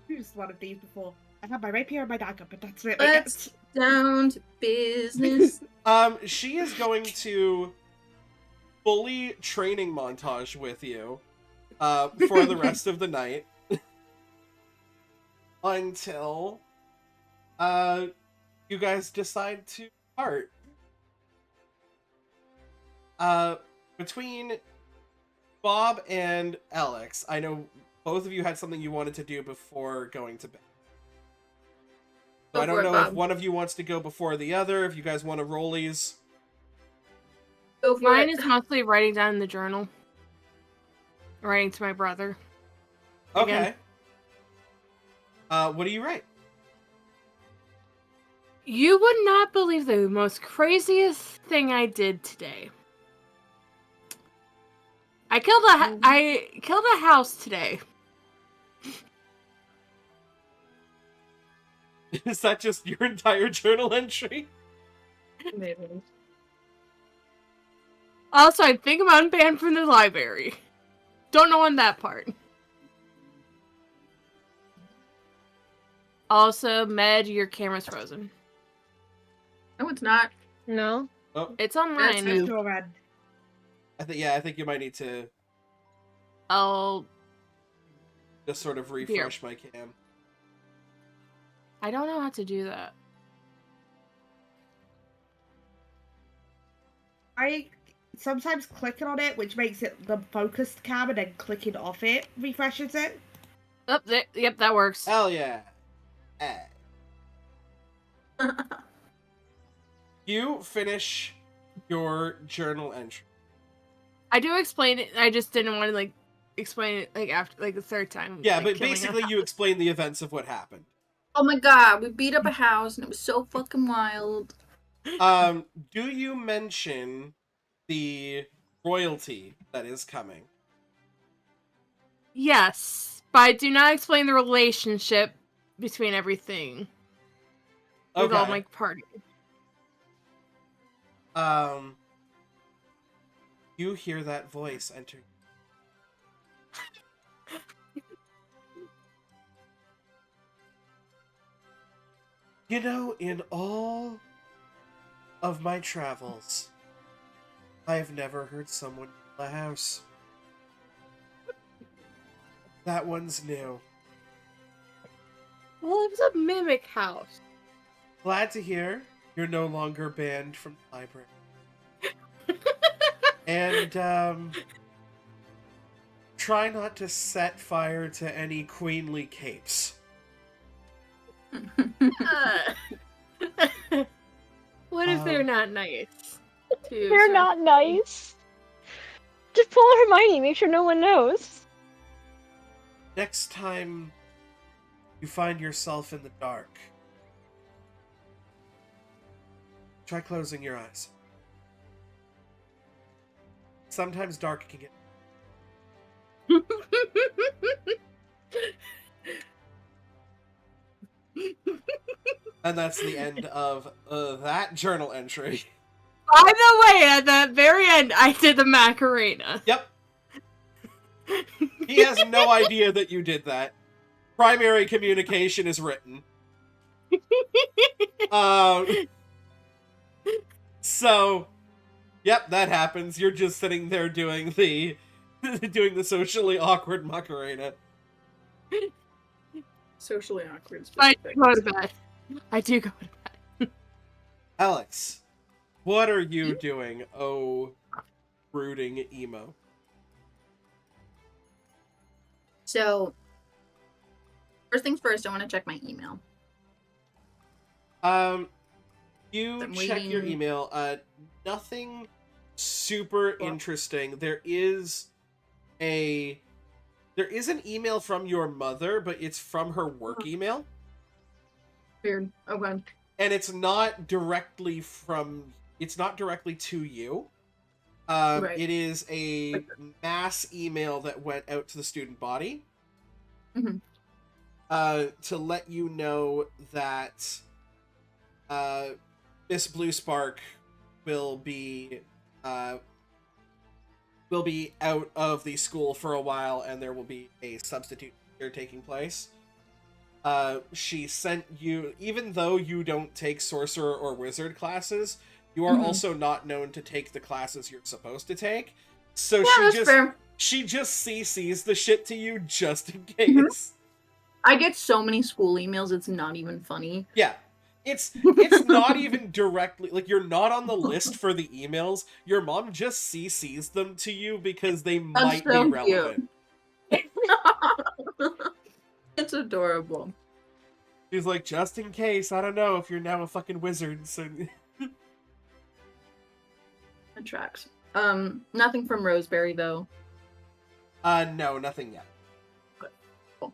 Speaker 5: used one of these before. I've had my rapier and my dagger, but that's really
Speaker 2: Let's down to business.
Speaker 1: She is going to fully training montage with you for the rest of the night until you guys decide to part. Between Bob and Alex, I know both of you had something you wanted to do before going to bed. So
Speaker 2: Go
Speaker 1: I don't
Speaker 2: for it,
Speaker 1: know if
Speaker 2: Bob.
Speaker 1: one of you wants to go before the other, if you guys want to rollies.
Speaker 2: Go for
Speaker 3: Mine
Speaker 2: it.
Speaker 3: is mostly writing down in the journal. Writing to my brother.
Speaker 1: Okay. What do you write?
Speaker 3: You would not believe the most craziest thing I did today. I killed a house today.
Speaker 1: Is that just your entire journal entry?
Speaker 3: Also, I think I'm unbanned from the library. Don't know on that part. Also, Med, your camera's frozen.
Speaker 2: No, it's not.
Speaker 4: No.
Speaker 1: Oh,
Speaker 3: It's on
Speaker 2: That's
Speaker 3: mine.
Speaker 2: you.
Speaker 5: Sure, man.
Speaker 1: I think you might need to
Speaker 3: I'll.
Speaker 1: just sort of refresh my cam.
Speaker 3: I don't know how to do that.
Speaker 5: I sometimes clicking on it, which makes it the focused cam, and then clicking off it refreshes it.
Speaker 3: Oh, yep, that works.
Speaker 1: Hell yeah. You finish your journal entry.
Speaker 3: I do explain it. I just didn't want to like explain it like after like the third time.
Speaker 1: Yeah,
Speaker 3: like,
Speaker 1: but
Speaker 3: killing
Speaker 1: basically
Speaker 3: a
Speaker 1: you explain the events of what happened.
Speaker 2: Oh my god, we beat up a house and it was so fucking wild.
Speaker 1: Do you mention the royalty that is coming?
Speaker 3: Yes, but I do not explain the relationship between everything with all my party.
Speaker 1: You hear that voice enter. You know, in all of my travels, I have never heard someone kill a house. That one's new.
Speaker 3: Well, it was a mimic house.
Speaker 1: Glad to hear you're no longer banned from the library. And, try not to set fire to any queenly capes.
Speaker 3: What if they're not nice?
Speaker 4: They're not nice. Just pull Hermione, make sure no one knows.
Speaker 1: Next time you find yourself in the dark, try closing your eyes. Sometimes dark can get... And that's the end of that journal entry.
Speaker 3: By the way, at the very end, I did the Macarena.
Speaker 1: Yep. He has no idea that you did that. Primary communication is written. So, yep, that happens. You're just sitting there doing the socially awkward Macarena.
Speaker 2: Socially awkward.
Speaker 3: I do go to bed. I do go to bed.
Speaker 1: Alex, what are you doing, oh brooding emo?
Speaker 2: So, first things first, I want to check my email.
Speaker 1: You
Speaker 2: I'm
Speaker 1: check your
Speaker 2: waiting.
Speaker 1: email. Nothing super interesting. There is an email from your mother, but it's from her work email.
Speaker 2: Weird. Okay.
Speaker 1: And it's not directly to you.
Speaker 2: Right.
Speaker 1: It is a mass email that went out to the student body.
Speaker 2: Mhm.
Speaker 1: To let you know that Miss Blue Spark will be out of the school for a while, and there will be a substitute teacher taking place. She sent you, even though you don't take sorcerer or wizard classes, you are also not known to take the classes you're supposed to take. So
Speaker 2: Yeah,
Speaker 1: she just CCs the shit to you just in case.
Speaker 2: I get so many school emails, it's not even funny.
Speaker 1: Yeah. It's not even directly, like, you're not on the list for the emails. Your mom just CCs them to you because they might
Speaker 2: so
Speaker 1: be relevant.
Speaker 2: It's adorable.
Speaker 1: She's like, just in case, I don't know if you're now a fucking wizard, so...
Speaker 2: It tracks. Nothing from Roseberry, though.
Speaker 1: No, nothing yet.
Speaker 2: Cool.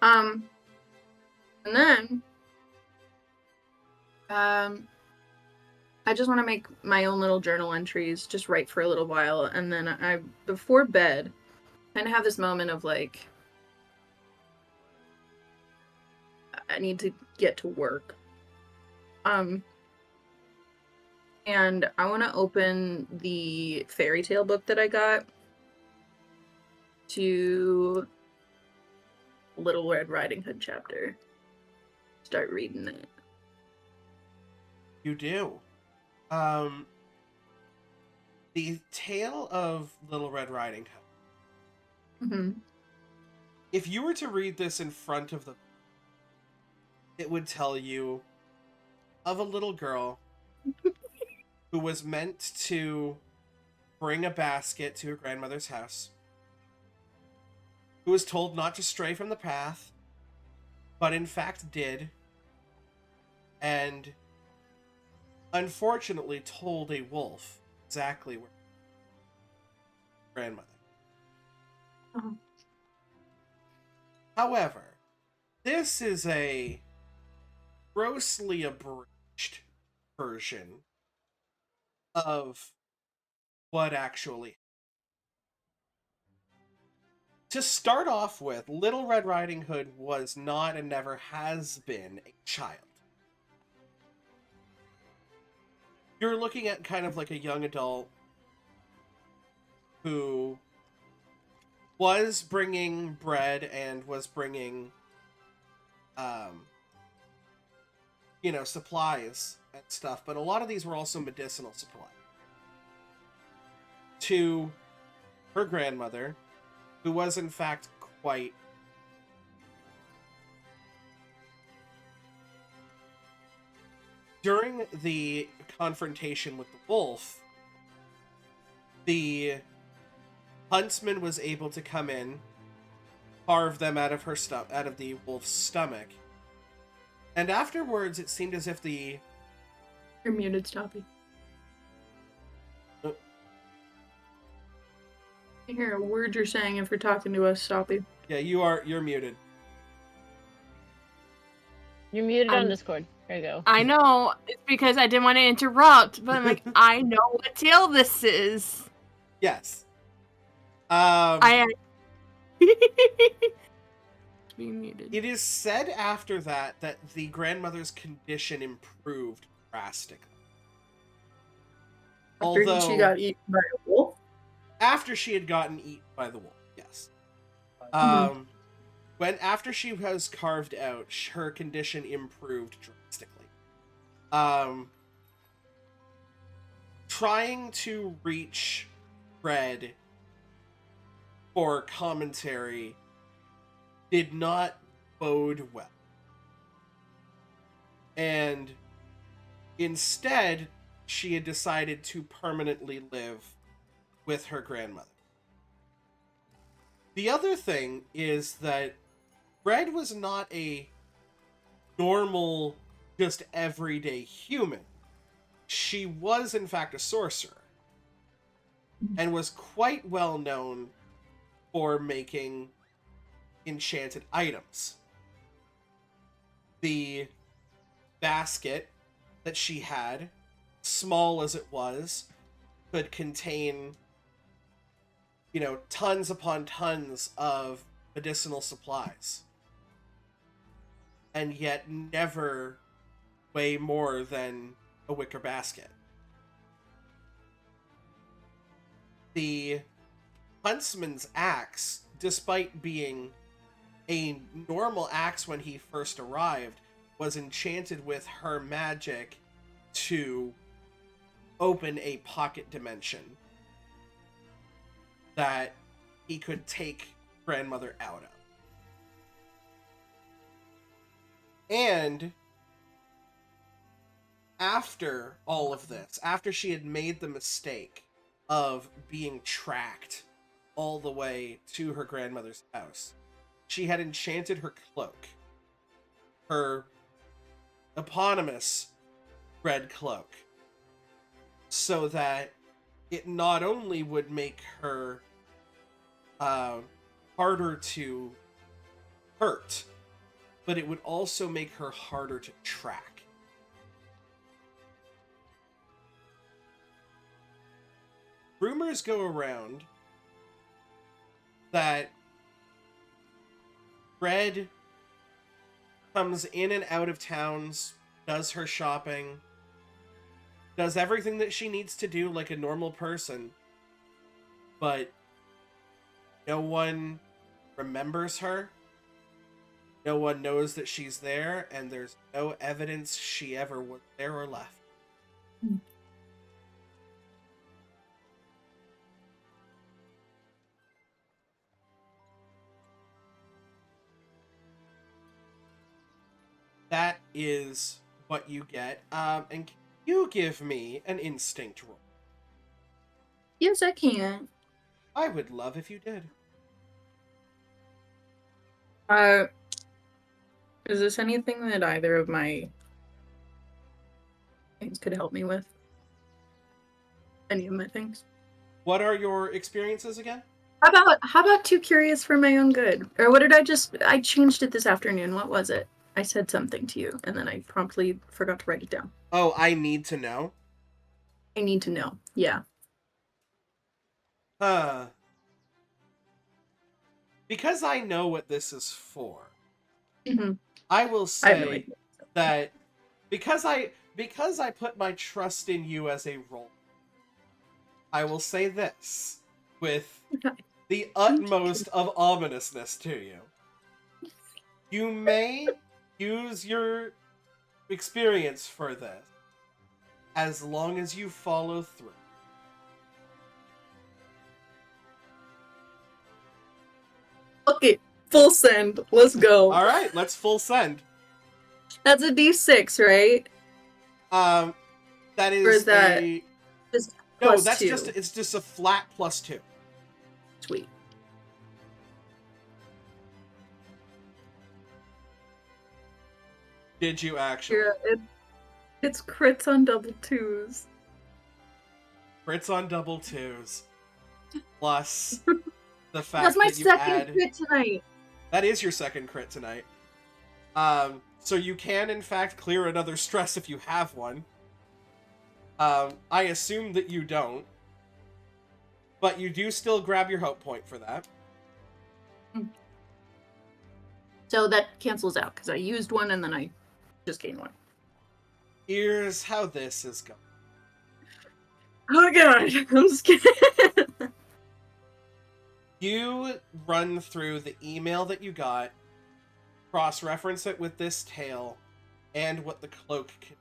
Speaker 2: And then... I just want to make my own little journal entries, just write for a little while, and then before bed, kind of have this moment of, like, I need to get to work. And I want to open the fairy tale book that I got to Little Red Riding Hood chapter. Start reading it.
Speaker 1: You do. The Tale of Little Red Riding Hood.
Speaker 2: Mm-hmm.
Speaker 1: If you were to read this in front of it would tell you of a little girl who was meant to bring a basket to her grandmother's house, who was told not to stray from the path, but in fact did, and unfortunately told a wolf exactly where. grandmother.
Speaker 2: Uh-huh.
Speaker 1: However, this is a grossly abridged version of what actually. To start off with, Little Red Riding Hood was not and never has been a child. You're looking at kind of like a young adult who was bringing bread and was bringing, supplies and stuff, but a lot of these were also medicinal supplies. To her grandmother, who was in fact quite during the confrontation with the wolf, the huntsman was able to come in, carve them out of out of the wolf's stomach, and afterwards it seemed as if the
Speaker 2: You're muted, Stoppy. I hear a word you're saying if you're talking to us, Stoppy.
Speaker 1: Yeah, you're muted.
Speaker 4: You're muted on Discord. There you go.
Speaker 3: I know. It's because I didn't want to interrupt, but I'm like, I know what tale this is.
Speaker 1: Yes.
Speaker 3: I being muted.
Speaker 1: It is said after that the grandmother's condition improved drastically.
Speaker 2: After she got eaten by a wolf?
Speaker 1: After she had gotten eaten by the wolf, yes. After she was carved out, her condition improved drastically. Trying to reach Red for commentary did not bode well. And instead, she had decided to permanently live with her grandmother. The other thing is that Red was not a normal, just everyday human. She was, in fact, a sorcerer, and was quite well known for making enchanted items. The basket that she had, small as it was, could contain, tons upon tons of medicinal supplies, and yet never weigh more than a wicker basket. The huntsman's axe, despite being a normal axe when he first arrived, was enchanted with her magic to open a pocket dimension that he could take grandmother out of. And after all of this, after she had made the mistake of being tracked all the way to her grandmother's house, she had enchanted her cloak, her eponymous red cloak, so that it not only would make her harder to hurt, but it would also make her harder to track. Rumors go around that Red comes in and out of towns, does her shopping, does everything that she needs to do like a normal person, but no one remembers her. No one knows that she's there, and there's no evidence she ever was there or left. That is what you get. And can you give me an instinct roll?
Speaker 2: Yes, I can.
Speaker 1: I would love if you did.
Speaker 2: Is this anything that either of my things could help me with? Any of my things?
Speaker 1: What are your experiences again?
Speaker 2: How about too curious for my own good? Or what did I changed it this afternoon. What was it? I said something to you and then I promptly forgot to write it down.
Speaker 1: Oh, I need to know.
Speaker 2: I need to know. Yeah.
Speaker 1: Because I know what this is for,
Speaker 2: Mhm.
Speaker 1: I will
Speaker 2: I have no
Speaker 1: say
Speaker 2: idea.
Speaker 1: that because I put my trust in you as a role, I will say this with the utmost of ominousness to you. You may use your experience for this as long as you follow through.
Speaker 2: Okay, full send. Let's go.
Speaker 1: All right, let's full send.
Speaker 2: That's a D6, right?
Speaker 1: That is,
Speaker 2: Or is that
Speaker 1: a
Speaker 2: just
Speaker 1: no.
Speaker 2: plus
Speaker 1: That's
Speaker 2: 2?
Speaker 1: it's just a flat +2.
Speaker 2: Sweet.
Speaker 1: Did you actually?
Speaker 2: Yeah, it's crits on double 2s.
Speaker 1: Crits on double 2s, plus the fact
Speaker 2: That's my
Speaker 1: that you
Speaker 2: second
Speaker 1: add.
Speaker 2: crit tonight.
Speaker 1: That is your second crit tonight. So you can in fact clear another stress if you have one. I assume that you don't, but you do still grab your hope point for that.
Speaker 2: So that cancels out because I used one and then I just gained one.
Speaker 1: Here's how this is going.
Speaker 2: Oh god, I'm just kidding.
Speaker 1: You run through the email that you got, cross-reference it with this tale, and what the cloak can.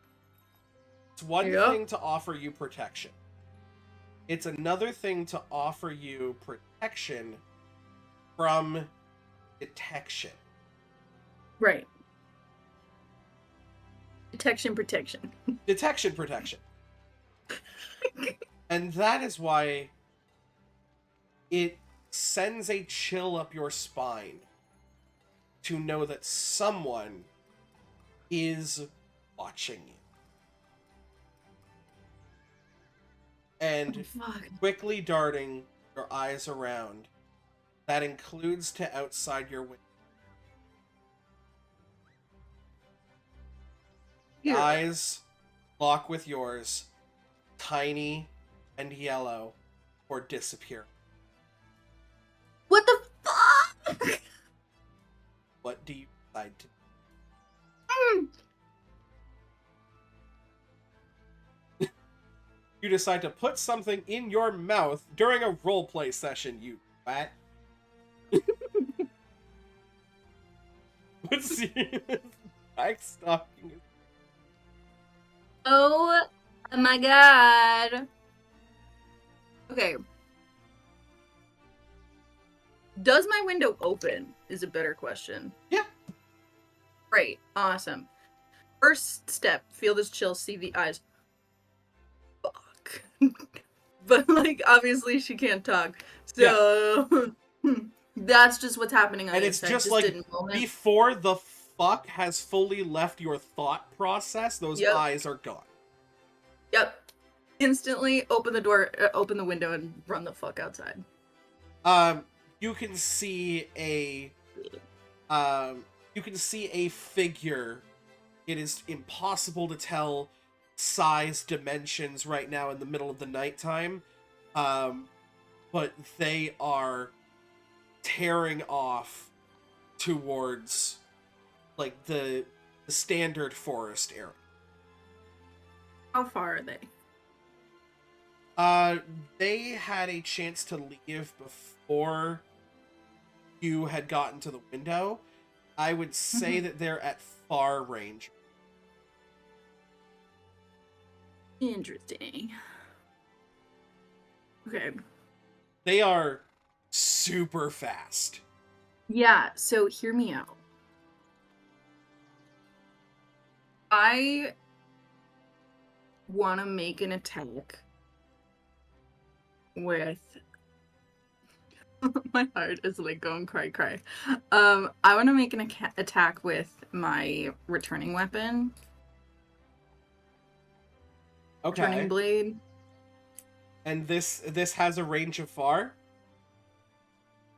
Speaker 1: It's one
Speaker 2: Yep.
Speaker 1: thing to offer you protection. It's another thing to offer you protection from detection.
Speaker 2: Right. Detection protection.
Speaker 1: Detection protection. And that is why it sends a chill up your spine to know that someone is watching you. And
Speaker 2: Fuck.
Speaker 1: quickly darting your eyes around, that includes to outside your window.
Speaker 2: Yeah.
Speaker 1: Eyes lock with yours, tiny and yellow, or disappear.
Speaker 2: What the fuck?
Speaker 1: What do you decide to do? You decide to put something in your mouth during a roleplay session, you rat. Let's see. Backstalking.
Speaker 2: Oh my god. Okay. Does my window open? Is a better question.
Speaker 1: Yeah.
Speaker 2: Great. Awesome. First step, feel this chill, see the eyes. Fuck. But, like, obviously she can't talk. So, that's just what's happening on
Speaker 1: And
Speaker 2: the
Speaker 1: it's
Speaker 2: inside.
Speaker 1: just like,
Speaker 2: in a moment.
Speaker 1: before the fuck has fully left your thought process, those
Speaker 2: Yep.
Speaker 1: eyes are gone.
Speaker 2: Yep. Instantly open the door, open the window, and run the fuck outside.
Speaker 1: You can see a figure. It is impossible to tell size, dimensions right now in the middle of the nighttime. But they are tearing off towards like the standard forest area.
Speaker 2: How far are they?
Speaker 1: They had a chance to leave before you had gotten to the window. I would say that they're at far range.
Speaker 2: Interesting. Okay.
Speaker 1: They are super fast.
Speaker 2: Yeah, so hear me out. I want to make an attack with my heart is like going cry. I want to make an attack with my returning weapon,
Speaker 1: Okay.
Speaker 2: turning blade.
Speaker 1: And this has a range of far?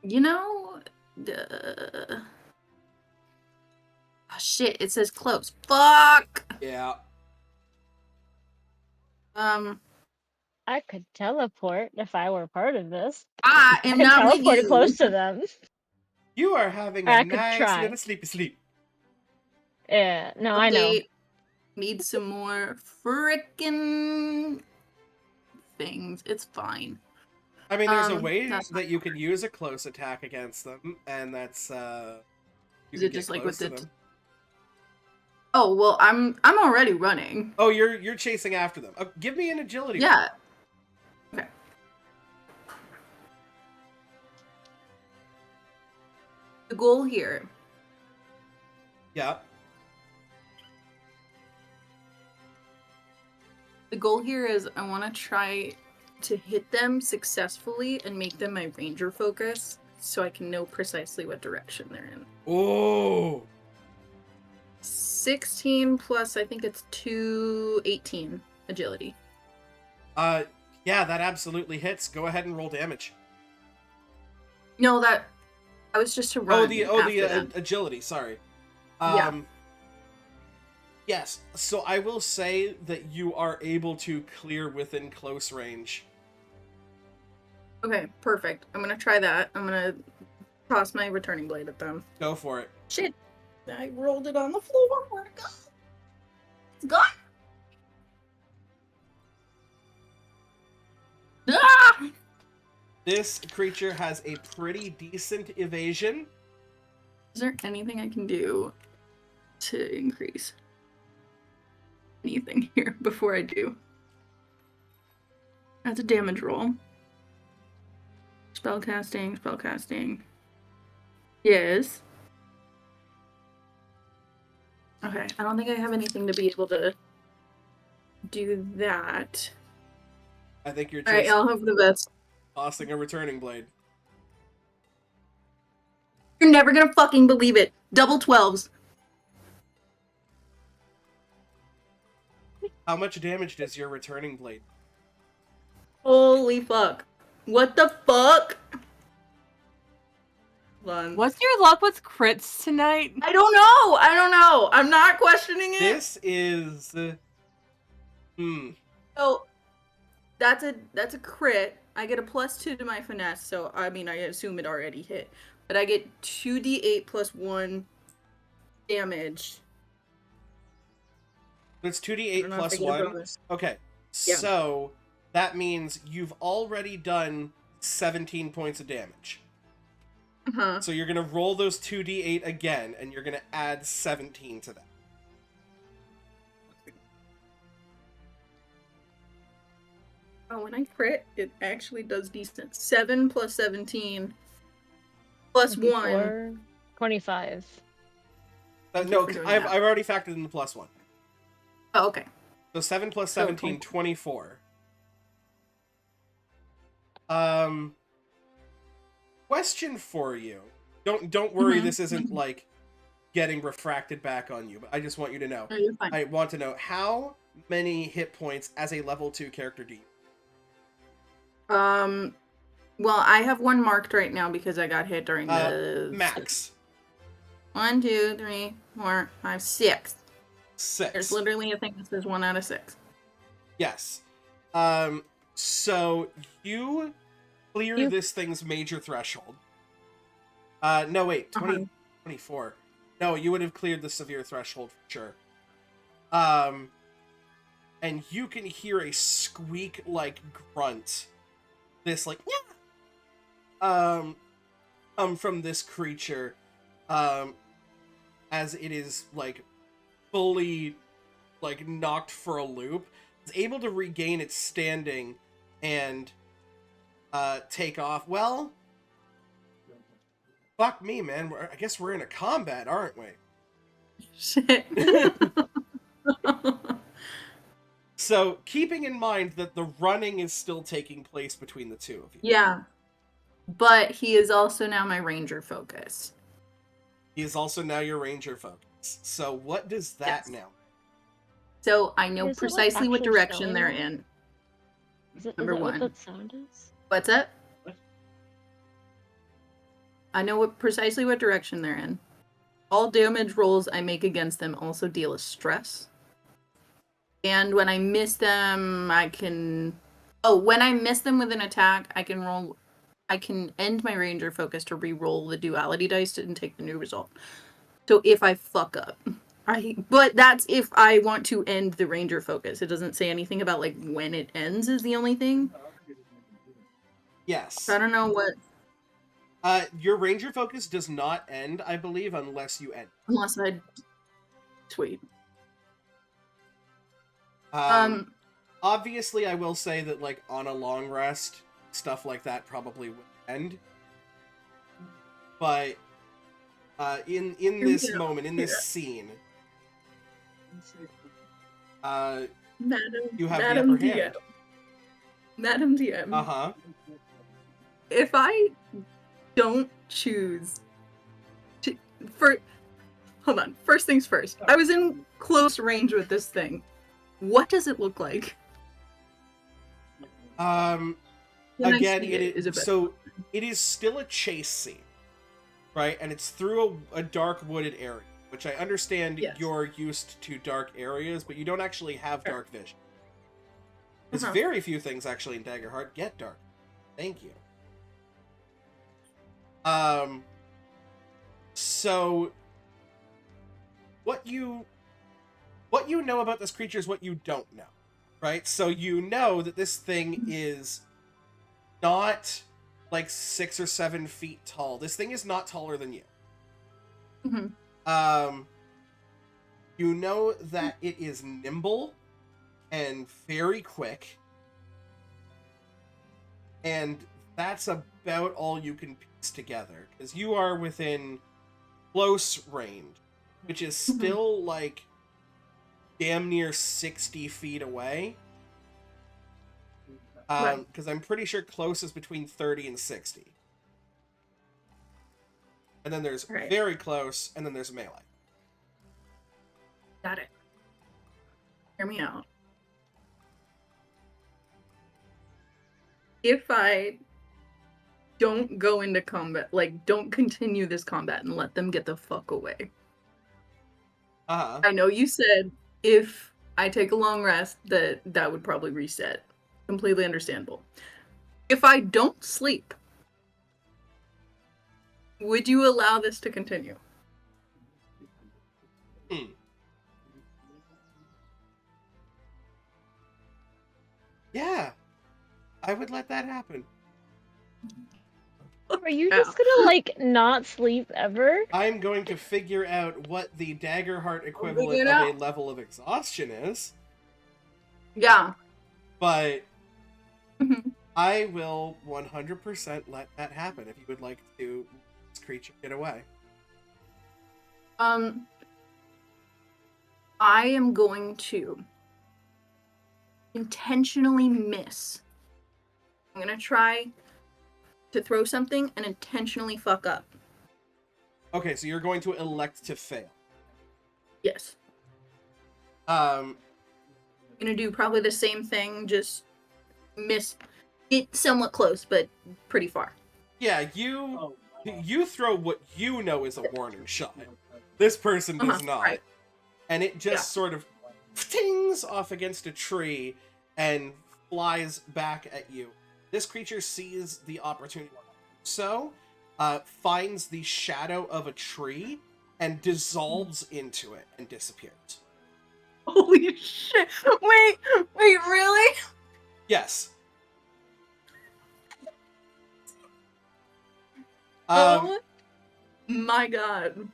Speaker 2: You know, oh shit, it says close. Fuck!
Speaker 1: Yeah.
Speaker 4: I could teleport if I were part of this.
Speaker 2: I
Speaker 4: I
Speaker 2: am
Speaker 4: could
Speaker 2: not with
Speaker 4: teleport
Speaker 2: you.
Speaker 4: close to them.
Speaker 1: You are having
Speaker 4: I
Speaker 1: a
Speaker 4: could
Speaker 1: nice
Speaker 4: try.
Speaker 1: little sleepy sleep.
Speaker 4: Yeah, no, I know.
Speaker 2: Update. Need some more frickin' things. It's fine.
Speaker 1: I mean, there's a way
Speaker 2: that's
Speaker 1: that you can use a close attack against them, and that's you
Speaker 2: Is
Speaker 1: can
Speaker 2: it just
Speaker 1: get
Speaker 2: like
Speaker 1: close
Speaker 2: with
Speaker 1: to
Speaker 2: the
Speaker 1: them.
Speaker 2: Oh well, I'm already running.
Speaker 1: Oh, you're chasing after them. Give me an agility.
Speaker 2: Yeah. Okay. The goal here.
Speaker 1: Yeah.
Speaker 2: The goal here is I want to try to hit them successfully and make them my ranger focus so I can know precisely what direction they're in.
Speaker 1: Oh.
Speaker 2: 16 plus, I think it's 18 agility.
Speaker 1: Yeah, that absolutely hits. Go ahead and roll damage.
Speaker 2: No, that was just to run.
Speaker 1: The agility. Sorry.
Speaker 2: Yeah.
Speaker 1: Yes. So I will say that you are able to clear within close range.
Speaker 2: Okay, perfect. I'm gonna try that. I'm gonna toss my returning blade at them.
Speaker 1: Go for it.
Speaker 2: Shit! I rolled it on the floor. Where'd it go? It's gone. Ah!
Speaker 1: This creature has a pretty decent evasion.
Speaker 2: Is there anything I can do to increase anything here before I do? That's a damage roll. Spellcasting. Yes. Okay, I don't think I have anything to be able to do that.
Speaker 1: I think you're
Speaker 2: Alright,
Speaker 1: just
Speaker 2: I'll hope for the best.
Speaker 1: tossing a returning blade.
Speaker 2: You're never gonna fucking believe it. Double 12s.
Speaker 1: How much damage does your returning blade?
Speaker 2: Holy fuck. What the fuck? Hold on.
Speaker 3: What's your luck with crits tonight?
Speaker 2: I don't know. I'm not questioning it.
Speaker 1: This is
Speaker 2: So that's a crit. I get a +2 to my finesse, so I mean I assume it already hit. But I get 2d8 plus 1 damage.
Speaker 1: It's
Speaker 2: I
Speaker 1: 2d8
Speaker 2: don't know if
Speaker 1: plus
Speaker 2: I get a
Speaker 1: 1.
Speaker 2: bonus.
Speaker 1: Okay.
Speaker 2: Yeah.
Speaker 1: So that means you've already done 17 points of damage.
Speaker 2: Uh-huh.
Speaker 1: So you're going to roll those 2d8 again, and you're going to add 17 to that.
Speaker 2: Oh, when I crit, it actually does decent. 7 plus 17 plus 1.
Speaker 4: 24, 25.
Speaker 2: Thank you
Speaker 1: No,
Speaker 2: for doing
Speaker 1: I've
Speaker 2: that.
Speaker 1: already factored in the plus 1.
Speaker 2: Oh, okay.
Speaker 1: So 7 plus
Speaker 2: So
Speaker 1: 17, 24. Question for you. Don't worry,
Speaker 2: Mhm,
Speaker 1: this isn't like getting refracted back on you, but I just want you to know.
Speaker 2: No, you're fine.
Speaker 1: I want to know how many hit points as a level 2 character do you?
Speaker 2: Well, I have one marked right now because I got hit during the
Speaker 1: Max.
Speaker 2: 1, 2, 3, 4, 5, 6.
Speaker 1: 6.
Speaker 2: There's literally a thing that says 1 out of 6.
Speaker 1: Yes. So you clear this thing's major threshold. No, wait, 20, 24. No, you would have cleared the severe threshold for sure. And you can hear a squeak-like grunt. This, like, from this creature, as it is, like, fully, like, knocked for a loop. It's able to regain its standing and take off. Well, fuck me, man. I guess we're in a combat, aren't we?
Speaker 2: Shit.
Speaker 1: So, keeping in mind that the running is still taking place between the two of you.
Speaker 2: Yeah. But he is also now my ranger focus.
Speaker 1: He is also now your ranger focus. So, what does that
Speaker 2: Yes.
Speaker 1: now?
Speaker 2: So I know
Speaker 4: Is it, like,
Speaker 2: precisely what
Speaker 4: actually
Speaker 2: direction
Speaker 4: snowing
Speaker 2: they're
Speaker 4: now?
Speaker 2: in.
Speaker 4: Is that
Speaker 2: Number
Speaker 4: what
Speaker 2: one.
Speaker 4: that sound is?
Speaker 2: What's that? I know precisely what direction they're in. All damage rolls I make against them also deal a stress. And when I miss them, I can... Oh, when I miss them with an attack, I can end my ranger focus to re-roll the duality dice and take the new result. So if I fuck up. But that's if I want to end the ranger focus. It doesn't say anything about, like, when it ends is the only thing.
Speaker 1: Yes.
Speaker 2: So I don't know what...
Speaker 1: Your ranger focus does not end, I believe, unless you end.
Speaker 2: Unless I... Sweet.
Speaker 1: Obviously, I will say that, like, on a long rest, stuff like that probably would end. But, in this moment, in this scene, you have the upper hand.
Speaker 2: Madam DM.
Speaker 1: Uh-huh.
Speaker 2: If I don't choose to... Hold on. First things first. I was in close range with this thing. What does it look like?
Speaker 1: Again, it is still a chase scene, right? And it's through a dark wooded area, which I understand you're used to dark areas, but you don't actually have dark vision. There's very few things actually in Daggerheart get dark. Thank you. So what you know about this creature is what you don't know, right? So you know that this thing is not like 6 or 7 feet tall. This thing is not taller than you. You know that it is nimble and very quick, and that's about all you can piece together, because you are within close range, which is still like damn near 60 feet away. Because I'm pretty sure close is between 30 and 60. And then there's very close, and then there's melee.
Speaker 2: Got it. Hear me out. If I don't go into combat, like, don't continue this combat and let them get the fuck away. I know you said if I take a long rest, that would probably reset. Completely understandable. If I don't sleep, would you allow this to continue?
Speaker 1: Yeah, I would let that happen.
Speaker 4: Are you just gonna, like, not sleep ever?
Speaker 1: I'm going to figure out what the Daggerheart equivalent of a level of exhaustion is.
Speaker 2: Yeah.
Speaker 1: But I will 100% let that happen if you would like to let this creature get away.
Speaker 2: I am going to intentionally miss. I'm gonna try to throw something and intentionally fuck up.
Speaker 1: Okay, so you're going to elect to fail.
Speaker 2: Yes. I'm gonna do probably the same thing, just miss it somewhat close, but pretty far.
Speaker 1: Yeah, you throw what you know is a warning shot. This person does not. Right. And it just sort of tings off against a tree and flies back at you. This creature sees the opportunity, so finds the shadow of a tree and dissolves into it and disappears.
Speaker 2: Holy shit! Wait, really?
Speaker 1: Yes.
Speaker 2: Oh my god.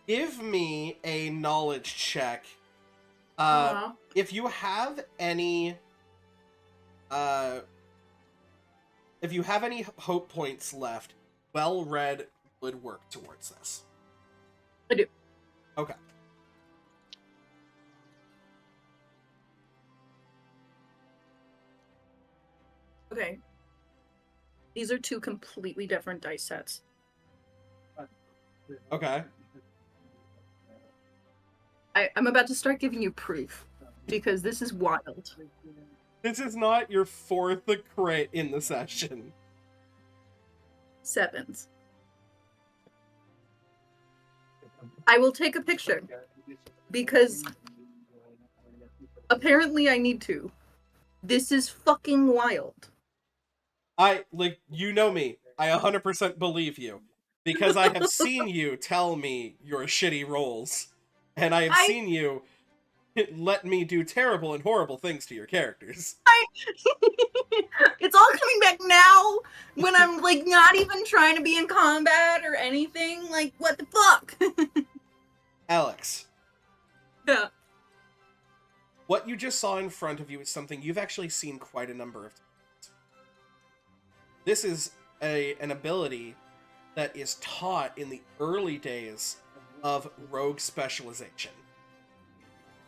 Speaker 1: Give me a knowledge check. If you have any hope points left, well-read would work towards this.
Speaker 2: I do.
Speaker 1: Okay.
Speaker 2: Okay. These are two completely different dice sets.
Speaker 1: Okay.
Speaker 2: I'm about to start giving you proof, because this is wild.
Speaker 1: This is not your 4th crit in the session.
Speaker 2: 7s. I will take a picture because apparently I need to. This is fucking wild.
Speaker 1: You know me. I 100% believe you. Because I have seen you tell me your shitty rolls. And I have seen you let me do terrible and horrible things to your characters.
Speaker 2: It's all coming back now when I'm, like, not even trying to be in combat or anything. Like, what the fuck?
Speaker 1: Alex.
Speaker 2: Yeah.
Speaker 1: What you just saw in front of you is something you've actually seen quite a number of times. This is an ability that is taught in the early days of rogue specialization.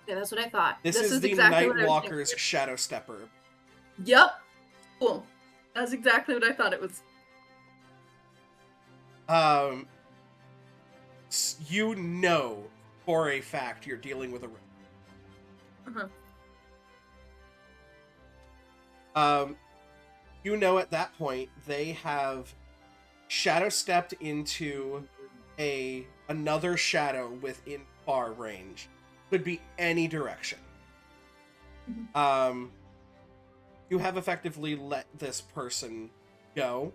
Speaker 2: Yeah, that's what I thought.
Speaker 1: This is the
Speaker 2: exactly
Speaker 1: Nightwalker's Shadow Stepper.
Speaker 2: Yep. Cool. That's exactly what I thought it was.
Speaker 1: You know for a fact you're dealing with a rogue.
Speaker 2: Uh-huh.
Speaker 1: You know at that point they have shadow stepped into another shadow within far range. Could be any direction. You have effectively let this person go.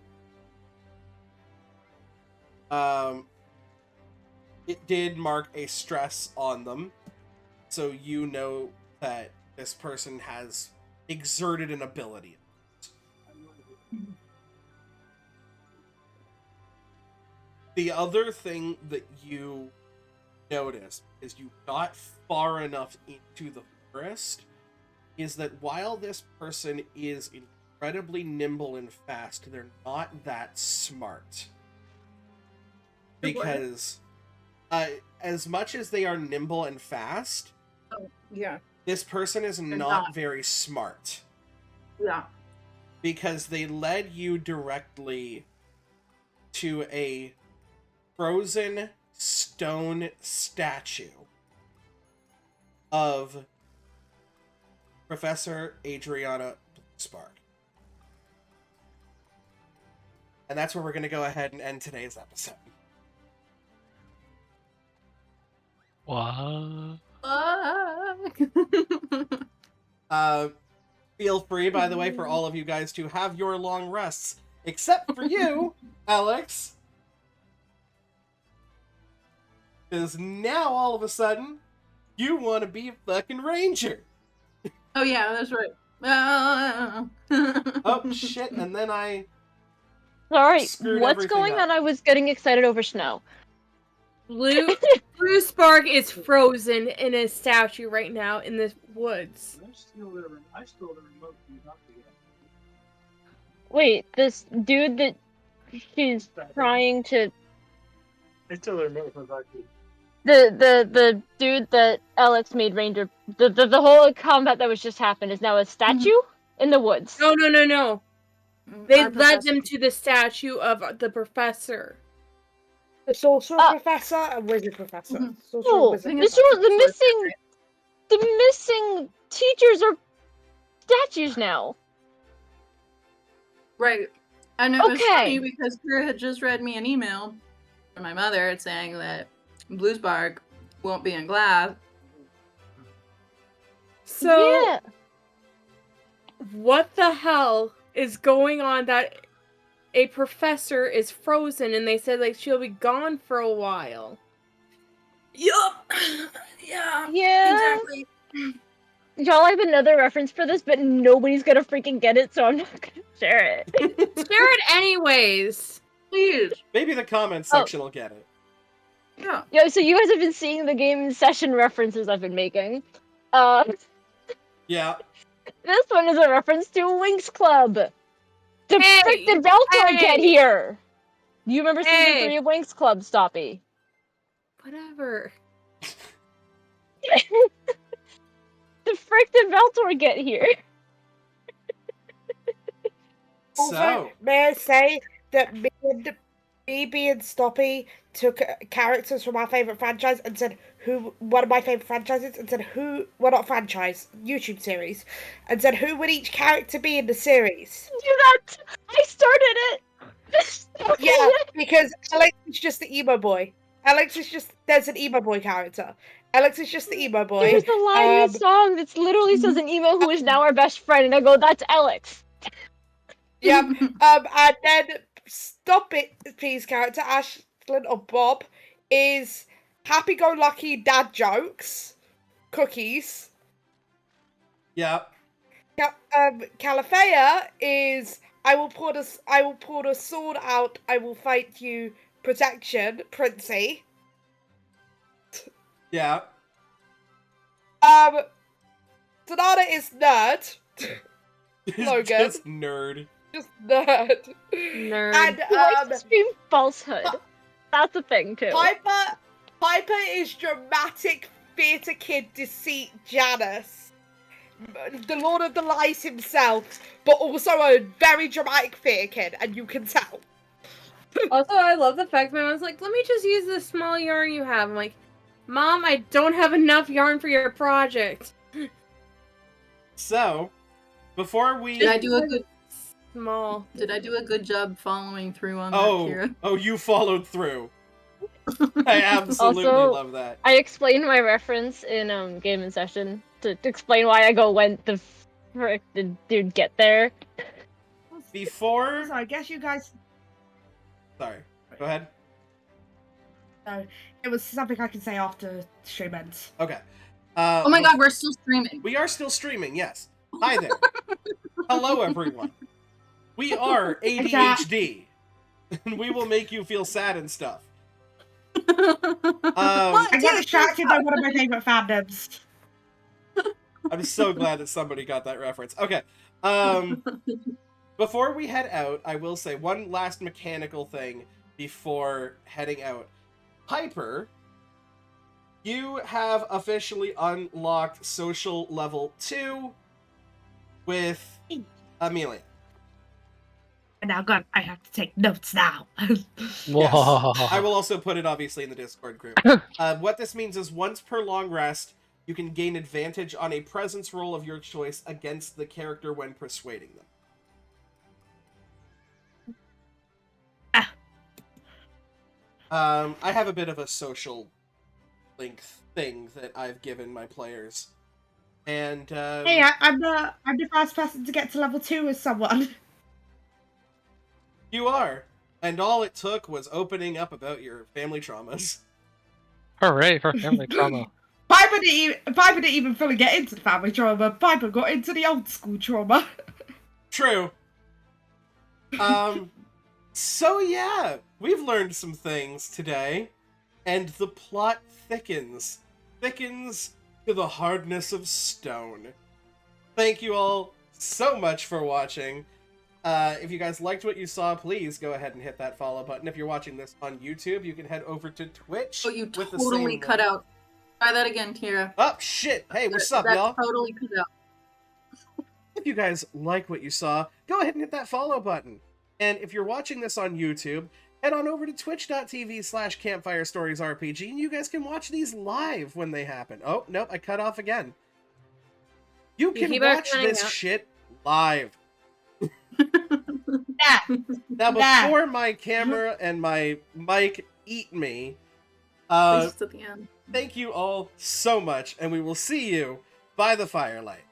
Speaker 1: It did mark a stress on them, so you know that this person has exerted an ability. The other thing that you notice is you got far enough into the forest is that while this person is incredibly nimble and fast, they're not that smart. Because as much as they are nimble and fast,
Speaker 2: Yeah.
Speaker 1: this person is not very smart.
Speaker 2: Yeah.
Speaker 1: Because they led you directly to a frozen stone statue of Professor Adriana Spark. And that's where we're going to go ahead and end today's episode.
Speaker 6: What?
Speaker 1: Feel free, by the way, for all of you guys to have your long rests. Except for you, Alex. Because now, all of a sudden, you want to be a fucking ranger.
Speaker 2: Oh, yeah, that's right.
Speaker 1: Oh, shit, and then I...
Speaker 4: Sorry,
Speaker 1: screwed
Speaker 4: what's
Speaker 1: everything
Speaker 4: going
Speaker 1: up.
Speaker 4: on? I was getting excited over snow.
Speaker 3: Blue Spark is frozen in a statue right now in the woods.
Speaker 4: Wait, this dude that she's trying to... The dude that Alex made Ranger... The whole combat that was just happened is now a statue in the woods.
Speaker 3: No. They
Speaker 2: Our
Speaker 3: led
Speaker 2: professor.
Speaker 3: them to the statue of the professor.
Speaker 5: The sorcerer professor and wizard professor.
Speaker 2: Mhm.
Speaker 5: Sorcerer
Speaker 4: Oh,
Speaker 5: wizard
Speaker 2: think
Speaker 4: the,
Speaker 2: it's
Speaker 5: professor.
Speaker 4: the missing teachers are statues now.
Speaker 2: Right. And it was
Speaker 4: Okay.
Speaker 2: funny because Kira had just read me an email from my mother saying that Blue Spark won't be in class.
Speaker 3: So,
Speaker 4: Yeah.
Speaker 3: what the hell is going on that a professor is frozen and they said like she'll be gone for a while?
Speaker 2: Yup. Yeah.
Speaker 4: Yeah.
Speaker 2: Exactly.
Speaker 4: Y'all have another reference for this, but nobody's gonna freaking get it, so I'm not gonna share it.
Speaker 3: Share it anyways.
Speaker 2: Please.
Speaker 1: Maybe the comments section will get it.
Speaker 2: Yeah.
Speaker 4: Yo, so you guys have been seeing the game session references I've been making.
Speaker 1: Yeah.
Speaker 4: This one is a reference to Winx Club. The
Speaker 3: Hey,
Speaker 4: frick did Veltor get
Speaker 3: hey.
Speaker 4: here? Do you remember season
Speaker 3: Hey.
Speaker 4: 3 of Winx Club, Stoppy?
Speaker 3: Whatever.
Speaker 4: The frick did Veltor get here?
Speaker 1: So,
Speaker 5: Also, may I say that me and Stoppy took characters from our favourite franchise and said, who one of my favorite franchises, and said who, well, not franchise, YouTube series, and said who would each character be in the series.
Speaker 4: Do that. I started it.
Speaker 5: Yeah, because Alex is just the emo boy. Alex is just, there's an emo boy character. Alex is just the emo boy.
Speaker 4: There's a line in the song that literally says an emo who is now our best friend, and I go, that's Alex.
Speaker 5: Yep. And then Stop It, please character, Ashlyn or Bob, is happy-go-lucky dad jokes, cookies.
Speaker 1: Yeah.
Speaker 5: Calafea is I will pull the sword out, I will fight you, protection, Princey.
Speaker 1: Yeah.
Speaker 5: Sonata is nerd. Logan.
Speaker 1: Just nerd.
Speaker 5: Just nerd.
Speaker 3: Nerd.
Speaker 5: And
Speaker 4: He likes to scream falsehood. That's a thing too.
Speaker 5: Piper is dramatic theatre kid deceit Janus. The Lord of the Lies himself, but also a very dramatic theatre kid, and you can tell.
Speaker 3: Also, I love the fact that I was like, let me just use this small yarn you have. I'm like, Mom, I don't have enough yarn for your project.
Speaker 1: So, before we...
Speaker 2: Did I do a good?
Speaker 3: Small.
Speaker 2: Did I do a good job following through on that, Kira?
Speaker 1: Oh, you followed through. I absolutely
Speaker 4: Also,
Speaker 1: love that.
Speaker 4: I explained my reference in gaming session to explain why I go, when the frick did dude get there?
Speaker 1: Before...
Speaker 5: So I guess you guys.
Speaker 1: Sorry. Go ahead.
Speaker 5: No, it was something I can say after stream ends.
Speaker 1: Okay.
Speaker 2: Oh my god, we're still streaming.
Speaker 1: We are still streaming, yes. Hi there. Hello, everyone. We are ADHD. And we will make you feel sad and stuff.
Speaker 5: I get distracted by one of my favorite fandoms.
Speaker 1: I'm so glad that somebody got that reference. Okay. Before we head out, I will say one last mechanical thing before heading out. Piper, you have officially unlocked social level 2 with Amelia.
Speaker 5: And now, God, I have to take notes now.
Speaker 1: Yes. I will also put it obviously in the Discord group. What this means is once per long rest, you can gain advantage on a presence roll of your choice against the character when persuading them. I have a bit of a social link thing that I've given my players. And
Speaker 5: Hey, I'm the first person to get to level 2 with someone.
Speaker 1: You are. And all it took was opening up about your family traumas.
Speaker 6: Hooray for family trauma.
Speaker 5: Piper didn't even fully get into the family trauma. Piper got into the old school trauma.
Speaker 1: True. So yeah, we've learned some things today, and the plot thickens to the hardness of stone. Thank you all so much for watching. If you guys liked what you saw, please go ahead and hit that follow button. If you're watching this on YouTube, you can head over to Twitch.
Speaker 2: Oh, you
Speaker 1: with the
Speaker 2: totally
Speaker 1: same
Speaker 2: cut
Speaker 1: name.
Speaker 2: out. Try that again, Kira.
Speaker 1: Oh shit! Hey, what's up,
Speaker 2: That
Speaker 1: y'all?
Speaker 2: totally cut out.
Speaker 1: If you guys like what you saw, go ahead and hit that follow button. And if you're watching this on YouTube, head on over to twitch.tv/CampfireStoriesRPG, and you guys can watch these live when they happen. Oh, nope, I cut off again. You can
Speaker 3: keep on
Speaker 1: watch
Speaker 3: cutting
Speaker 1: this
Speaker 3: out.
Speaker 1: shit live.
Speaker 5: Yeah.
Speaker 1: Now,
Speaker 5: Nah.
Speaker 1: before my camera and my mic eat me,
Speaker 2: Just at the end.
Speaker 1: thank you all so much, and we will see you by the firelight.